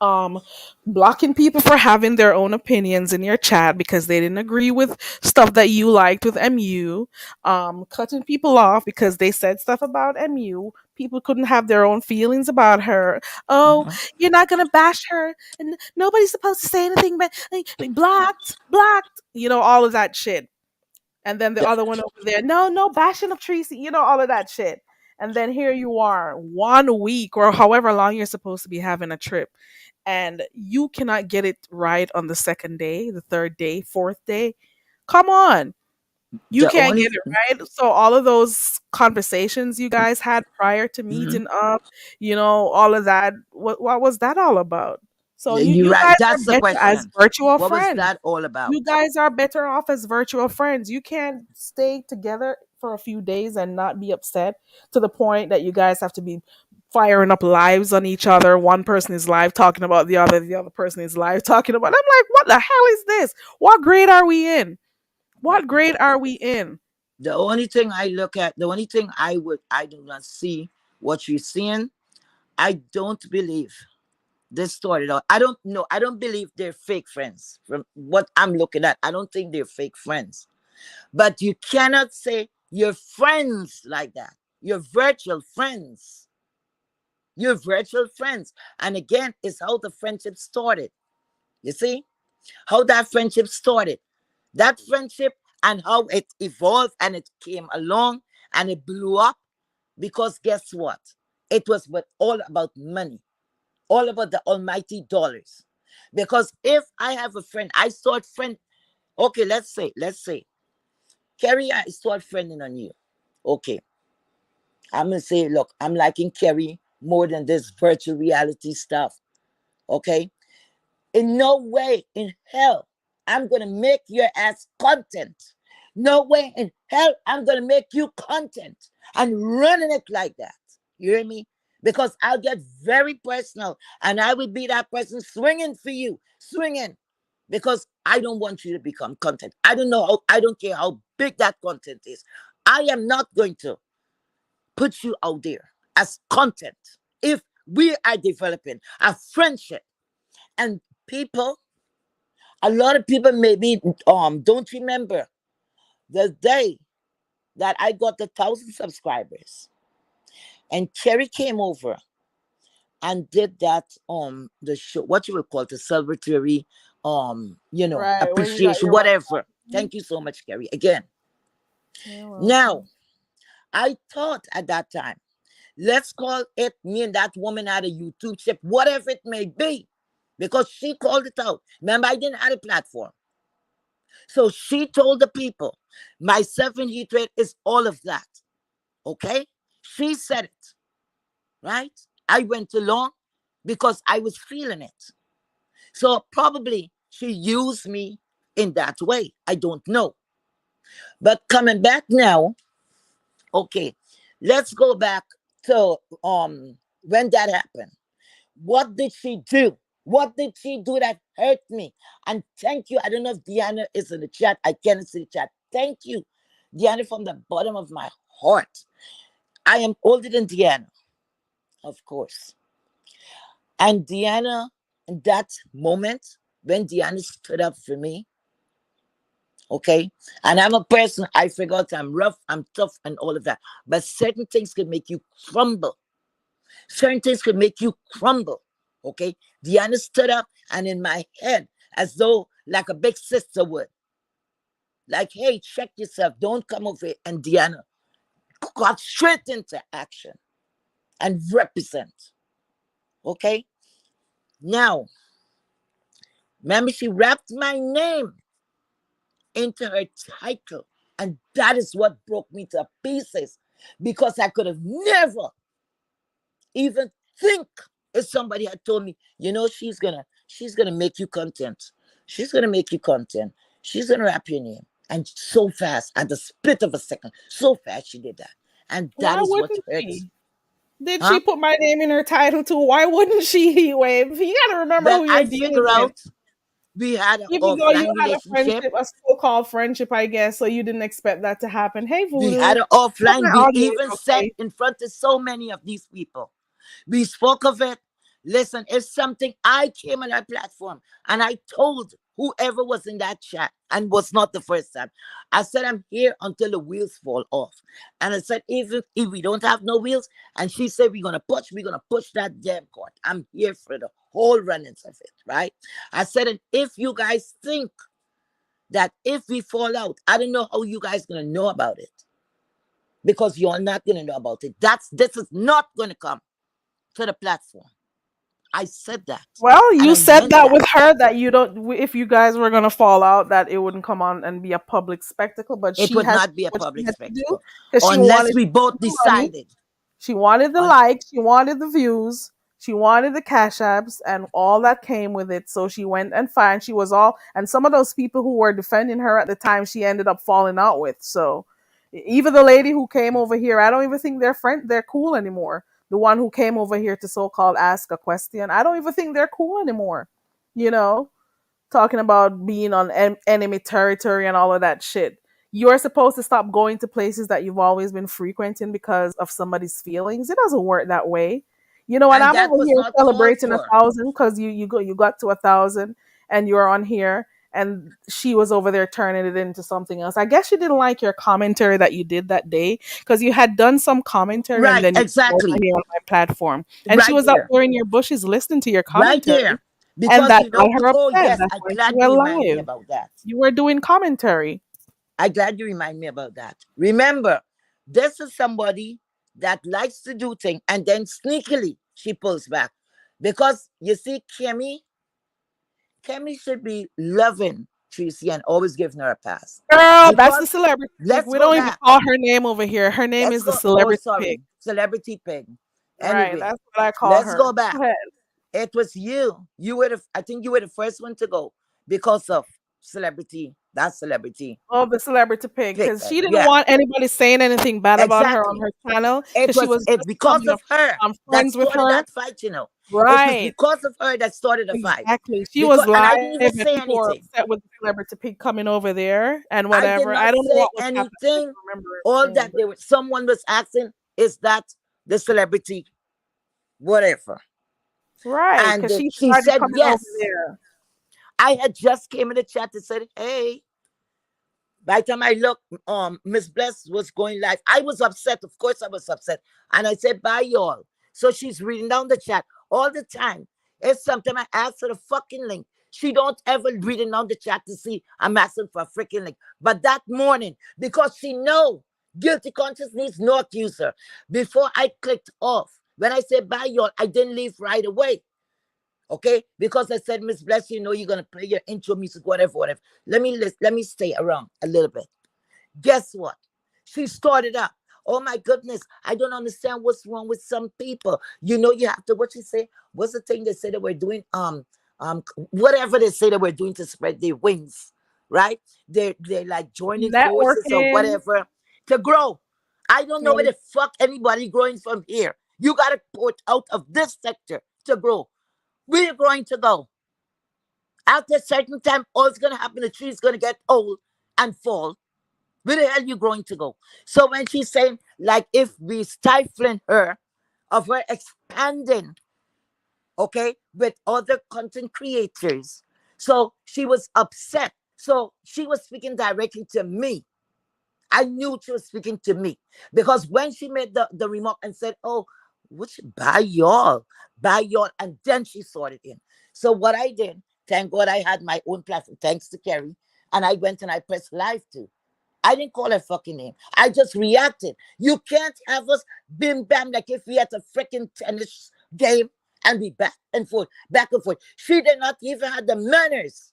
um blocking people for having their own opinions in your chat because they didn't agree with stuff that you liked with MU, cutting people off because they said stuff about MU. People couldn't have their own feelings about her. Oh, Mhm. you're not gonna bash her, and nobody's supposed to say anything, but like, blocked, all of that shit. And then the The, other one over there, no, no bashing of Tracy, all of that shit. And then here you are, 1 week or however long you're supposed to be having a trip, and you cannot get it right on the second day, the third day, fourth day. Come on. You the can't only get it right. So all of those conversations you guys had prior to Mhm. meeting up, all of that, what was that all about? So Yeah, you you're you right. guys are That's the better as question. virtual What was friends. that all You about? guys are better off as virtual friends. You can't stay together for a few days and not be upset to the point that you guys have to be firing up lives on each other. One person is live talking about the other person is live talking about. I'm like, what the hell is this? What grade are we in? Uh, What grade are we in? The only thing I look at, the only thing I do not see what you're seeing. I don't believe this started out. I don't know. I don't believe they're fake friends. From what I'm looking at, I don't think they're fake friends. But you cannot say you're friends like that. You're virtual friends. You're virtual friends. And again, it's how the friendship started. You see? How that friendship started. That friendship and how it evolved and it came along and it blew up because guess what? It was all about money, all about the almighty dollars. Because if I have a friend, I start friend. Okay, let's say, Kerry, I start friending on you. Okay, I'm gonna say, look, I'm liking Kerry more than this virtual reality stuff. Okay, in no way in hell I'm gonna make your ass content. No way in hell I'm gonna make you content and running it like that. You hear me? Because I'll get very personal and I will be that person swinging for you, swinging. Because I don't want you to become content. I don't know how, I don't care how big that content is. I am not going to put you out there as content if we are developing a friendship and people, a lot of people maybe don't remember the day that I got the 1,000 subscribers and Kerry came over and did that the show, what you would call the celebratory Right, when you got appreciation, your one. whatever. Thank you so much, Kerry. Again. You're Now, welcome. I thought at that time, let's call it me and that woman had a YouTube chip, whatever it may be, because she called it out. Remember, I didn't have a platform. So she told the people, my 7 heat rate is all of that. Okay? She said it, right? I went along because I was feeling it. So probably she used me in that way. I don't know. But coming back now, okay, let's go back to when that happened. What did she do? What did she do that hurt me? And thank you. I don't know if Deanna is in the chat. I can't see the chat. Thank you, Deanna, from the bottom of my heart. I am older than Deanna, of course. And Deanna, in that moment, when Deanna stood up for me, okay, and I'm a person, I forgot I'm rough, I'm tough, and all of that. But certain things can make you crumble. Certain things could make you crumble. Okay. Deanna stood up and in my head, as though like a big sister would. Like, hey, check yourself. Don't come over here. And Deanna got straight into action and represent. Okay. Now, remember, she wrapped my name into her title. And that is what broke me to pieces, because I could have never even think, if somebody had told me, she's gonna make you content. She's gonna make you content. She's gonna wrap your name. And so fast, at the split of a second, so fast she did that. And that Why is what wouldn't hurts. she? Did she Huh? put my name in her title too? Why wouldn't she, Heat Wave? You gotta remember Then who you're I dealing figure with. out we had an Even though you offline had a relationship. friendship, a so-called friendship, I guess, so you didn't expect that to happen. Hey, We Voodoo, had an hope my offline. We audio even is said okay. in front of so many of these people. We spoke of it. Listen, it's something. I came on our platform and I told whoever was in that chat, and was not the first time. I said, I'm here until the wheels fall off. And I said, even if we don't have no wheels, and she said, we're gonna push that damn court. I'm here for the whole runnings of it, right? I said, and if you guys think that if we fall out, I don't know how you guys gonna know about it, because you're not gonna know about it. This is not gonna come to the platform. I said that, Well, and you I said meant that that. with her that you don't, if you guys were gonna fall out, that it wouldn't come on and be a public spectacle. But It she would had to not do be a what she public had to do spectacle because unless we she both wanted the money. decided She wanted the on. likes, she wanted the views, she wanted the cash apps, and all that came with it. So she went and found. She was all, and some of those people who were defending her at the time, she ended up falling out with. So even the lady who came over here, I don't even think they're cool anymore. The one who came over here to so-called ask a question, I don't even think they're cool anymore. You know, talking about being on enemy territory and all of that shit. You're supposed to stop going to places that you've always been frequenting because of somebody's feelings. It doesn't work that way. You know, and And I'm that over was here not called celebrating for. 1,000 because you got to 1,000 and you're on here, and she was over there turning it into something else. I guess you didn't like your commentary that you did that day because you had done some commentary and Right, then you came over exactly. here on my platform, and she Right was up there. there in your bushes listening to your Right commentary, there. and Because that got her oh upset. yes, That's I'm why she glad you went remind me live. about that. You were doing commentary. I'm glad you remind me about that. Remember, this is somebody that likes to do things and then sneakily she pulls back. Because you see, Kemi should be loving Tracy and always giving her a pass. Girl, that's the Because celebrity pig. let's We go don't even back. call her name over here. Her name Let's is the go. Oh, celebrity pig. sorry. Celebrity pig. Right, Anyway, that's what I call let's go her. back. Go ahead. It was you. I think you were the first one to go because of celebrity. That celebrity Oh, the celebrity pig, pig. because she didn't Yeah, want anybody saying anything bad about her on exactly. her channel, It because she was was it just because coming of up. her I'm that friends with started her. that fight. It was Right. because of her that started the fight. Exactly. She Because was and I live didn't even and say people were anything. upset with the celebrity pig coming over there and I did whatever. I not don't know say what was happening. I don't anything. remember All anything. that someone was asking is that the celebrity, whatever. Right, And because she she started said coming over yes. there. I had just came in the chat and said, hey. By the time I looked, Miss Bless was going live. I was upset. Of course, I was upset. And I said, bye, y'all. So she's reading down the chat all the time. If sometimes I ask for the fucking link, she don't ever reading down the chat to see I'm asking for a freaking link. But that morning, because she know guilty conscience needs no accuser, before I clicked off, when I said bye, y'all, I didn't leave right away. Okay, because I said, Miss Bless, you're gonna play your intro music, whatever. Let me stay around a little bit. Guess what? She started up. Oh my goodness, I don't understand what's wrong with some people. You have to, what she say? What's the thing they say that we're doing? Um, whatever they say that we're doing to spread their wings, right? They're like joining forces or Networking. whatever to grow. I don't know where Right. the fuck anybody growing from here. You gotta put out of this sector to grow. Where you going to go? After a certain time, all it's gonna happen, the tree's gonna get old and fall. Where the hell you going to go? So when she's saying, like, if we stifling her of her expanding, okay, with other content creators, so she was upset. So she was speaking directly to me. I knew she was speaking to me because when she made the remark and said, "Oh, which buy y'all," and then she sorted in. So what I did, thank God, I had my own platform, thanks to Kerry, and I went and I pressed live too. I didn't call her fucking name. I just reacted. You can't have us bim bam like if we had a freaking tennis game and be back and forth, back and forth. She did not even have the manners,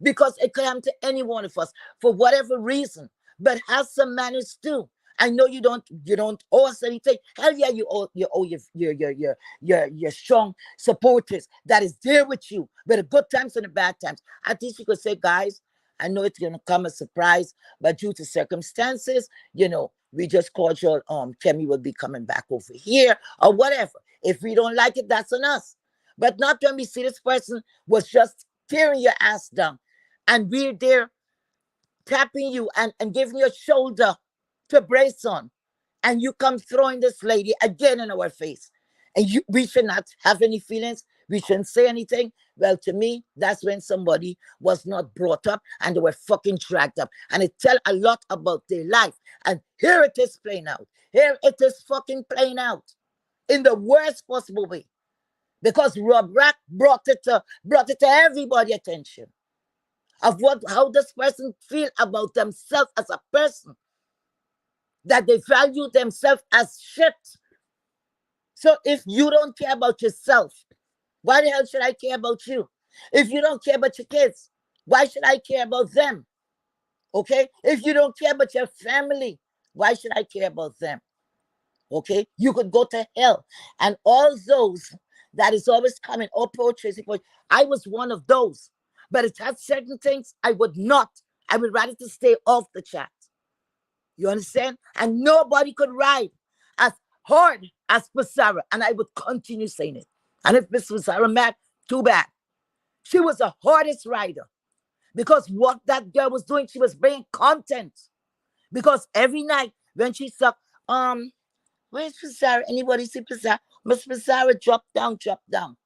because it could happen to any one of us for whatever reason. But have some manners too. I know you don't owe us anything. Hell yeah, you owe your strong supporters that is there with you, with the good times and the bad times. At least you could say, guys, I know it's gonna come as a surprise, but due to circumstances, we just called your Kemi will be coming back over here or whatever. If we don't like it, that's on us. But not when we see this person was just tearing your ass down, and we're there tapping you and giving you a shoulder to brace on, and you come throwing this lady again in our face, and we should not have any feelings, we shouldn't say anything. Well, to me, that's when somebody was not brought up and they were fucking dragged up, and it tell a lot about their life. And here it is playing out, here it is fucking playing out in the worst possible way, because Rob Rack brought it to everybody attention of how this person feel about themselves as a person, that they value themselves as shit. So if you don't care about yourself, why the hell should I care about you? If you don't care about your kids, why should I care about them? Okay? If you don't care about your family, why should I care about them? Okay? You could go to hell. And all those that is always coming, oh, poor Tracy, I was one of those. But it had certain things I would not. I would rather to stay off the chat. You understand? And nobody could ride as hard as Pissarra. And I would continue saying it. And if Miss Pissarra mad, too bad. She was the hardest rider. Because what that girl was doing, she was bringing content. Because every night when she saw, where's Pissarra? Anybody see Pissarra? Miss Pissarra, drop down, drop down.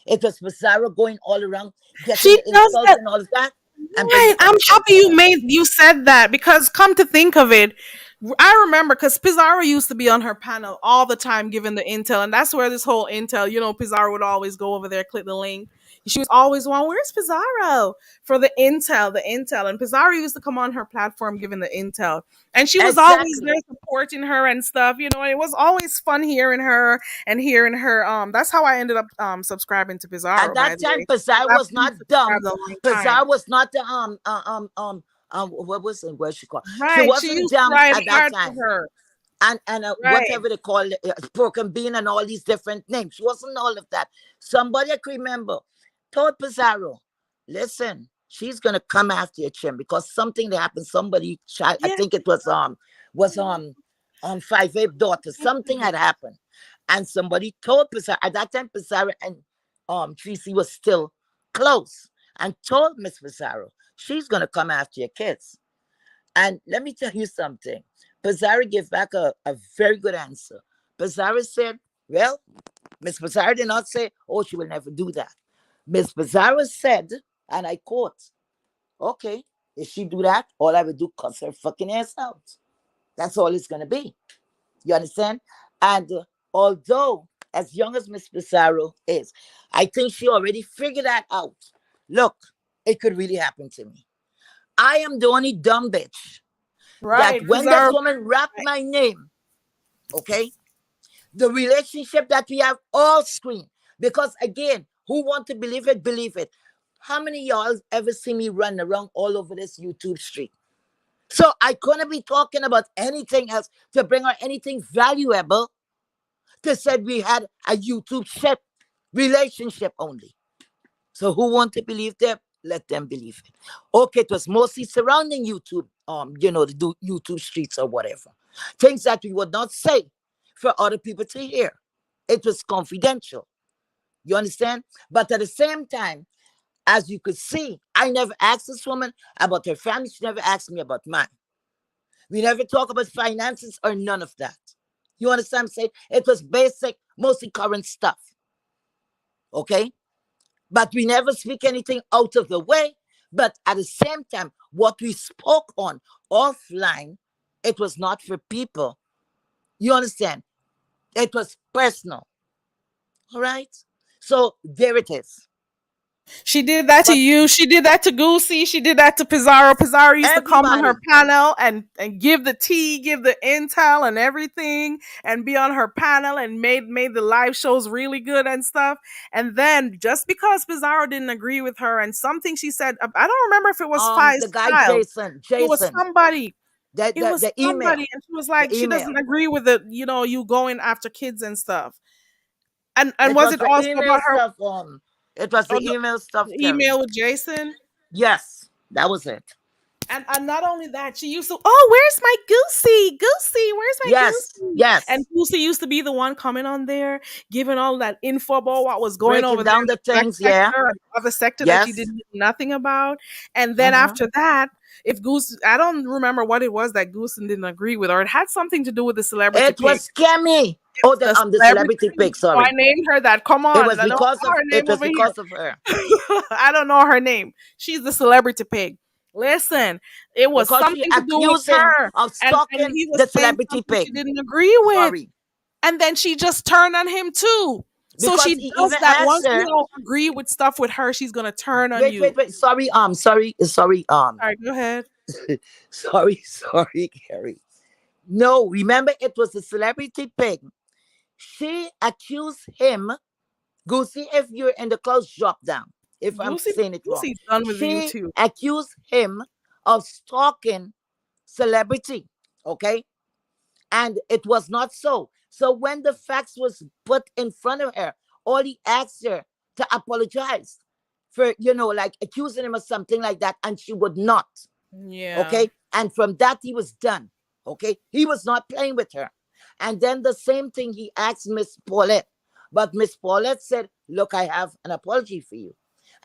It was Pissarra going all around, getting She the does insults that. and all of that, and Right. bringing I'm content happy to you her. said that, because come to think of it, I remember because Pizarro used to be on her panel all the time giving the intel, and that's where this whole intel, Pizarro would always go over there, click the link. She was always one, where's Pizarro? For the intel. And Pizarro used to come on her platform giving the intel. And she was always there Exactly. supporting her and stuff, and it was always fun hearing her and hearing her. That's how I ended up subscribing to At Pizarro, by that the time, way. 'Cause Pizarro I've was been not dumb. subscribed a long Pizarro time. was not the what was it? What she called? She Right. She wasn't used to dumb ride at that hard for time. her. And Right. whatever they call it, pork and bean and all these different names. She wasn't all of that. Somebody I can remember told Pizarro, listen, she's gonna come after your chin because something that happened. Somebody child, I Yeah. think it was 5 Ape daughter. Something had happened. And somebody told Pizarro at that time, Pizarro and Tracy was still close, and told Miss Pizarro, she's gonna come after your kids. And let me tell you something. Pizarro gave back a very good answer. Pizarro said, well, Miss Pizarro did not say, oh, she will never do that. Miss Pizarro said, and I quote, okay, if she do that, all I would do cuss her fucking ass out. That's all it's gonna be. You understand? And although as young as Miss Pizarro is, I think she already figured that out. Look, it could really happen to me. I am the only dumb bitch that Right. when this Pizarro. woman rapped my name, okay, the relationship that we have all screen. Because again, who want to believe it, believe it. How many of y'all ever see me run around all over this YouTube street? So I couldn't be talking about anything else to bring her anything valuable to said we had a YouTube ship relationship only. So who want to believe them? Let them believe it. Okay, it was mostly surrounding YouTube, the YouTube streets or whatever. Things that we would not say for other people to hear. It was confidential. You understand? But at the same time, as you could see, I never asked this woman about her family. She never asked me about mine. We never talk about finances or none of that. You understand what I'm saying? It was basic, mostly current stuff. Okay? But we never speak anything out of the way. But at the same time, what we spoke on offline, it was not for people. You understand? It was personal. All right? So there it is. She did that to But you. She did that to Goosey. She did that to Pizarro. Pizarro used to come on her everybody, panel and give the tea, give the intel and everything, and be on her panel and made the live shows really good and stuff. And then just because Pizarro didn't agree with her and something she said, I don't remember if it was the Fi's guy child. Jason, It was Jason, somebody. the It the, was the somebody, email, and she was the like, she doesn't email. agree with it. You going after kids and stuff. And It was was it the also email about her? stuff. It was Oh, the email stuff, the Carrie. email with Jason? Yes, that was it. And not only that, she used to, oh, where's my Goosey? Goosey, where's my Yes, Goosey? And yes. Goosey used to be the one coming on there, giving all that info about what was going Breaking over there down in the the black things. Yeah. sector and the other sector that she Yes. didn't know nothing about. And then Mm-hmm. after that, if Goose, I don't remember what it was that Goosen didn't agree with, or it had something to do with the celebrity It pig. was scammy. Oh, The the celebrity celebrity pig. pig. So I Sorry, named her that. Come on, I don't know her it name was over here. because of her. I don't know her name. She's the celebrity pig. Listen, it was Because she something to do with accused him her, of and stalking he was the saying celebrity something she pig. didn't agree with, Sorry, and then she just turned on him too. So because she he does even that asked once you her. don't agree with stuff with her, she's gonna turn on Wait, you. wait, wait. Sorry, sorry. All right, go ahead. Sorry, Carrie. No, remember it was the celebrity pig. She accused him. Goosey, if you're in the close, drop down. If I'm Goosey, saying it wrong, Goosey's done with you she too. accused him of stalking celebrity. Okay, and it was not so. So when the facts was put in front of her, all he asked her to apologize for, like accusing him of something like that, and she would not. Yeah. Okay, and from that he was done. Okay, he was not playing with her. And then the same thing he asked Miss Paulette, but Miss Paulette said, look, I have an apology for you.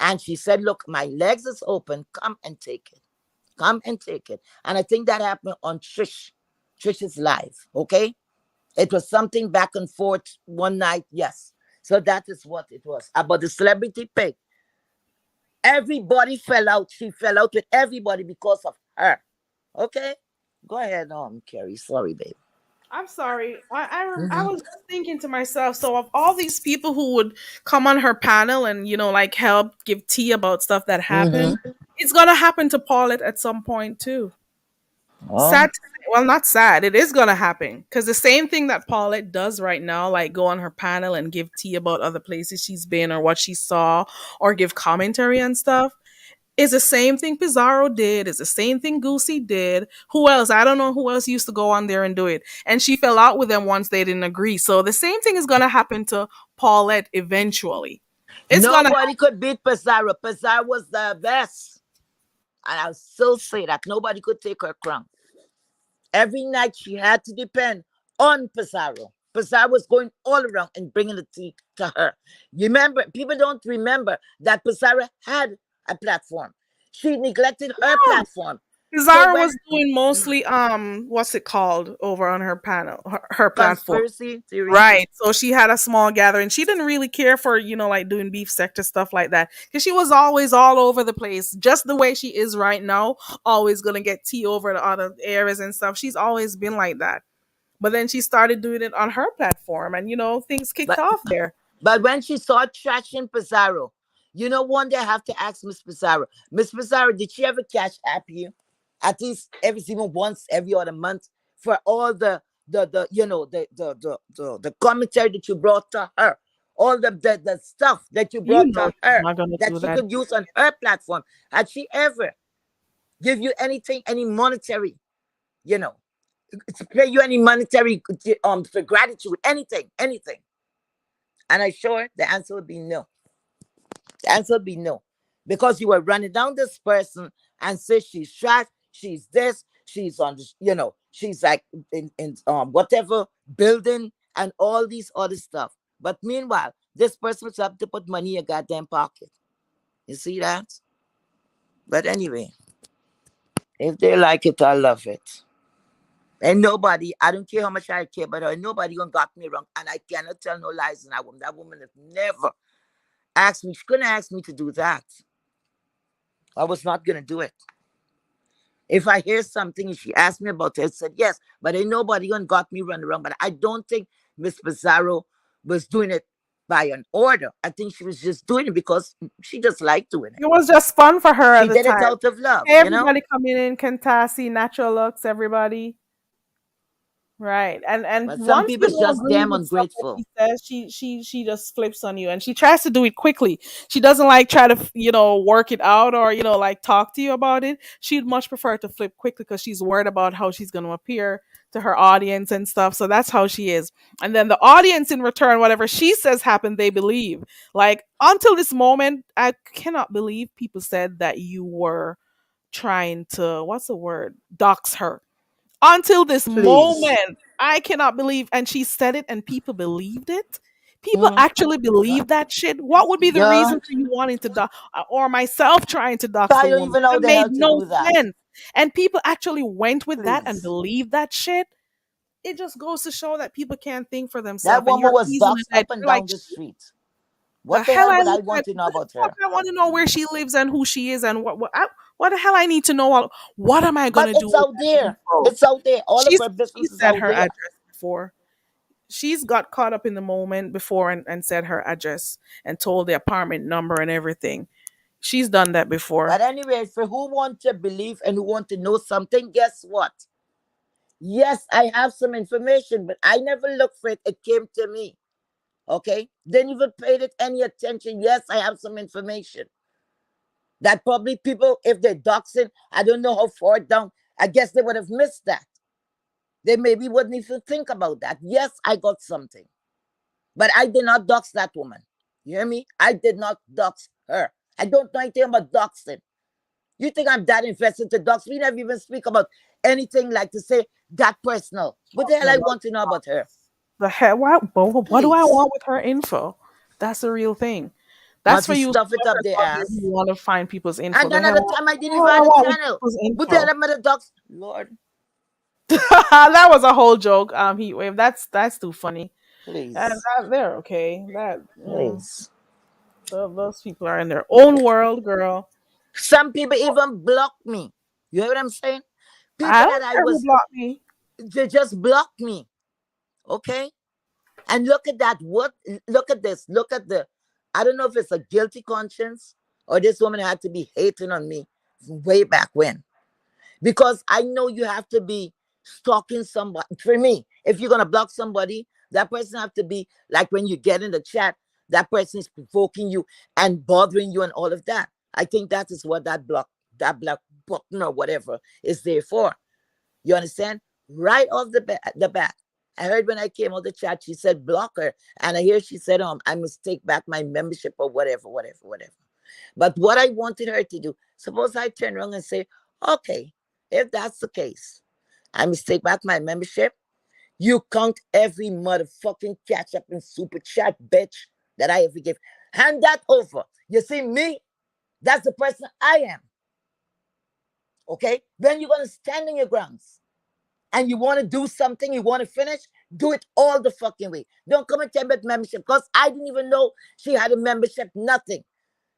And she said, look, my legs is open, come and take it, come and take it. And I think that happened on Trish's live. Okay, it was something back and forth one night. Yes, so that is what it was about the celebrity pig. Everybody fell out. She fell out with everybody because of her. Okay, go ahead, Carrie. Sorry, babe. I'm sorry. I Mm-hmm. was just thinking to myself. So of all these people who would come on her panel and like help give tea about stuff that happened, Mm-hmm. it's gonna happen to Paulette at some point too. Oh, Sad. To say, well, not sad. It is gonna happen because the same thing that Paulette does right now, like go on her panel and give tea about other places she's been or what she saw, or give commentary and stuff, is the same thing Pizarro did. It's the same thing Goosey did. Who else? I don't know who else used to go on there and do it. And she fell out with them once they didn't agree. So the same thing is gonna happen to Paulette eventually. It's gonna nobody could beat Pizarro. Pizarro was the best, and I'll still say that nobody could take her crown. Every night she had to depend on Pizarro. Pizarro was going all around and bringing the tea to her. Remember, people don't remember that Pizarro had a platform. She neglected her happen. platform. So Zara when was doing mostly what's it called over on her panel, her platform. conspiracy theory, Right. So she had a small gathering. She didn't really care for, like doing beef sector stuff like that. Because she was always all over the place, just the way she is right now, always gonna get tea over the other areas and stuff. She's always been like that. But then she started doing it on her platform and things kicked but off there. But when she saw trashing Pizarro, one day I have to ask Miss Pizarro. Miss Pizarro, did she ever cash app you? At least every single once every other month for all the commentary that you brought to her. All the stuff that you You brought know to she's her not gonna that do she that. could use on her platform. Had she ever give you anything, any monetary, you know, to pay you any monetary for gratitude, anything? And I sure the answer would be no. The answer would be no. Because you were running down this person and say she's trash, she's this, she's on this, she's like in whatever building and all these other stuff. But meanwhile, this person was up to put money in your goddamn pocket. You see that? But anyway, if they like it, I love it. And nobody, I don't care how much I care about her, nobody gonna got me wrong. And I cannot tell no lies in that woman. That woman has never asked me, she couldn't ask me to do that. I was not gonna do it. If I hear something and she asked me about it, I said yes. But ain't nobody gonna got me run around. But I don't think Miss Pizarro was doing it. by an order. I think she was just doing it because she just liked doing it. It was just fun for her at She the did it time. out of love, Hey, you know. everybody coming in, Kentasi, natural looks, everybody. Right. And But some once people you is don't just agree damn with stuff that she ungrateful. says, she just flips on you and she tries to do it quickly. She doesn't like try to, work it out or, like talk to you about it. She'd much prefer to flip quickly because she's worried about how she's going to appear to her audience and stuff. So that's how she is. And then the audience in return, whatever she says happened, they believe. Like until this moment, I cannot believe people said that you were trying to, what's the word? Dox her until this Please. moment. I cannot believe, and she said it, and people believed it. People Mm. actually believe that shit. What would be the Yeah. reason for you wanting to dox, or myself trying to dox I the don't woman? even know That the made hell to no do that. sense. And people actually went with that and Please. believed that shit. It just goes to show that people can't think for That themselves, and woman you're was easily doxxed led. up and You're like, down the street. the What the hell hell I would I look want at? to know What the about fuck her? I want to know where she lives and who she is and what the hell I need to know. What am I But gonna do it's with out that there. info? It's out there. All of She's her she business is said out her there. address before. She's got caught up in the moment before and said her address and told the apartment number and everything. She's done that before. But anyway, for who want to believe and who want to know something, guess what? Yes, I have some information, but I never looked for it. It came to me. Okay? Didn't even paid it any attention. Yes, I have some information. That probably people, if they're doxing, I don't know how far down, I guess they would have missed that. They maybe wouldn't even think about that. Yes, I got something. But I did not dox that woman. You hear me? I did not dox her. I don't know anything about doxing. You think I'm that invested to dox? We never even speak about anything like to say that personal. What the hell Talking I about want to know about her? the hell, what do I Please. want with her info? That's the real thing. Want That's for to you stuff it up stalkers their out there who ass. want to find people's info. And The then hell, at the time I what didn't the even hell I have a want with channel. people's What the hell info? am I the dox? Lord, That was a whole joke. Heat wave. That's too funny. And please. they're okay. Please. Those people are in their own world, girl. Some people even block me. You hear what I'm saying? I People that don't I care who was, blocked me. they just blocked me. Okay? And look at that. What? Look at this. Look at the. I don't know if it's a guilty conscience or this woman had to be hating on me way back when. Because I know you have to be stalking somebody. For me, if you're gonna block somebody, that person have to be like when you get in the chat, that person is provoking you and bothering you and all of that. I think that is what that block button or whatever is there for. You understand? Right off the bat. I heard when I came on the chat, she said block her. And I hear she said, I must take back my membership or whatever, whatever, whatever. But what I wanted her to do, suppose I turn around and say, okay, if that's the case, I must take back my membership. You count every motherfucking catch up in super chat, bitch, that I ever give. Hand that over. You see me? That's the person I am. Okay? Then you're gonna stand in your grounds. And you want to do something, you want to finish, do it all the fucking way. Don't come and tell me about membership because I didn't even know she had a membership, nothing.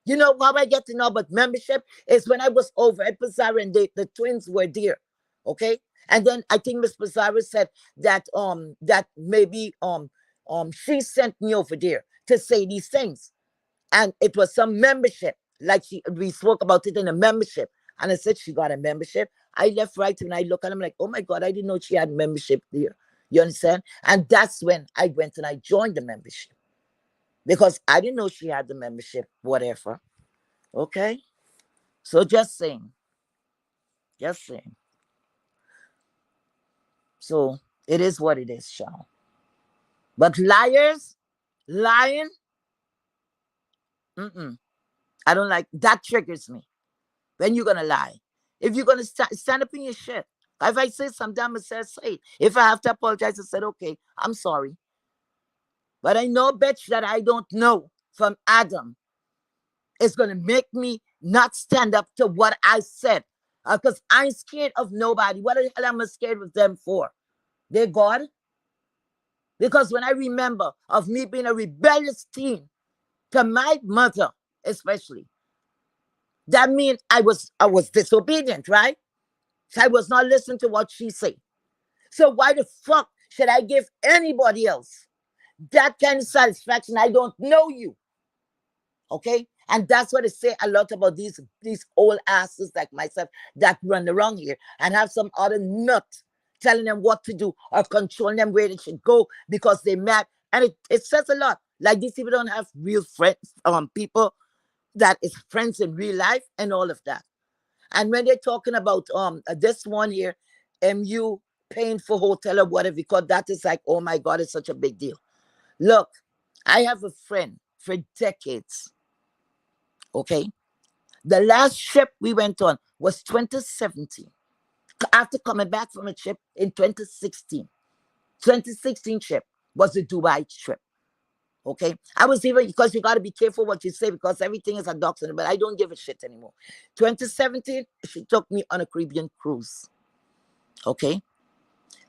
You know how I get to know about membership is when I was over at Pizarro and the twins were there. Okay. And then I think Miss Pizarro said that maybe she sent me over there to say these things. And it was some membership. Like we spoke about it in a membership. And I said she got a membership. I left right when I look and I'm like, oh my God, I didn't know she had membership there. You understand? And that's when I went and I joined the membership. Because I didn't know she had the membership, whatever. Okay? So just saying. Just saying. So it is what it is, Shaw. But liars, lying, mm-mm. I don't like that triggers me. When you gonna lie? If you're gonna stand up in your shit. If I say something, I'm gonna say it. If I have to apologize, I said, okay, I'm sorry. But I know bitch that I don't know from Adam is gonna make me not stand up to what I said. Because I'm scared of nobody. What the hell am I scared of them for? They're God? Because when I remember of me being a rebellious teen to my mother, especially, that means I was disobedient, right? So I was not listening to what she said. So why the fuck should I give anybody else That kind of satisfaction, I don't know you. Okay? And that's what they say a lot about these old asses like myself that run around here and have some other nut telling them what to do or controlling them where they should go because they mad. And it says a lot. Like these people don't have real friends, people that is friends in real life and all of that. And when they're talking about this one here, MU paying for hotel or whatever, because that is like, oh my God, it's such a big deal. Look, I have a friend for decades. Okay. The last trip we went on was 2017. After coming back from a trip in 2016. 2016 trip was the Dubai trip. Okay. I was even, because you got to be careful what you say because everything is a doxing, but I don't give a shit anymore. 2017, she took me on a Caribbean cruise. Okay.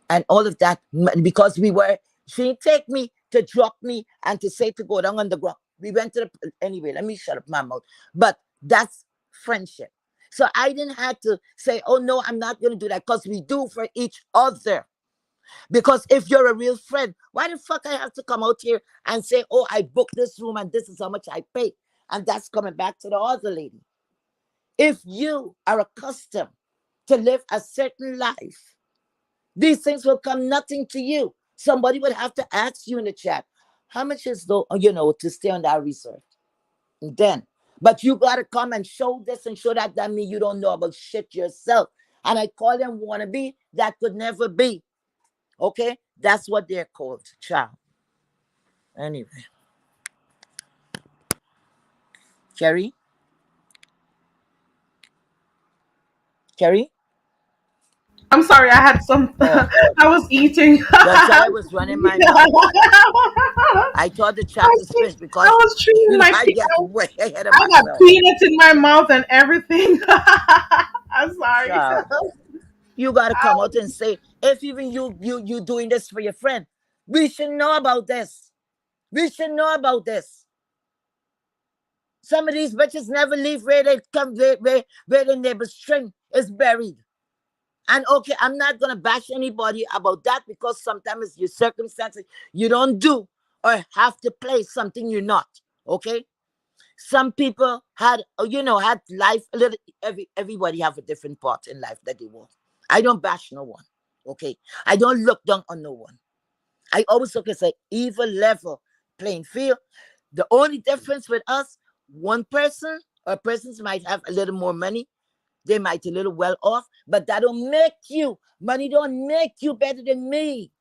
And all of that because she didn't take me to drop me and to say to go down on the ground. We went to anyway, let me shut up my mouth. But that's friendship. So I didn't have to say, oh no, I'm not going to do that because we do for each other. Because if you're a real friend, why the fuck I have to come out here and say, oh, I booked this room and this is how much I pay? And that's coming back to the other lady. If you are accustomed to live a certain life, these things will come nothing to you. Somebody would have to ask you in the chat, how much is to stay on that resort? And then, but you gotta come and show this and show that. That means you don't know about shit yourself. And I call them wannabe. That could never be. Okay? That's what they're called, child. Anyway. Kerry? Kerry? I'm sorry, I had some. Oh, I was eating. that's why I was running my mouth. I thought the chat was finished I because, was treating my I feet. get way ahead of I got myself. peanuts in my mouth and everything. I'm sorry. Child. You gotta come out and say, if even you doing this for your friend, we should know about this. We should know about this. Some of these bitches never leave where they come where the neighbor's string is buried. And okay, I'm not gonna bash anybody about that because sometimes your circumstances you don't do or have to play something you're not. Okay? Some people had life a little. Everybody have a different part in life that they want. I don't bash no one. Okay, I don't look down on no one. I always look as an even level playing field. The only difference with us, one person or persons might have a little more money. They might a little well off, but that don't make you. Money don't make you better than me.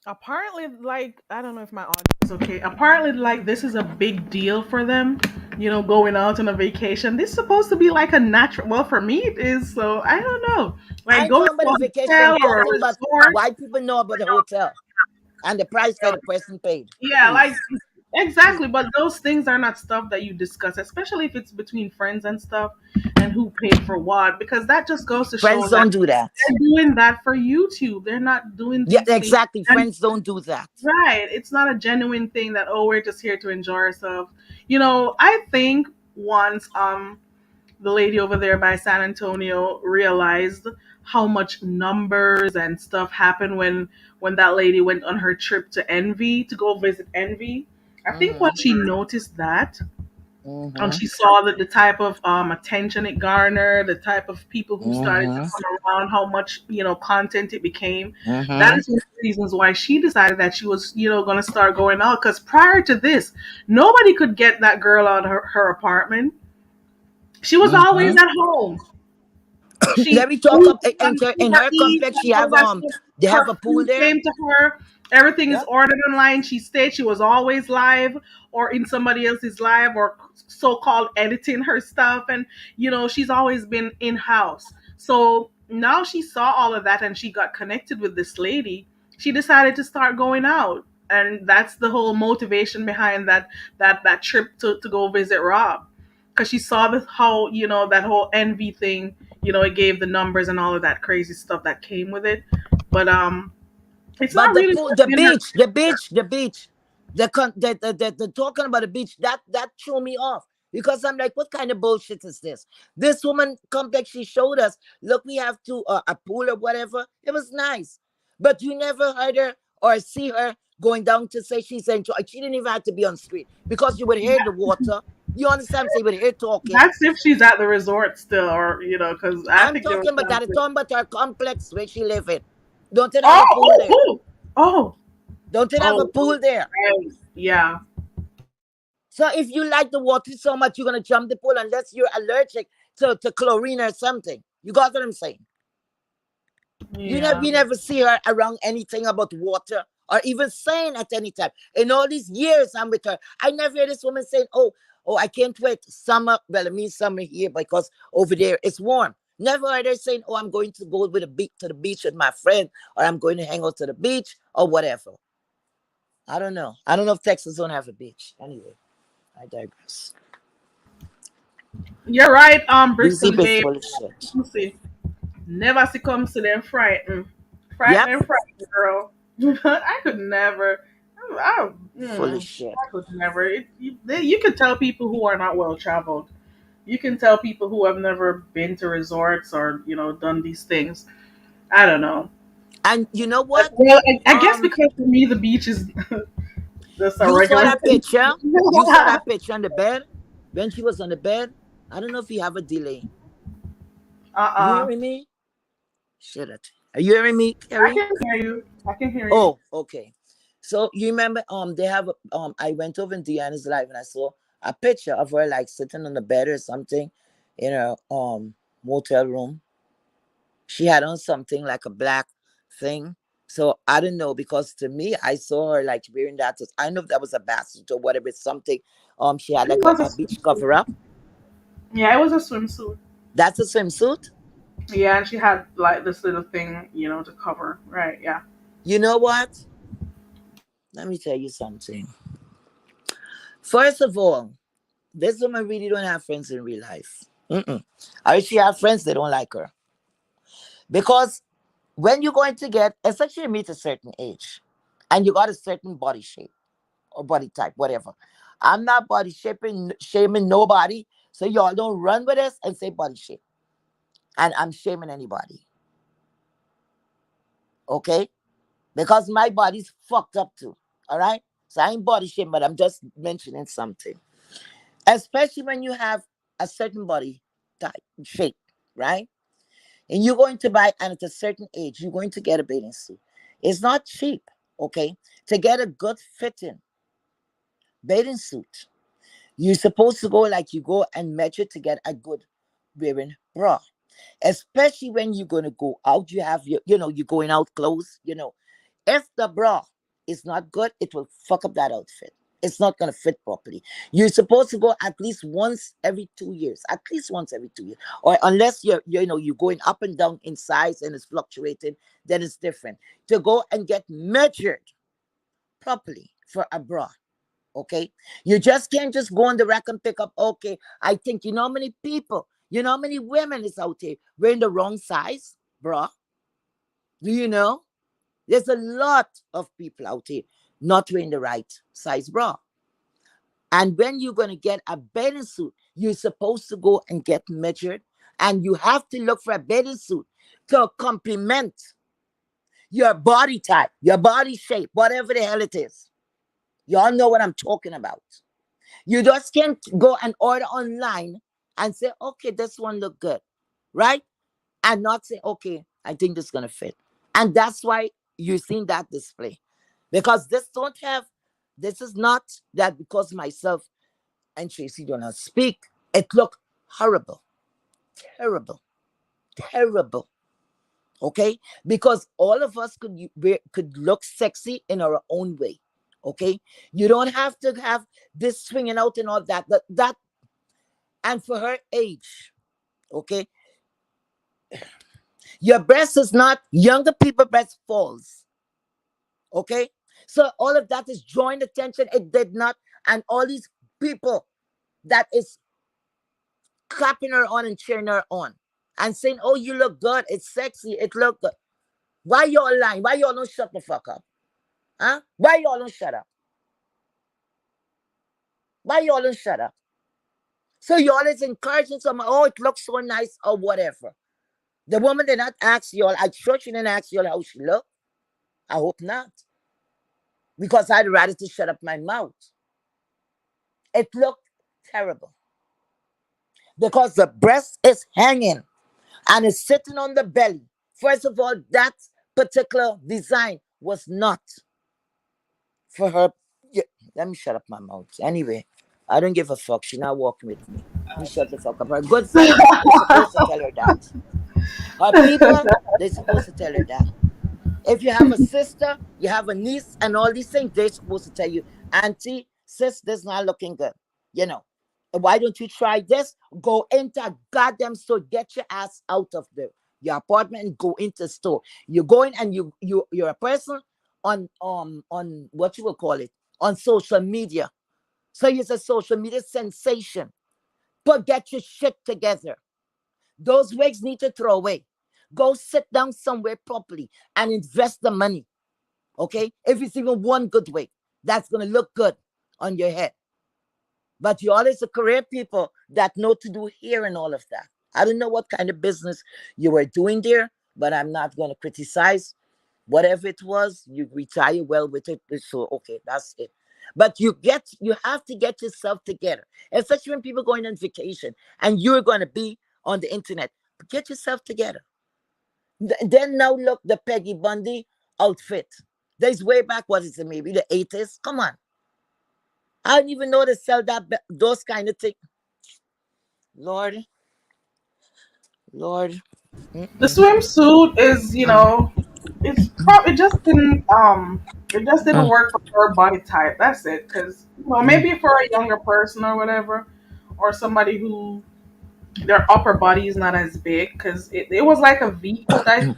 Apparently, like, I don't know if my audio is okay. Apparently, like, this is a big deal for them, going out on a vacation. This is supposed to be like a natural, well, for me it is, so I don't know. I Like, ain't going talking about to the a vacation. I'm hotel or a talking about resort. why people know about the hotel and the price that the person paid. Yeah, Please, like, exactly. But those things are not stuff that you discuss, especially if it's between friends and stuff, and who paid for what, because that just goes to show friends that don't do that. they're doing that for YouTube. They're not doing Yeah, these things. exactly. And Friends don't do that. right, it's not a genuine thing that, oh, we're just here to enjoy ourselves. I think once the lady over there by San Antonio realized how much numbers and stuff happened when that lady went on her trip to Envy to go visit Envy. I think Mm-hmm. once she noticed that, Mm-hmm. she saw that the type of attention it garnered, the type of people who started to Mm-hmm. come around, how much content it became. That Mm-hmm. is one of the reasons why she decided that she was going to start going out. Because prior to this, nobody could get that girl out of her apartment. She was always Mm-hmm. at home. She Let me talk food, up in her her eats complex. and She all have that stuff. they have Her a pool food there. came to her. Everything is Yep. ordered online. She stayed. She was always live or in somebody else's live or so-called editing her stuff. And she's always been in house. So now she saw all of that and she got connected with this lady. She decided to start going out. And that's the whole motivation behind that trip to go visit Rob, because she saw how that whole envy thing. It gave the numbers and all of that crazy stuff that came with it. But it's But not the really pool, the something that. beach, the beach, the beach, the talking about the beach, that threw me off because I'm like, what kind of bullshit is this? This woman complex, she showed us, look, we have to a pool or whatever. It was nice, but you never heard her or see her going down to say she's enjoying. She didn't even have to be on street because you would hear the water. You understand? So you would hear talking. That's if she's at the resort still, or because I I'm think there was talking about that. I'm something. talking about her complex where she live in. Don't it have Oh, a pool there? oh, oh, Don't it have a oh, pool there? right. Yeah, So if you like the water so much, you're gonna jump the pool unless you're allergic to chlorine or something. You got what I'm saying? yeah. We never see her around anything about water or even saying at any time. In all these years I'm with her, I never hear this woman saying, "Oh, I can't wait summer." Well, it means summer here because over there it's warm. Never heard her saying, "Oh, I'm going to go with a beach to the beach with my friend," or "I'm going to hang out to the beach," or whatever. I don't know. I don't know if Texas don't have a beach. Anyway, I digress. You're right, Busy Brixton is Bay. full of shit. You see, never see come to them frighten, Yep, frighten, girl. I could never. full of shit. I could never. You can tell people who are not well traveled. You can tell people who have never been to resorts or done these things. I don't know. And you know But, what? well, I guess Um, because for me the beach is just a you saw regular that thing. picture. You saw that picture on the bed when she was on the bed. I don't know if you have a delay. You Uh-uh. hearing me? Shit it. Are you hearing me, I Kerry? can hear you. I can hear you. Oh, okay. So you remember they have I went over in Deanna's live and I saw a picture of her like sitting on the bed or something in her motel room. She had on something like a black thing. So I don't know because to me I saw her like wearing that. I don't know if that was a basket or whatever. It's something. She had It like was a a beach cover swimsuit. up. Yeah, it was a swimsuit. That's a swimsuit. Yeah, and she had like this little thing, to cover. Right, yeah. You know what? Let me tell you something. First of all, this woman really don't have friends in real life. Mm-mm. Or if she have friends, they don't like her because when you're going to get, especially meet a certain age, and you got a certain body shape or body type, whatever. I'm not body shaping, shaming nobody. So y'all don't run with us and say body shape. And I'm shaming anybody. Okay? Because my body's fucked up too. All right? So I ain't body shaming, but I'm just mentioning something. Especially when you have a certain body type, shape, right? And you're going to buy, and at a certain age, you're going to get a bathing suit. It's not cheap, okay? To get a good fitting bathing suit, you're supposed to go like you go and measure to get a good wearing bra. Especially when you're gonna go out, you have you're going out clothes. If the bra is not good, it will fuck up that outfit. It's not gonna fit properly. You're supposed to go at least once every 2 years, at least once every 2 years, or unless you're going up and down in size and it's fluctuating, then it's different. To go and get measured properly for a bra. Okay, you just can't just go on the rack and pick up. Okay, I think how many people, how many women is out here wearing the wrong size bra. Do you know? There's a lot of people out here not wearing the right size bra. And when you're going to get a bathing suit, you're supposed to go and get measured, and you have to look for a bathing suit to complement your body type, your body shape, whatever the hell it is. Y'all know what I'm talking about. You just can't go and order online and say, okay, this one look good, right? And not say, okay, I think this is gonna fit. And that's why you're seeing that display. Because this is not that because myself and Tracy do not speak. It look horrible, terrible, terrible. Okay? Because all of us could look sexy in our own way. Okay? You don't have to have this swinging out and all that. That and for her age, okay, your breast is not younger people breast falls. Okay, so all of that is drawing attention. It did not. And all these people that is clapping her on and cheering her on and saying, oh, you look good, it's sexy, it look good. Why y'all lying? Why y'all don't shut the fuck up? Huh? Why y'all don't shut up? Why y'all don't shut up? So y'all is encouraging someone, oh, it looks so nice or whatever. The woman did not ask y'all. I'm sure she didn't ask y'all how she looked. I hope not. because I'd rather to shut up my mouth. It looked terrible because the breast is hanging and it's sitting on the belly. First of all, that particular design was not for her. Yeah, let me shut up my mouth. Anyway, I don't give a fuck. She not walking with me. Me shut the fuck up. Her good friends is supposed to tell her that. Her people, they're supposed to tell her that. If you have a sister, you have a niece, and all these things, they're supposed to tell you, Auntie, sis, this is not looking good. You know, why don't you try this? Go into a goddamn store, get your ass out of your apartment and go into the store. You go in and you're a person on what you will call it on social media. So you're a social media sensation. But get your shit together. Those wigs need to throw away. Go sit down somewhere properly and invest the money. Okay? If it's even one good wig, that's gonna look good on your head. But you always a career people that know to do hair and all of that. I don't know what kind of business you were doing there, but I'm not gonna criticize. Whatever it was, you retire well with it. So okay, that's it. But you have to get yourself together, especially when people going on vacation and you're gonna be on the internet. Get yourself together. Then now look the Peggy Bundy outfit. There's way back, what is it, maybe the 80s? Come on. I didn't even know they sell those kind of things. Lord, Lord. The Mm-mm, swimsuit is, mm, it's probably it just didn't mm, work for her body type. That's it. Because mm. maybe for a younger person or whatever, or somebody who their upper body is not as big. Because it was like a V cut,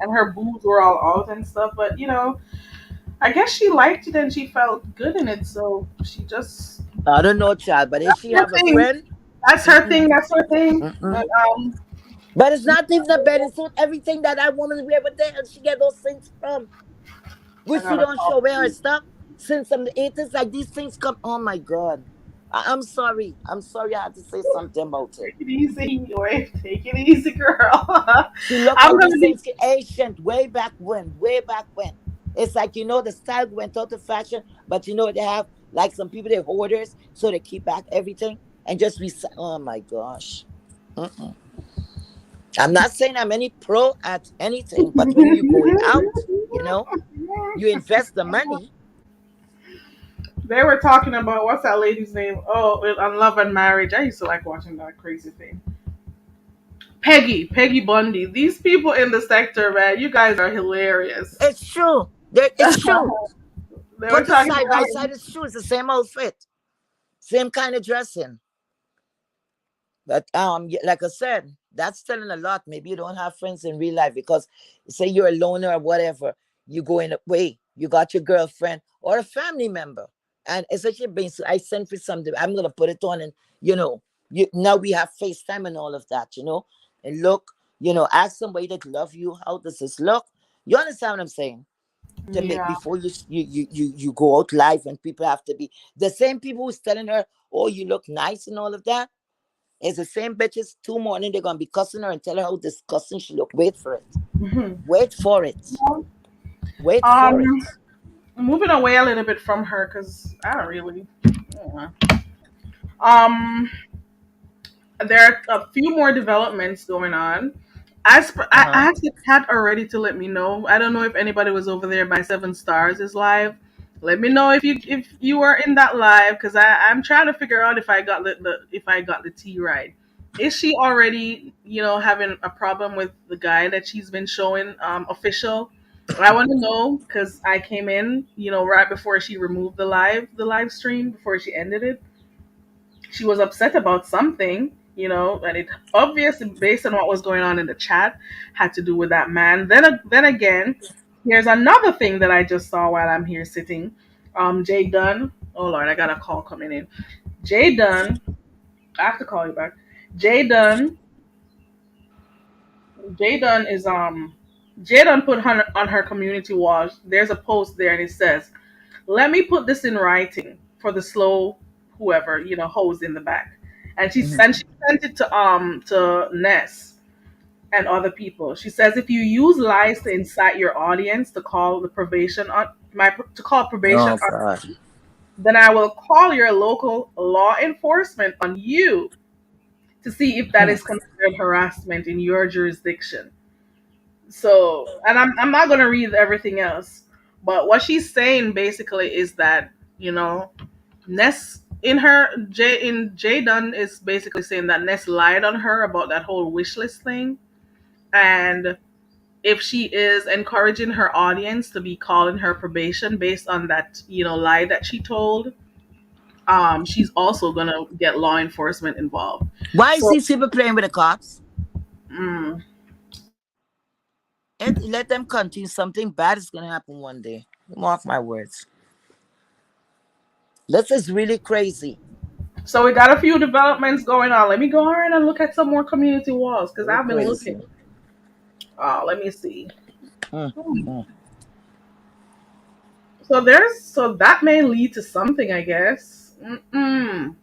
and her boobs were all out and stuff. But I guess she liked it and she felt good in it, so she just I don't know, child, but if that's she her have a thing. friend, That's her mm-mm, thing. That's her thing. mm-mm. But But it's not even a bathing suit. Everything that that woman wear, what the hell she get those things from? I Which she gotta don't call show where her you. stuff since from the 80s. Like these things come. Oh my god. I'm sorry. I'm sorry. I had to say something about it. Take it easy, wait. Take it easy, girl. She look I'm how gonna these be. things get ancient way back when. Way back when. It's like the style went out of fashion, but they have like some people they're hoarders, so they keep back everything and just oh my gosh. Mm-mm. I'm not saying I'm any pro at anything, but when you're going out, you invest the money. They were talking about what's that lady's name? Oh, on Love and Marriage. I used to like watching that crazy thing. Peggy Bundy. These people in the sector, man, you guys are hilarious. It's true. It's true. They were Put it talking side by about side. It's true. It's the same outfit, same kind of dressing. But like I said, that's telling a lot. Maybe you don't have friends in real life because say you're a loner or whatever. You go in a way, you got your girlfriend or a family member, and especially being so I sent for something. I'm gonna put it on, and now we have FaceTime and all of that. And look, ask somebody that love you. How does this look? You understand what I'm saying? To make yeah. before you go out live and people have to be the same people who's telling her, oh, you look nice and all of that. It's the same bitches tomorrow they're gonna be cussing her and tell her how disgusting she look. Wait for it. Wait for it. Wait for um, it. moving away a little bit from her because I don't really. Yeah. Um, there are a few more developments going on. I Uh-huh. asked the chat already to let me know. I don't know if anybody was over there by Seven Stars is live. Let me know if you were in that live because I'm trying to figure out if I got the if I got the tea right. Is she already having a problem with the guy that she's been showing official? I want to know because I came in right before she removed the live stream before she ended it. She was upset about something, and it obviously based on what was going on in the chat had to do with that man. Then again, here's another thing that I just saw while I'm here sitting. Jay Dunn. Oh Lord, I got a call coming in. Jay Dunn. I have to call you back. Jay Dunn. Jay Dunn is Jay Dunn put on her community wall. There's a post there and it says, "Let me put this in writing for the slow whoever hose in the back." And she Mhm. and she sent it to Ness and other people. She says if you use lies to incite your audience to call the probation to call probation Oh on, God. then I will call your local law enforcement on you to see if that Hmm. is considered harassment in your jurisdiction. So, and I'm not gonna read everything else, but what she's saying basically is that, you know, Ness in Jay Dunn is basically saying that Ness lied on her about that whole wish list thing, and if she is encouraging her audience to be calling her probation based on that, lie that she told, she's also gonna get law enforcement involved. Why is So, these people playing with the cops? mm, And let them continue. Something bad is gonna happen one day. Mark my words. This is really crazy. so we got a few developments going on. Let me go ahead and look at some more community walls because Really I've been looking. crazy. Let me see. Mm, Hmm. mm. So that may lead to something, I guess. Mm-mm.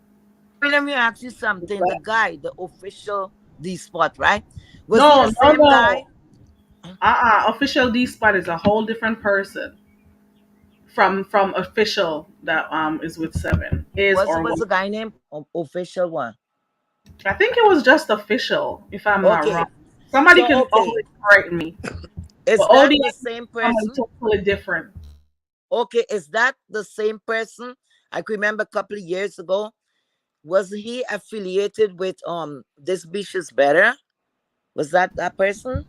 Let me ask you something. The guy, the official D spot, right? Was he the No, no, same no. guy? Official D spot is a whole different person from official that is with seven is Was or was was. the guy named official one? I think it was just official, if I'm not wrong. Okay. Somebody So can okay. always correct me. But Is that ODM the is same somebody person? totally different. Okay, is that the same person? I can remember a couple of years ago. Was he affiliated with This Beach is Better? Was that person?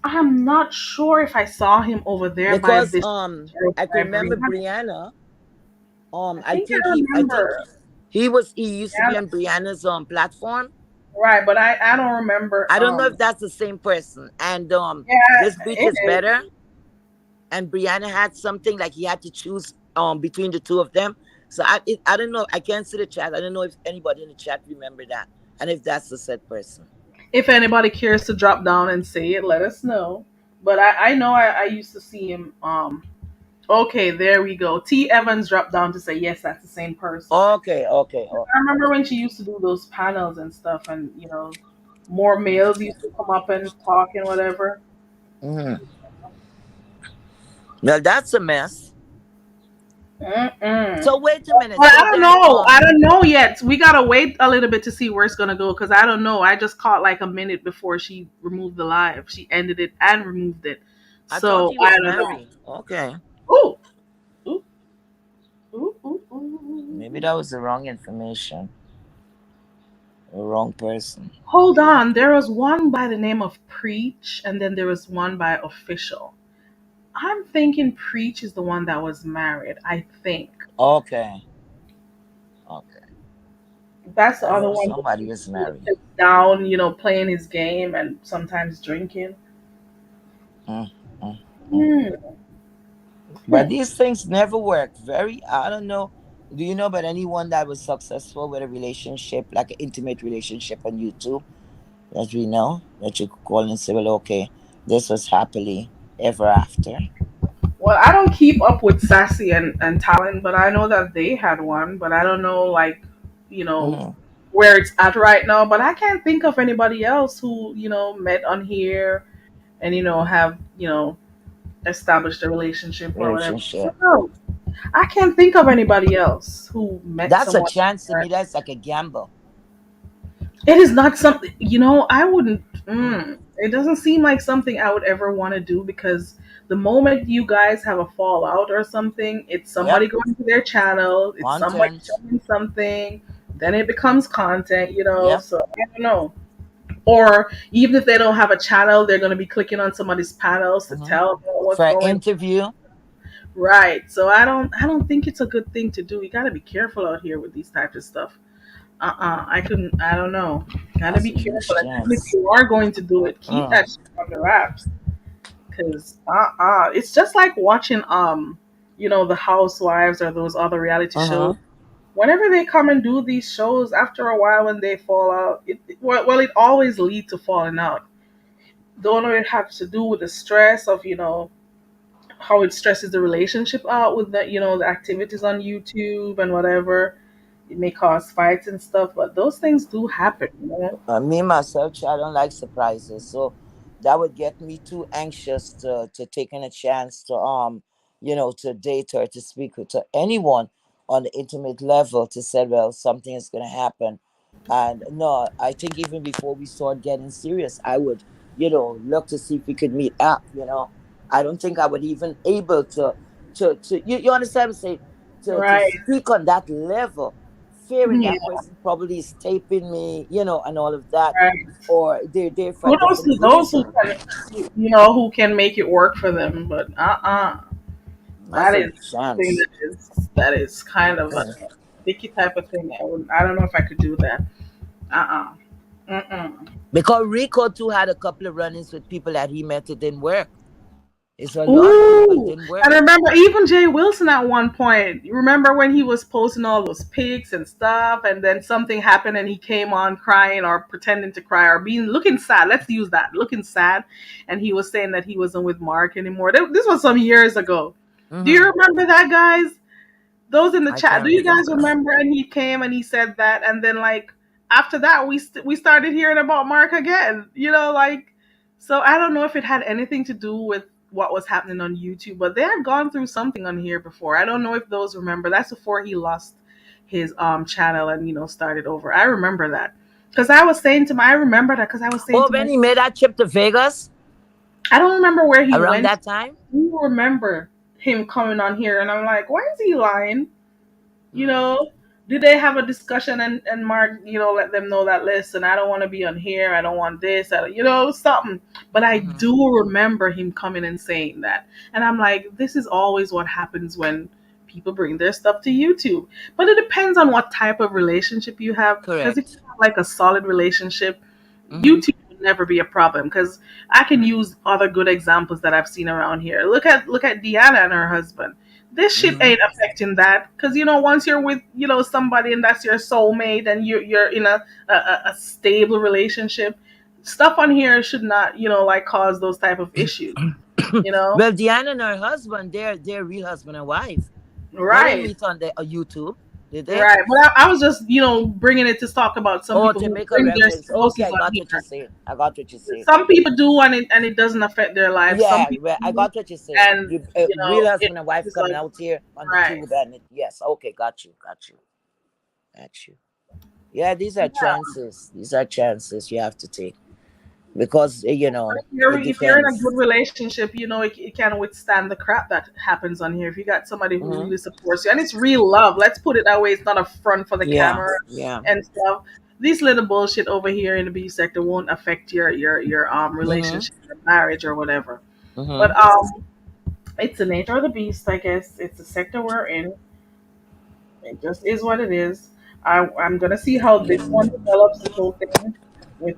I'm not sure if I saw him over there by Because this I can remember library. Brianna. I think I remember. He used to be Yeah, on Brianna's platform. right, but I don't remember. I don't know if that's the same person. And This Yeah, Beach it is is. Better. And Brianna had something like he had to choose between the two of them. So I don't know. I can't see the chat. I don't know if anybody in the chat remember that, and if that's the said person. If anybody cares to drop down and say it, let us know. But I know I used to see him. Okay, there we go. T Evans dropped down to say yes, that's the same person. Okay, okay. Oh. I remember when she used to do those panels and stuff, and more males used to come up and talk and whatever. Mhm. Well, that's a mess. Mm-mm. So wait a minute. Well, So I don't then know. I don't know yet. We gotta wait a little bit to see where it's gonna go because I don't know. I just caught like a minute before she removed the live. She ended it and removed it, I thought so he I was don't know. married. Okay, Ooh, ooh, ooh, ooh, ooh. maybe that was the wrong information. The wrong person. Hold on. There was one by the name of Preach, and then there was one by Official. I'm thinking Preach is the one that was married. I think Okay, okay. that's the I other know one somebody who was married. sits down, playing his game and sometimes drinking. Mm, mm, mm. Hmm. But these things never work. I don't know. Do you know about anyone that was successful with a relationship, like an intimate relationship on YouTube that we know that you could call and say, well, okay, this was happily ever after? Well, I don't keep up with Sassy and Talon, but I know that they had one, but I don't know, like, you know, Mm, where it's at right now. But I can't think of anybody else who, met on here and, have, established a relationship or whatever. relationship. No, I can't think of anybody else who met That's a someone. chance to me. That's like a gamble. It is not something, I wouldn't, Mm, it doesn't seem like something I would ever want to do because the moment you guys have a fallout or something, it's yep. somebody going to their channel, it's somebody Content. showing something, then it becomes content. Yep. So I don't know. Or even if they don't have a channel, they're going to be clicking on somebody's panels to Hmm. tell them what's For an going interview. right. So I don't think it's a good thing to do. You got to be careful out here with these types of stuff. I couldn't. I don't know. Gotta That's be a huge careful. And even if chance. you are going to do it, keep Mm. that shit on the wraps. Cause it's just like watching the Housewives or those other reality shows. Uh-huh. Whenever they come and do these shows, after a while when they fall out, well, it always leads to falling out. Don't know it has to do with the stress of how it stresses the relationship out with the activities on YouTube and whatever. It may cause fights and stuff, but those things do happen. Me myself, I don't like surprises, so that would get me too anxious to taking a chance to to date her, to speak to anyone on the intimate level, to say, well, something is going to happen. And no, I think even before we start getting serious, I would, look to see if we could meet up. I don't think I would even able you understand what I'm saying? To Right. speak on that level, fearing Yeah. that person probably is taping me, and all of that, Right. or they're there for a Kudos different to those who reason. can, who can make it work for them. But That's that a is something chance. that is kind of a Mm-mm. sticky type of thing. I don't know if I could do that. Uh Mm-mm. Because Rico too had a couple of run-ins with people that he met. It didn't work. It's a lot of people. It Ooh, didn't and work. I remember even Jay Wilson at one point. You remember when he was posting all those pics and stuff, and then something happened, and he came on crying or pretending to cry or being looking sad. Let's use that, looking sad, and he was saying that he wasn't with Mark anymore. This was some years ago. Do you Hmm. remember that, guys? Those in the I chat, can't do you guys remember. remember? And he came and he said that, and then like after that, we started hearing about Mark again. So I don't know if it had anything to do with what was happening on YouTube, but they had gone through something on here before. I don't know if those remember. That's before he lost his channel and started over. I remember that because I was saying to my I remember that because I was saying Oh, to when myself, he made that trip to Vegas I don't remember where he around went. that time. You remember him coming on here, and I'm like, why is he lying? you Mm. know did they have a discussion, and Mark let them know that, listen, I don't want to be on here, I don't want this, something. But I Hmm. do remember him coming and saying that, and I'm like, this is always what happens when people bring their stuff to YouTube. But it depends on what type of relationship you have, because if you Correct. have like a solid relationship, Hmm. YouTube would never be a problem, because I can use other good examples that I've seen around here. Look at Deanna and her husband. This shit Hmm. ain't affecting that, because once you're with somebody and that's your soulmate, and you're in a stable relationship, stuff on here should not like cause those type of issues. You know, Well, Deanna and her husband, they're real husband and wife. They didn't right? meet on the YouTube, did they? Right, but I was just bringing it to talk about some Oh, people to who make a bring their reference. Okay, spouses I on got what you're here. saying. I got what you're saying. Some people do, and it doesn't affect their lives. Some Yeah, people well, I do, got what you're saying. and Real it husband and wife is coming like, out here on the right. tube, and yes, okay, got you. Yeah, these are Yeah. chances. These are chances you have to take because But if it you're in a depends. good relationship, it can withstand the crap that happens on here. If you got somebody who Hmm. really supports you, and it's real love. Let's put it that way. It's not a front for the Yeah, camera yeah. and stuff. This little bullshit over here in the B sector won't affect your Hmm. relationship, your marriage, or whatever. Hmm. But it's the nature of the beast, I guess. It's the sector we're in. It just is what it is. I'm gonna see how this one develops. This whole thing with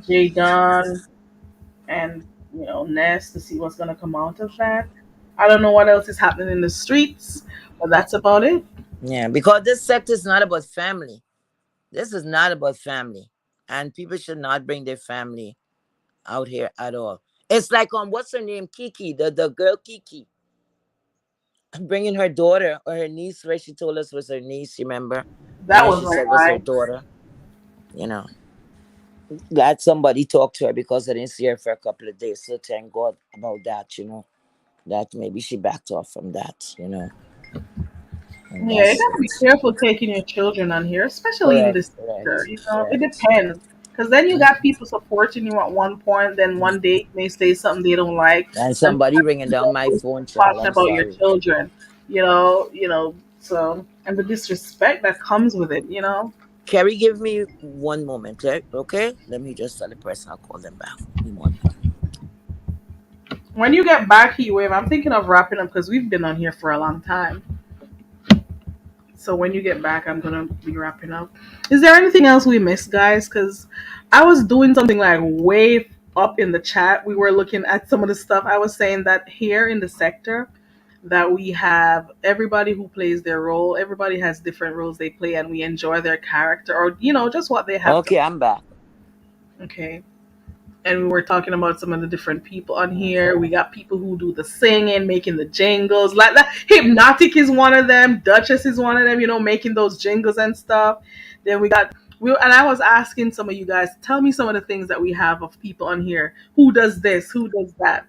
Jay Dunn and Ness, to see what's gonna come out of that. I don't know what else is happening in the streets, but that's about it. Yeah, because this sector is not about family. This is not about family, and people should not bring their family out here at all. It's like what's her name, Kiki, the girl Kiki, bringing her daughter or her niece, where she told us was her niece. Remember, and That then was she a said was her lie. daughter. You know, glad somebody talked to her because I didn't see her for a couple of days. So thank God about that. That maybe she backed off from that. And Yeah, you that's gotta be it. careful taking your children on here, especially in Correct, this sector. correct, It correct. depends. Because then you got Mhm. people supporting you at one point, then one day you may say something they don't like, And and somebody ringing down my phone, child. talking I'm about your sorry. children. So, and the disrespect that comes with it. Carrie, give me one moment, okay? Let me just tell the person I'll call them back. Give me one moment. When you get back, Heat Wave, I'm thinking of wrapping up because we've been on here for a long time. So when you get back, I'm gonna be wrapping up. Is there anything else we missed, guys? Because I was doing something like way up in the chat. We were looking at some of the stuff. I was saying that here in the sector, that we have everybody who plays their role. Everybody has different roles they play, and we enjoy their character, or just what they have to. Okay, I'm back. Okay. And we were talking about some of the different people on Okay. here. We got people who do the singing, making the jingles. Like that, Hypnotic is one of them. Duchess is one of them. Making those jingles and stuff. Then and I was asking some of you guys, tell me some of the things that we have of people on here. Who does this? Who does that?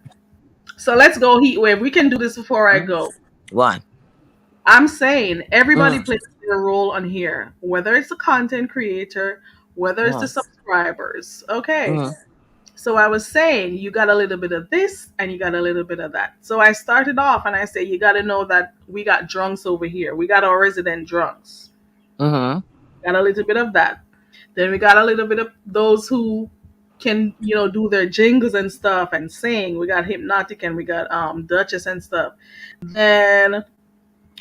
So let's go heat wave. We can do this before I Mm. go. One. I'm saying everybody Mm. plays their role on here, whether it's the content creator, whether it's the Mm. subscribers. Okay. Mm. So I was saying you got a little bit of this and you got a little bit of that. So I started off and I said you got to know that we got drunks over here. We got our resident drunks. Mm-hmm. Got a little bit of that. Then we got a little bit of those who can, do their jingles and stuff and sing. We got hypnotic and we got Duchess and stuff. Then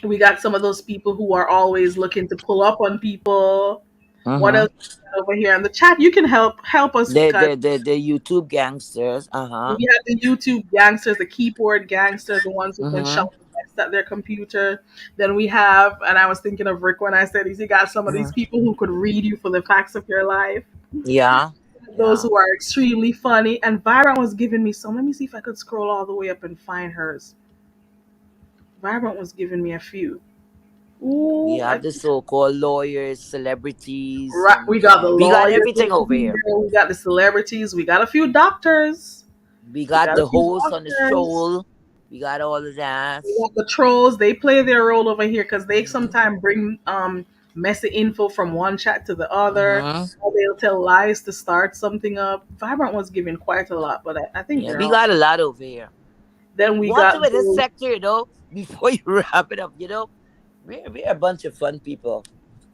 we got some of those people who are always looking to pull up on people. What Mm-hmm. else we got over here in the chat? You can help us, The, guys. the the the YouTube gangsters. Uh-huh. We have the YouTube gangsters, the keyboard gangsters, the ones who can Mm-hmm. shout the best at their computer. Then we have, and I was thinking of Rick when I said, you got some of these Mm-hmm. people who could read you for the facts of your life. Yeah. Those Yeah. who are extremely funny. And Vibrant was giving me some. Let me see if I could scroll all the way up and find hers. Vibrant was giving me a few. We Ooh, have the so-called lawyers, celebrities, right. and We got the we got lawyers everything over over here. here. We got the celebrities. We got a few doctors. We We got got a the few host on the doctors. show. We got all of that. We got the trolls. They play their role over here because they Mm-hmm. sometimes bring messy info from one chat to the other. Mm-hmm. Or they'll tell lies to start something up. Vibrant was giving quite a lot, but I think Yeah, they're we all. got a lot over here. Then we Watch got over this those. sector, before you wrap it up, we're a bunch of fun people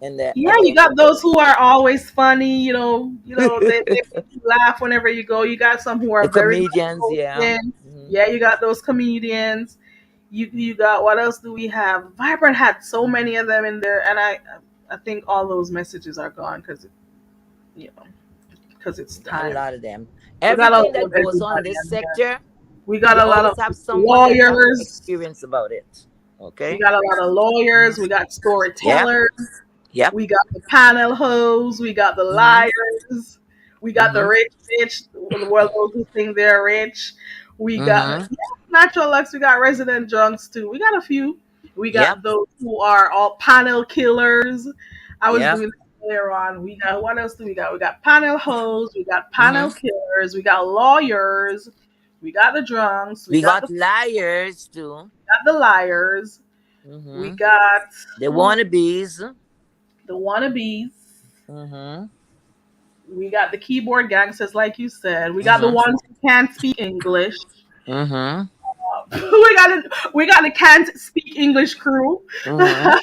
in the Yeah, you got attention those who department. are always funny. They make you laugh whenever you go. You got some who The are very comedians, yeah. outspoken. Hmm. Yeah, you got those comedians. You got what else do we have? Vibrant had so many of them in there, and I think all those messages are gone because you know because it's Got a time. lot of them. We got a Everything lot that of goes on everybody this in here. sector, We got you a lot of always have someone that got lawyers. experience about it. We Okay. got a lot of lawyers. We got Yep. storytellers. Yep. We got the panel hoes. We got the Mm-hmm. liars. We got the Mm-hmm. rich bitch. The world those who think they're rich. We got Mm-hmm. natural lux. We got resident drunks too. We got a few. We Yep. got those who are all panel killers. I was Yep. doing that earlier on. We got what else do we got? We got panel hoes. We got panel Mm-hmm. killers. We got lawyers. We got the drunks. We We got got liars too. the liars. We Mm-hmm. got The wannabes. the wannabes. Mm-hmm. We got the keyboard gangsters, like you said. We got the Mm-hmm. ones who can't speak English. Mm-hmm. We got the can't speak English crew. Mm-hmm.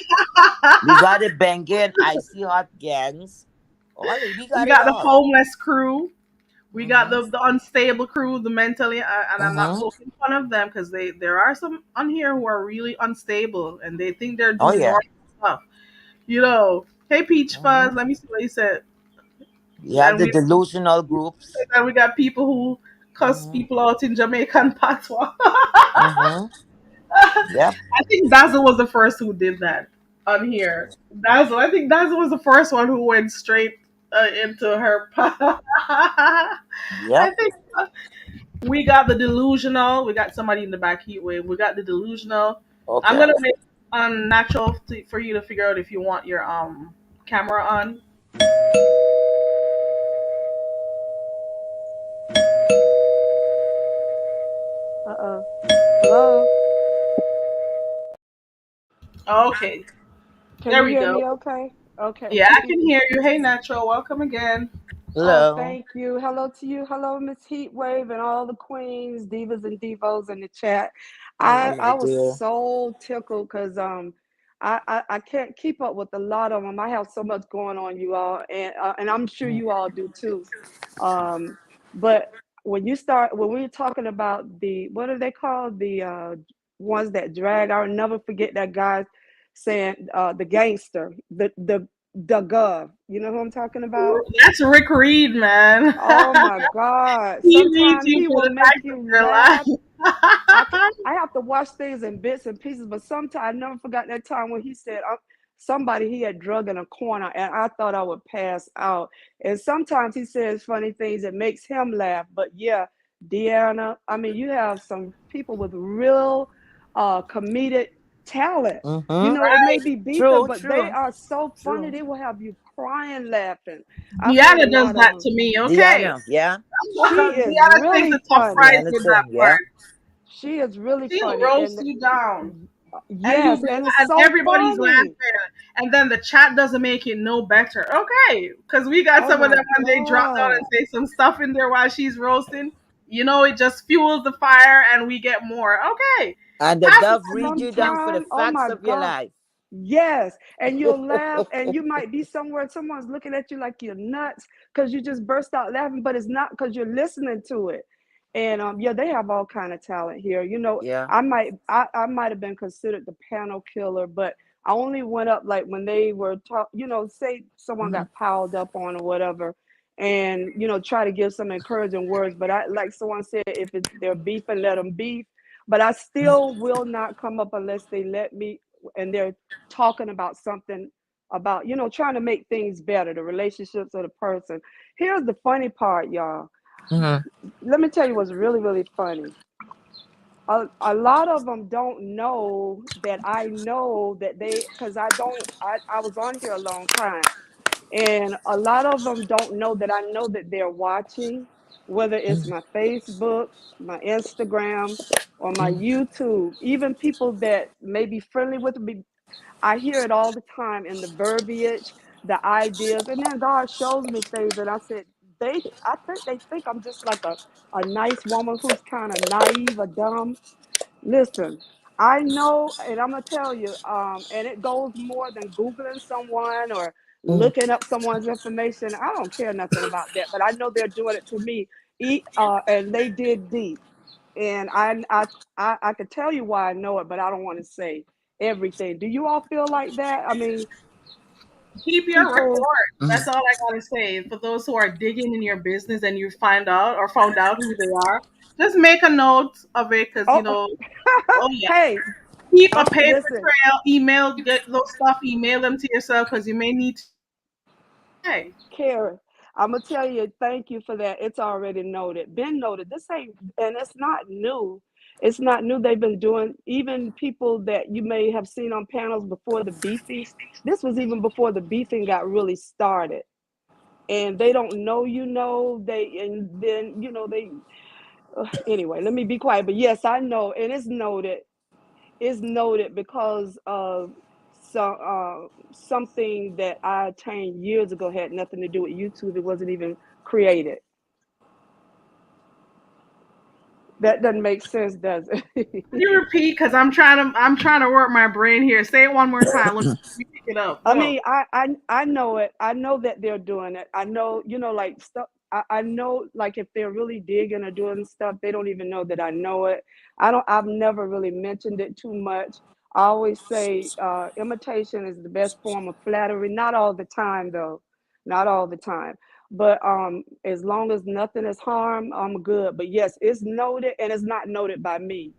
We got the banging icy hot gangs. All we We got it got the all. homeless crew. We got Mm-hmm. the unstable crew, the mentally, and I'm not Mm-hmm. poking fun of them because there are some on here who are really unstable and they think they're Oh doing yeah. normal stuff. Hey Peach Mm-hmm. Fuzz, let me see what you said. We have And the we delusional groups. and we got people who cuss Mm-hmm. people out in Jamaican patois. Mm-hmm. Yep. I think Dazzle was the first who did that on here. Dazzle, I think Dazzle was the first one who went straight into her. I Yep. think we got the delusional. We got somebody in the back heat wave. We got the delusional. I'm Okay. gonna make unnatural for you to figure out if you want your camera on. Uh-oh. Hello? Okay, Can there you we hear go. me okay? Okay. Yeah, I can hear you. Hey, natural, welcome again. Oh, Hello. thank you. Hello to you. Hello, Miss Heatwave and all the queens, divas, and divos in the chat. Hello, I my was dear. so tickled because I can't keep up with a lot of them. I have so much going on, you all, and I'm sure Mm. you all do too. Um, but when we're talking about the what are they called, the ones that drag, I'll never forget that guy saying the gangster, the gov. You know who I'm talking about? That's Rick Reed, man. Oh my God. He needs Sometimes you he for will the make fact of you your laugh. life. I have to watch things in bits and pieces, but sometimes I never forgot that time when he said somebody he had drug in a corner and I thought I would pass out. And sometimes he says funny things that makes him laugh. But yeah, Deanna, I mean, you have some people with real comedic talent. You Mm-hmm. know, it may Right. be beefing, True, but they true, are so funny. true. They will have you crying laughing. I've heard a Deanna does lot of that them. to me, okay? Diana, yeah. She is Deanna takes really the tough funny. fries Diana with that thing, yeah. part. She is really She'll funny, roast and you down. And yes, and it's and so everybody's funny. laughing, and then the chat doesn't make it no better. Okay, because we got Oh some of my them when they drop down God. and say some stuff in there while she's roasting. It just fuels the fire, and we get more. Okay, And the pass it dove on to read you you. down for the Sometimes, oh facts my of your God. life. Yes, and you'll laugh, and you might be somewhere, someone's looking at you like you're nuts because you just burst out laughing, but it's not because you're listening to it. And yeah, they have all kind of talent here. Yeah. I might have been considered the panel killer, but I only went up like when they were talk, say someone Mhm. got piled up on or whatever, and try to give some encouraging words. But I, like someone said, if they're beefing, let them beef. But I still will not come up unless they let me, and they're talking about something, about trying to make things better, the relationships of the person. Here's the funny part, y'all. Mhm. Let me tell you what's really really funny. A lot of them don't know that I know that they, because I was on here a long time, and a lot of them don't know that I know that they're watching, whether it's my Facebook, my Instagram, or my Mhm. YouTube. Even people that may be friendly with me, I hear it all the time in the verbiage, the ideas, and then God shows me things, and I said, I think they think I'm just like a nice woman who's kind of naive or dumb. Listen, I know, and I'm gonna tell you, and it goes more than Googling someone or Mhm. looking up someone's information. I don't care nothing about that, but I know they're doing it to me. And they did deep, and I could tell you why I know it, but I don't want to say everything. Do you all feel like that? I mean, Keep your people. report. That's Mhm. all I gotta say. For those who are digging in your business and you find out or found out who they are, just make a note of it, because Oh, oh yeah, hey, keep a paper listen, trail. Email, get those stuff. Email them to yourself because you may need to. Hey, Karen, I'm gonna tell you, thank you for that. It's already noted, been noted. This ain't, and it's not new. It's not new. They've been doing, even people that you may have seen on panels before the beefing. This was even before the beefing got really started. And they don't know, and then they. Anyway, let me be quiet. But yes, I know, and it's noted. It's noted because of something that I attained years ago, had nothing to do with YouTube. It wasn't even created. That doesn't make sense, does can you it? repeat? Because I'm trying to work my brain here. Say it one more time. Let me pick it up. I Go. mean, I know it. I know that they're doing it. I know, like stuff. I know, like if they're really digging or doing stuff, they don't even know that I know it. I've never really mentioned it too much. I always say imitation is the best form of flattery. Not all the time, though. Not all the time. But as long as nothing is harm, I'm good. But yes, it's noted, and it's not noted by me.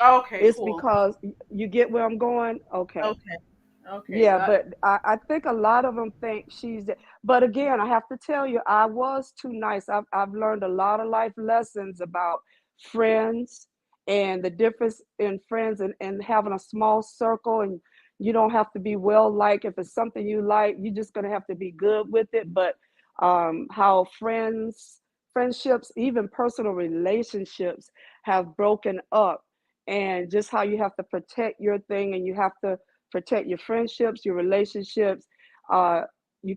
Okay, It's cool. because you get where I'm going. Okay. Okay, okay, Yeah, got it. but I think a lot of them think but again, I have to tell you, I was too nice. I've learned a lot of life lessons about friends and the difference in friends, and having a small circle, and you don't have to be well like. If it's something you like, you're just gonna have to be good with it. But how friendships, even personal relationships have broken up, and just how you have to protect your thing, and you have to protect your friendships, your relationships. Uh, you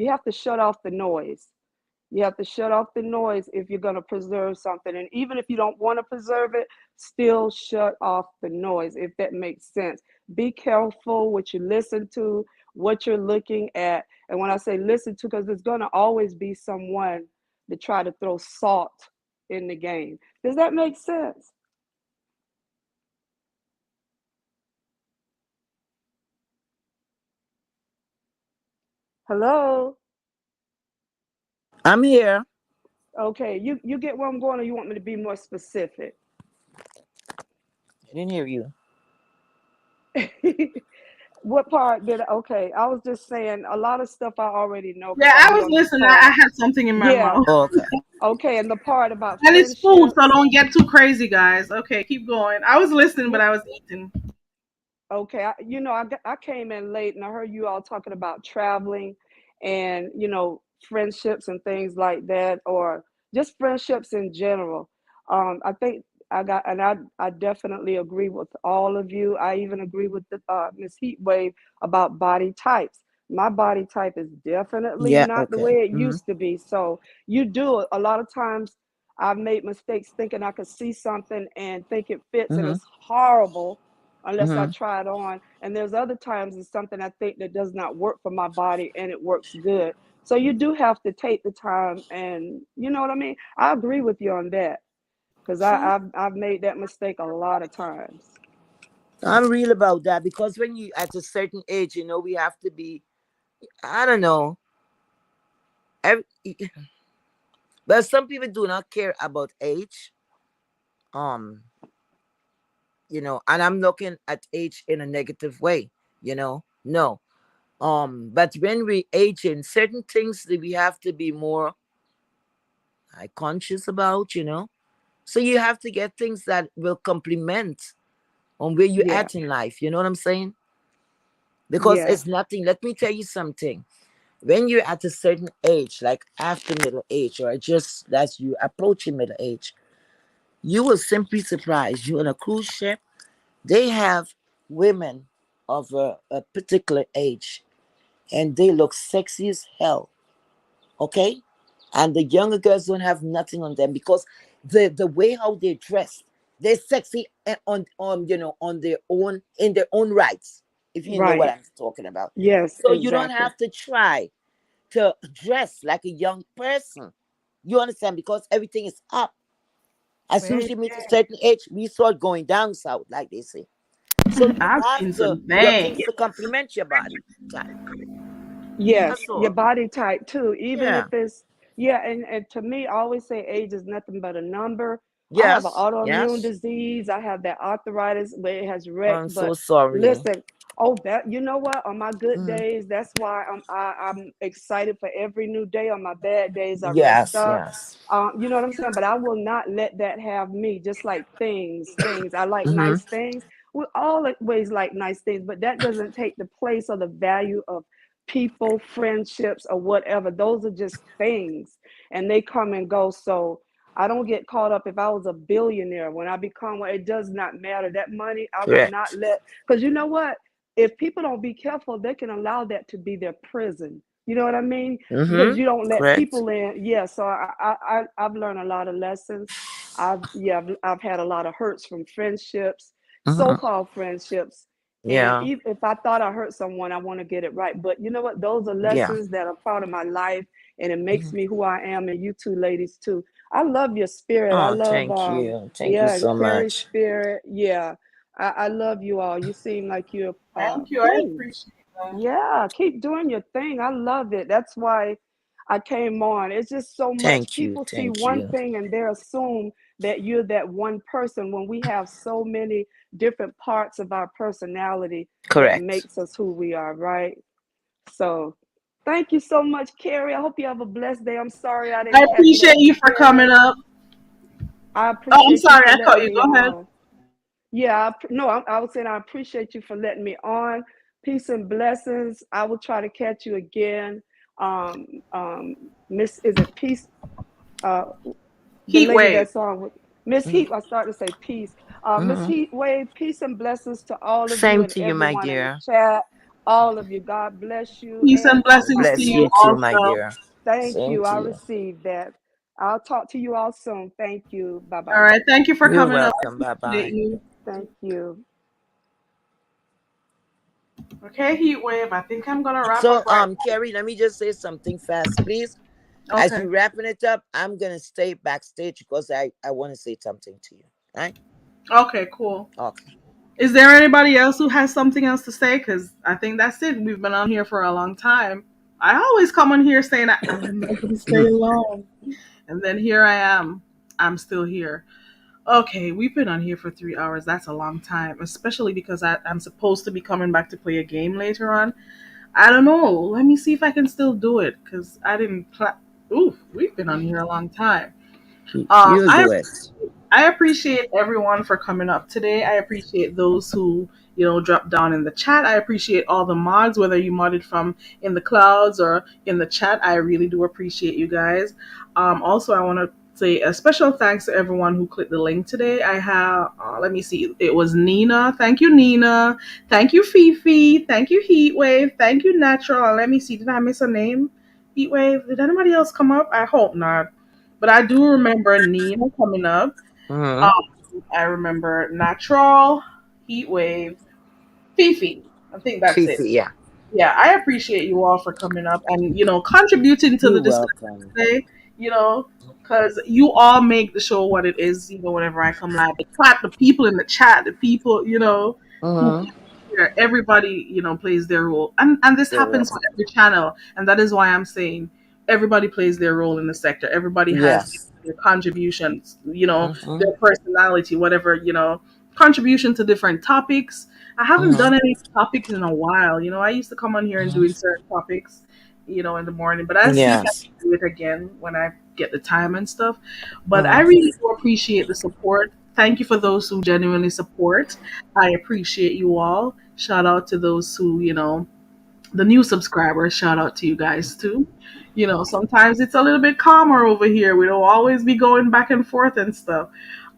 have to shut off the noise. You have to shut off the noise if you're going to preserve something. And even if you don't want to preserve it, still shut off the noise, if that makes sense. Be careful what you listen to, what you're looking at. And when I say listen to, because there's going to always be someone to try to throw salt in the game. Does that make sense? Hello? I'm here. Okay, you get where I'm going, or you want me to be more specific? I didn't hear you. What part did okay? I was just saying a lot of stuff I already know because Yeah, I I be was on this listening. I call. had something in my Yeah, mouth. Oh, okay. okay, and the part about And it's food, so friendships. don't get too crazy, guys. Okay, keep going. I was listening, but Yeah, I was eating. okay. I came in late and I heard you all talking about traveling, and friendships and things like that, or just friendships in general. I think I definitely agree with all of you. I even agree with the Miss Heatwave about body types. My body type is definitely Yeah, not the okay. way it used to be. So you do a lot of times. I've made mistakes thinking I could see something and think it fits, and Mhm. it's horrible unless I Mhm. try it on. And there's other times it's something I think that does not work for my body and it works good. So you do have to take the time, and you know what I mean. I agree with you on that because See, I've made that mistake a lot of times. I'm real about that because when you at a certain age, we have to be. I don't know. Every, but some people do not care about age. Um, and I'm looking at age in a negative way. No. But when we aging, certain things that we have to be more conscious about. So you have to get things that will complement on where you're Yeah, at in life. You know what I'm saying? Because yeah, it's nothing. Let me tell you something. When you're at a certain age, like after middle age, or just as you approaching middle age, you will simply surprise you on a cruise ship. They have women of a particular age, and they look sexy as hell. Okay, and the younger girls don't have nothing on them because the way how they dress, they're sexy on their own in their own rights. If you know what right. I'm talking about, Yes, so you don't exactly. have to try to dress like a young person. You understand? Because everything is up. As soon as Baby, you meet a certain age, we start going down south, like they say. So you I've have seen to some your things. things to complement your body type. Yes, That's your all. body type too. Even if Yeah. it's yeah, and to me, I always say age is nothing but a number. I have an Yes. autoimmune Yes. disease. I have that arthritis where it has wrecked. I'm so But sorry. listen, oh, that you know what? On my good Mhm. days, that's why I'm excited for every new day. On my bad days, I rest Yes. up. Yes. You know what I'm saying? But I will not let that have me. Just like things. I like Mm-hmm. nice things. We always like nice things, but that doesn't take the place or the value of people, friendships, or whatever. Those are just things and they come and go. So I don't get caught up. If I was a billionaire, when I become one, it does not matter. That money, I will not Correct. let, because you know what? If people don't be careful, they can allow that to be their prison. You know what I mean? Because Mm-hmm. you don't let Correct. people in. Yeah. So I've learned a lot of lessons. I've had a lot of hurts from friendships, Mm-hmm. so-called friendships, and Yeah. if I thought I hurt someone, I want to get it right. But you know what? Those are Yeah. lessons that are part of my life, and it makes Mhm. me who I am. And you two ladies too. I love your spirit. I Oh, love, thank you. Thank you yeah, and so Carrie's much. spirit. Yeah, I love you all. You seem like you're Thank you. I cool. appreciate that. Yeah, keep doing your thing. I love it. That's why I came on. It's just so much. Thank you. People see Thank one you. thing and they assume that you're that one person when we have so many different parts of our personality that Correct. makes us who we are, right? So thank you so much, Carrie. I hope you have a blessed day. I'm sorry I I didn't catch what appreciate you you for coming said. up. I Oh, I'm appreciate you sorry. for I caught letting you. me Go ahead. on. Yeah, no, I was saying I appreciate you for letting me on. Peace and blessings. I will try to catch you again. Um, Miss, is it Peace? Uh, the Heat lady wave. that song with Miss Mhm. Heat. I started to say peace. Miss Mhm. Heat Wave. Peace and blessings to all of you Same and to you, my everyone in the dear. chat. All of you. God bless you. Peace And and blessings to Bless you you too, my also. dear. thank Same you. to I you. received that. I'll talk to you all soon. Thank you. Bye All bye. right. Thank you for You're coming up. I welcome. Bye appreciate bye. you. Thank you. Okay, heat wave. I think I'm gonna wrap So, up right Carrie, let me just say something fast, please. now. As Okay. you wrapping it up, I'm gonna stay backstage because I want to say something to you. Right? Okay. Cool. Okay. Is there anybody else who has something else to say? Because I think that's it. We've been on here for a long time. I always come on here saying I'm not going to stay long. And then here I am. I'm still here. Okay, we've been on here for 3 hours. That's a long time, especially because I'm supposed to be coming back to play a game later on. I don't know. Let me see if I can still do it because I didn't. Ooh, we've been on here a long time. Um, You'll I do it. I appreciate everyone for coming up today. I appreciate those who, dropped down in the chat. I appreciate all the mods, whether you modded from in the clouds or in the chat. I really do appreciate you guys. Also, I want to say a special thanks to everyone who clicked the link today. I have, let me see, it was Nina. Thank you, Nina. Thank you, Fifi. Thank you, Heatwave. Thank you, Natural. And let me see, did I miss a name? Heatwave. Did anybody else come up? I hope not. But I do remember Nina coming up. Mm-hmm. I remember Natural, Heatwave, Fifi. I think that's it. Fifi, yeah. Yeah, I appreciate you all for coming up and contributing to You're the discussion welcome. today. You know, because you all make the show what it is. Whenever I come live, the people in the chat, the people who Mm-hmm. here, everybody plays their role, and this You're happens for welcome. every channel, and that is why I'm saying everybody plays their role in the sector. Everybody has Yes. their contributions, Mm-hmm. their personality, whatever, contribution to different topics. I haven't Mm-hmm. done any topics in a while. I used to come on here and doing certain topics, in the morning, but I see if I Yes. can do it again when I get the time and stuff. But I Mm-hmm. really do appreciate the support. Thank you for those who genuinely support. I appreciate you all. Shout out to those who, the new subscribers. Shout out to you guys too. Sometimes it's a little bit calmer over here. We don't always be going back and forth and stuff.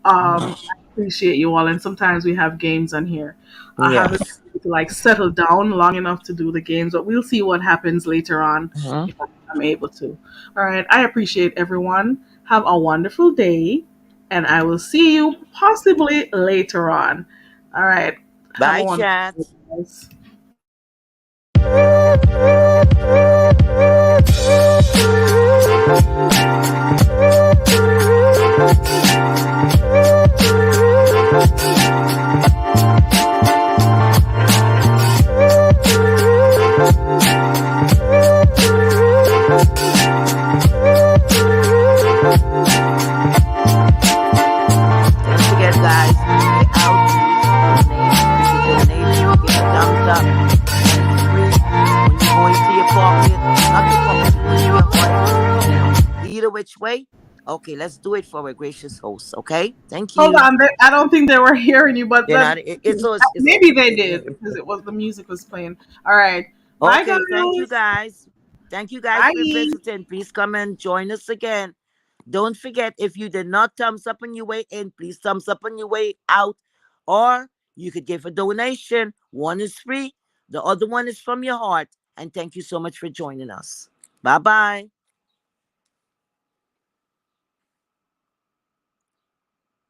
I appreciate you all, and sometimes we have games on here. I haven't Yes. been able to settle down long enough to do the games, but we'll see what happens later on Mm-hmm. if I'm able to. All right, I appreciate everyone. Have a wonderful day, and I will see you possibly later on. All right, have a Bye, wonderful chat. day, guys. Don't forget, guys, when you're out, please donate. If you donate, you get a thumbs up. And it's free. When you go into your pocket, not your pocket, you go into your heart. Either which way. Okay, let's do it for our gracious host. Okay, thank Hold you. on, I don't think they were hearing you, but You're not. It's all. It's maybe okay. they did because the music was playing. All right, bye Okay, thank you, guys. guys. Thank you guys for Bye. visiting. Please come and join us again. Don't forget, if you did not thumbs up on your way in, please thumbs up on your way out. Or you could give a donation. One is free, the other one is from your heart. And thank you so much for joining us. Bye bye.